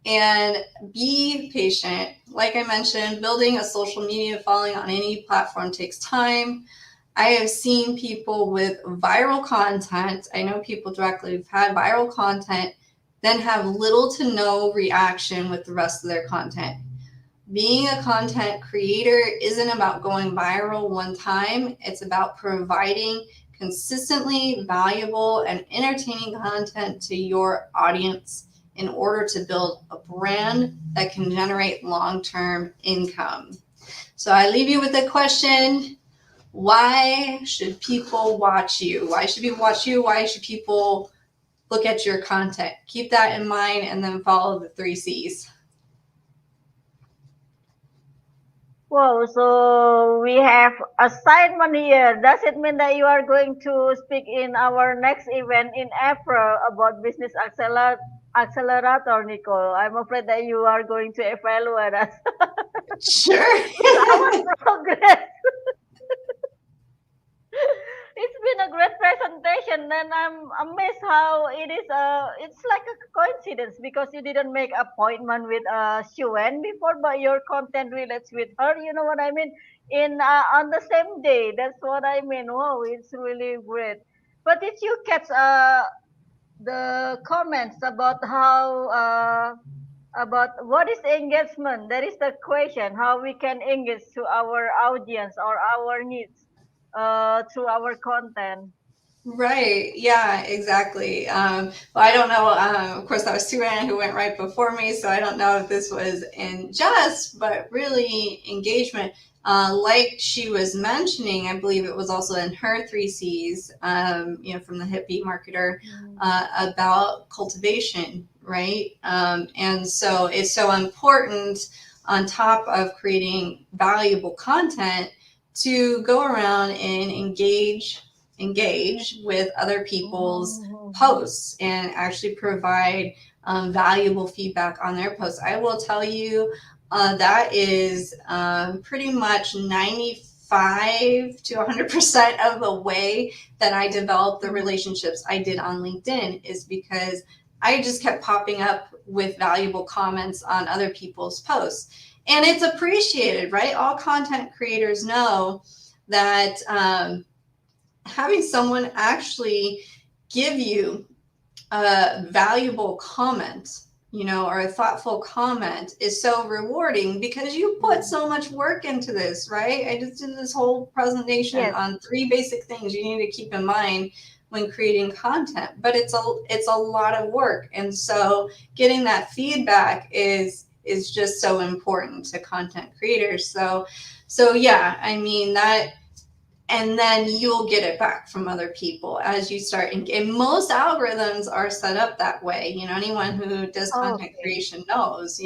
And be patient. Like I mentioned, building a social media following on any platform takes time. I have seen people with viral content. I know people directly who've had viral content, then have little to no reaction with the rest of their content. Being a content creator isn't about going viral one time. It's about providing consistently valuable and entertaining content to your audience in order to build a brand that can generate long-term income. So I leave you with the question, why should people watch you? Why should people watch you? Why should people look at your content? Keep that in mind and then follow the 3 C's. Wow, so we have assignment here. Does it mean that you are going to speak in our next event in April about business accelerator, Nicole? I'm afraid that you are going to evaluate us. Sure. Our progress. It's been a great presentation, and I'm amazed how it is. It's like a coincidence because you didn't make appointment with Shuen before, but your content relates with her. You know what I mean? In on the same day. That's what I mean. Wow, it's really great. But did you catch the comments about how about what is engagement? That is the question. How we can engage to our audience or our needs through our content. Right. Yeah, exactly. Well, I don't know. Of course, that was Suanne who went right before me, so I don't know if this was in jest, but really engagement. Like she was mentioning, I believe it was also in her 3 C's, from the hippie marketer, about cultivation, right? And so it's so important on top of creating valuable content to go around and engage with other people's posts and actually provide valuable feedback on their posts. I will tell you that is pretty much 95 to 100% of the way that I developed the relationships I did on LinkedIn is because I just kept popping up with valuable comments on other people's posts. And it's appreciated, right? All content creators know that having someone actually give you a valuable comment, or a thoughtful comment is so rewarding because you put so much work into this, right? I just did this whole presentation on 3 basic things you need to keep in mind when creating content, but it's a lot of work. And so getting that feedback is just so important to content creators. So yeah, I mean that, and then you'll get it back from other people as you start. And most algorithms are set up that way. Anyone who does content creation knows,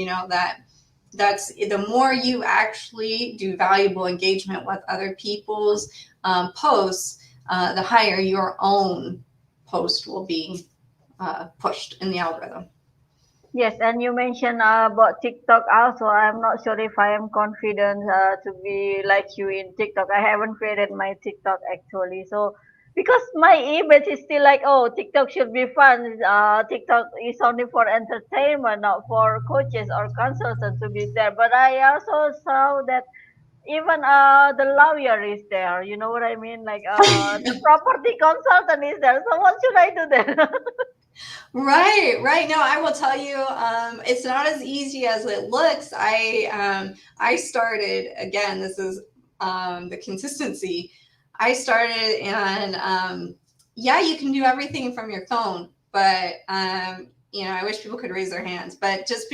that's the more you actually do valuable engagement with other people's posts, the higher your own post will be pushed in the algorithm. Yes, and you mentioned about TikTok also. I'm not sure if I am confident to be like you in TikTok. I haven't created my TikTok actually. So because my image is still like, oh, TikTok should be fun. TikTok is only for entertainment, not for coaches or consultants to be there. But I also saw that even the lawyer is there. You know what I mean? Like the property consultant is there. So what should I do then? Right. No, I will tell you, it's not as easy as it looks. I started, again, this is the consistency. I started and yeah, you can do everything from your phone, but I wish people could raise their hands, but just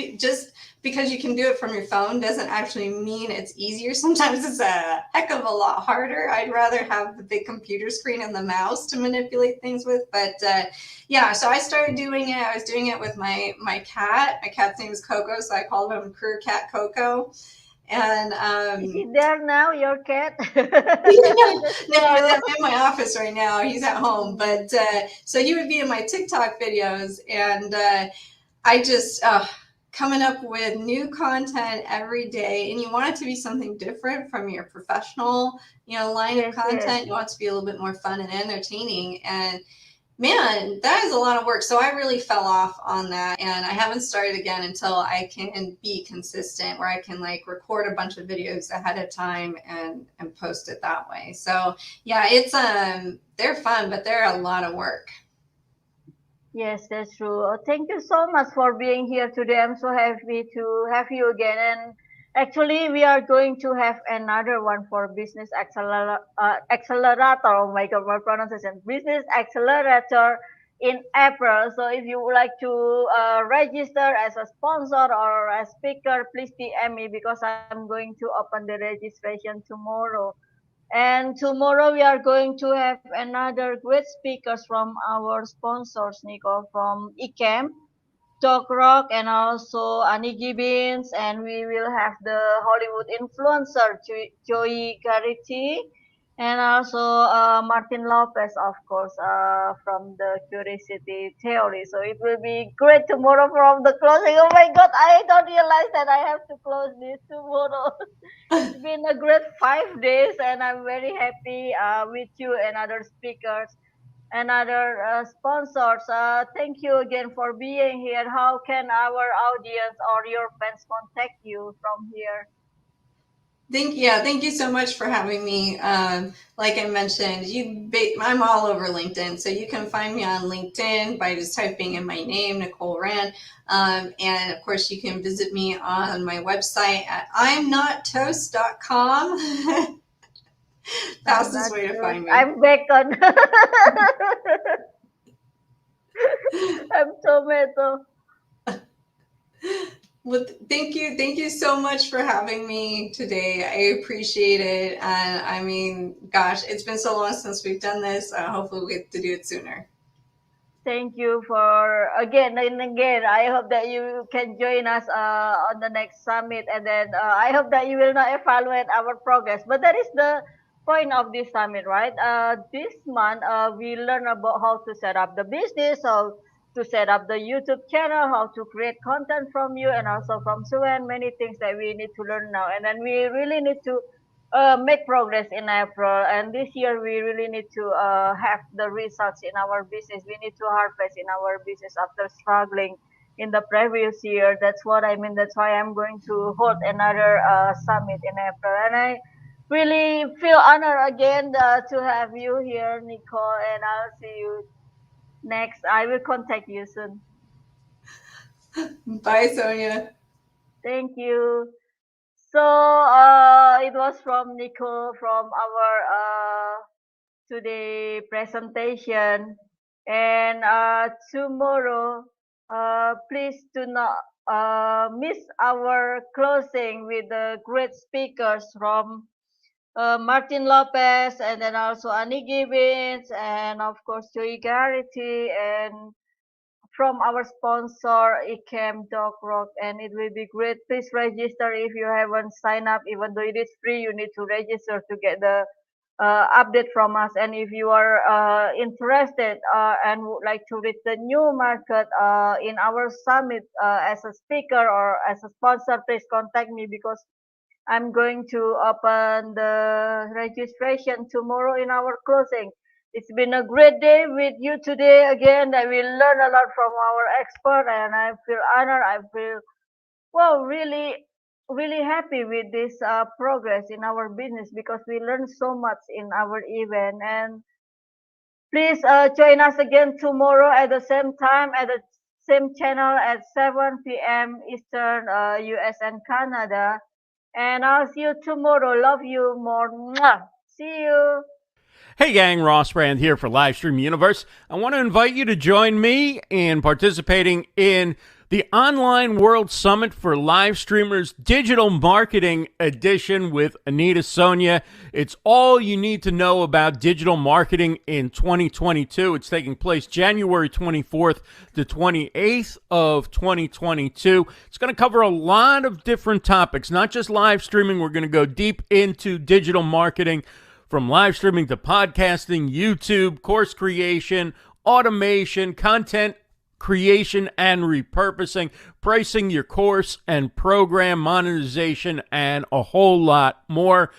because you can do it from your phone doesn't actually mean it's easier. Sometimes it's a heck of a lot harder. I'd rather have the big computer screen and the mouse to manipulate things with. But yeah, so I started doing it. I was doing it with my cat. My cat's name is Coco, so I called him Career Cat Coco. And is he there now, your cat? No, I'm in my office right now. He's at home, but so he would be in my TikTok videos, and I just coming up with new content every day. And you want it to be something different from your professional, line of content. You want it to be a little bit more fun and entertaining. And man, that is a lot of work. So I really fell off on that, and I haven't started again until I can be consistent, where I can record a bunch of videos ahead of time and post it that way. So yeah, it's they're fun, but they're a lot of work. Yes, that's true. Thank you so much for being here today. I'm so happy to have you again. And actually, we are going to have another one for Business Accelerator. Oh my God, my pronunciation. Business Accelerator in April. So if you would like to register as a sponsor or a speaker, please DM me because I'm going to open the registration tomorrow. And tomorrow we are going to have another great speakers from our sponsors, Nico, from eCamp, Talk Rock, and also Gibbins, and we will have the Hollywood influencer, Joie, Gharrity, and also Martin Lopez, of course, from the Curiosity Theory. So it will be great tomorrow from the closing. Oh my God, I don't realize that I have to close this tomorrow. It's been a great 5 days, and I'm very happy with you and other speakers and other sponsors. Thank you again for being here. How can our audience or your fans contact you from here? Thank you so much for having me. Like I mentioned, I'm all over LinkedIn, so you can find me on LinkedIn by just typing in my name, Nicole Rand. And of course, you can visit me on my website at imnottoast.com. Fastest way to find me. I'm back on. I'm tomato. Well, thank you so much for having me today. I appreciate it. And I mean, gosh, it's been so long since we've done this. Hopefully we get to do it sooner. Thank you for again and again. I hope that you can join us on the next summit, and then I hope that you will not evaluate our progress. But that is the point of this summit, right? This month we learn about how to set up the business, how to set up the YouTube channel, how to create content from you, and also from Suen. Many things that we need to learn now, and then we really need to make progress in April. And this year, we really need to have the results in our business. We need to harvest in our business after struggling in the previous year. That's what I mean. That's why I'm going to hold another summit in April. And I really feel honored again to have you here, Nicole. And I'll see you next. I will contact you soon. Bye, Sonya. Thank you. So it was from Nicole from our today presentation. And tomorrow, please do not miss our closing with the great speakers from Martin Lopez, and then also Annie Gibbins, and of course Joie Gharrity, and from our sponsor Ecam Dog Rock. And it will be great. Please register if you haven't signed up. Even though it is free, you need to register to get the update from us. And if you are interested and would like to reach the new market in our summit as a speaker or as a sponsor, please contact me, because I'm going to open the registration tomorrow in our closing. It's been a great day with you today again. I will learn a lot from our expert, and I feel honored. I feel, well, really happy with this progress in our business, because we learned so much in our event. And please join us again tomorrow at the same time, at the same channel at 7 p.m. Eastern, US and Canada. And I'll see you tomorrow. Love you more. Mwah. See you. Hey gang, Ross Brand here for Livestream Universe. I want to invite you to join me in participating in the Online World Summit for Livestreamers Digital Marketing Edition with Anita, Sonya. It's all you need to know about digital marketing in 2022. It's taking place January 24th to 28th of 2022. It's going to cover a lot of different topics, not just live streaming. We're going to go deep into digital marketing, from live streaming to podcasting, YouTube, course creation, automation, content creation and repurposing, pricing your course and program, monetization, and a whole lot more.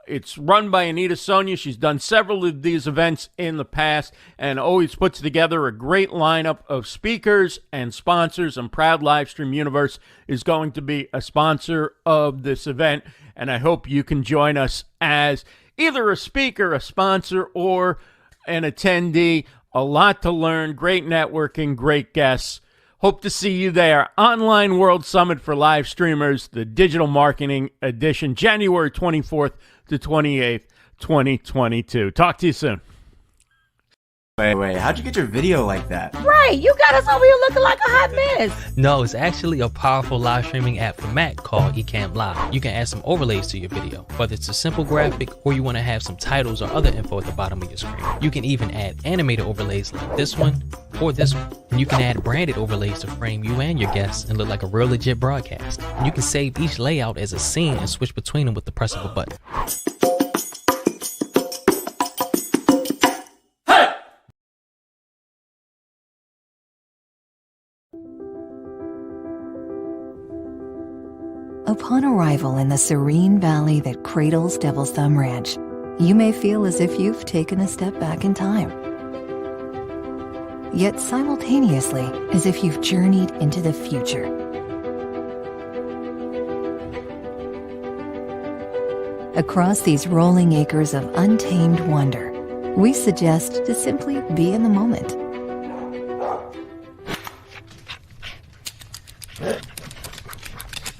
It's run by Anita, Sonya. She's done several of these events in the past and always puts together a great lineup of speakers and sponsors. And Proud Livestream Universe is going to be a sponsor of this event, and I hope you can join us as either a speaker, a sponsor, or an attendee. A lot to learn, great networking, great guests. Hope to see you there. Online World Summit for Live Streamers, the Digital Marketing Edition, January 24th to 28th, 2022. Talk to you soon. Wait, how'd you get your video like that? Right, you got us over here looking like a hot mess. No, it's actually a powerful live streaming app for Mac called Ecamm Live. You can add some overlays to your video, whether it's a simple graphic or you want to have some titles or other info at the bottom of your screen. You can even add animated overlays like this one or this one. And you can add branded overlays to frame you and your guests and look like a real legit broadcast. And you can save each layout as a scene and switch between them with the press of a button. Upon arrival in the serene valley that cradles Devil's Thumb Ranch, you may feel as if you've taken a step back in time. Yet simultaneously, as if you've journeyed into the future. Across these rolling acres of untamed wonder, we suggest to simply be in the moment.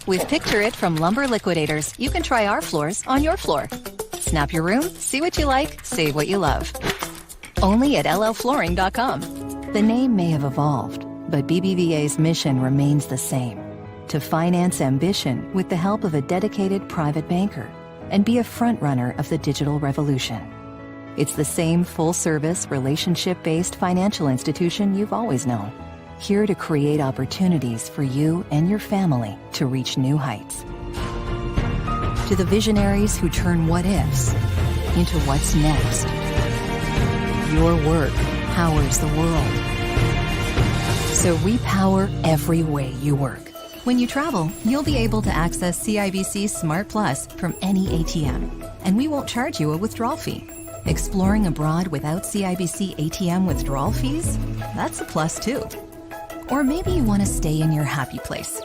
With Picture It from Lumber Liquidators, you can try our floors on your floor. Snap your room, see what you like, save what you love. Only at llflooring.com. The name may have evolved, but BBVA's mission remains the same: to finance ambition with the help of a dedicated private banker and be a frontrunner of the digital revolution. It's the same full-service, relationship-based financial institution you've always known. Here to create opportunities for you and your family to reach new heights. To the visionaries who turn what-ifs into what's next. Your work powers the world. So we power every way you work. When you travel, you'll be able to access CIBC Smart Plus from any ATM, and we won't charge you a withdrawal fee. Exploring abroad without CIBC ATM withdrawal fees? That's a plus too. Or maybe you want to stay in your happy place.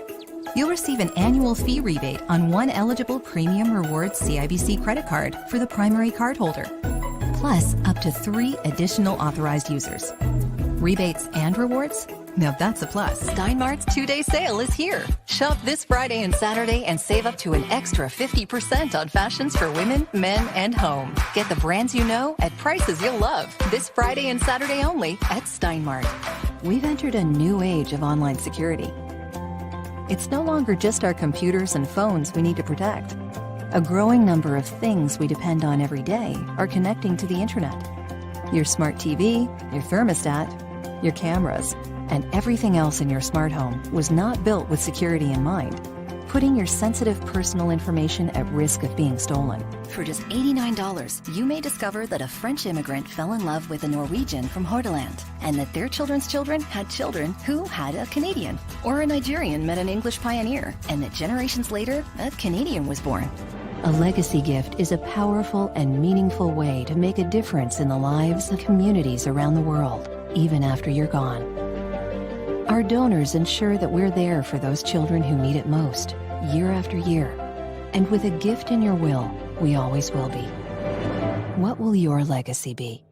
You'll receive an annual fee rebate on one eligible Premium Rewards CIBC credit card for the primary cardholder, plus up to 3 additional authorized users. Rebates and rewards? Now that's a plus. Steinmart's 2-day sale is here. Shop this Friday and Saturday and save up to an extra 50% on fashions for women, men, and home. Get the brands you know at prices you'll love. This Friday and Saturday only at Steinmart. We've entered a new age of online security. It's no longer just our computers and phones we need to protect. A growing number of things we depend on every day are connecting to the internet. Your smart TV, your thermostat, your cameras, and everything else in your smart home was not built with security in mind, putting your sensitive personal information at risk of being stolen. For just $89, you may discover that a French immigrant fell in love with a Norwegian from Hordaland, and that their children's children had children who had a Canadian, or a Nigerian met an English pioneer, and that generations later, a Canadian was born. A legacy gift is a powerful and meaningful way to make a difference in the lives of communities around the world, even after you're gone. Our donors ensure that we're there for those children who need it most, year after year. And with a gift in your will, we always will be. What will your legacy be?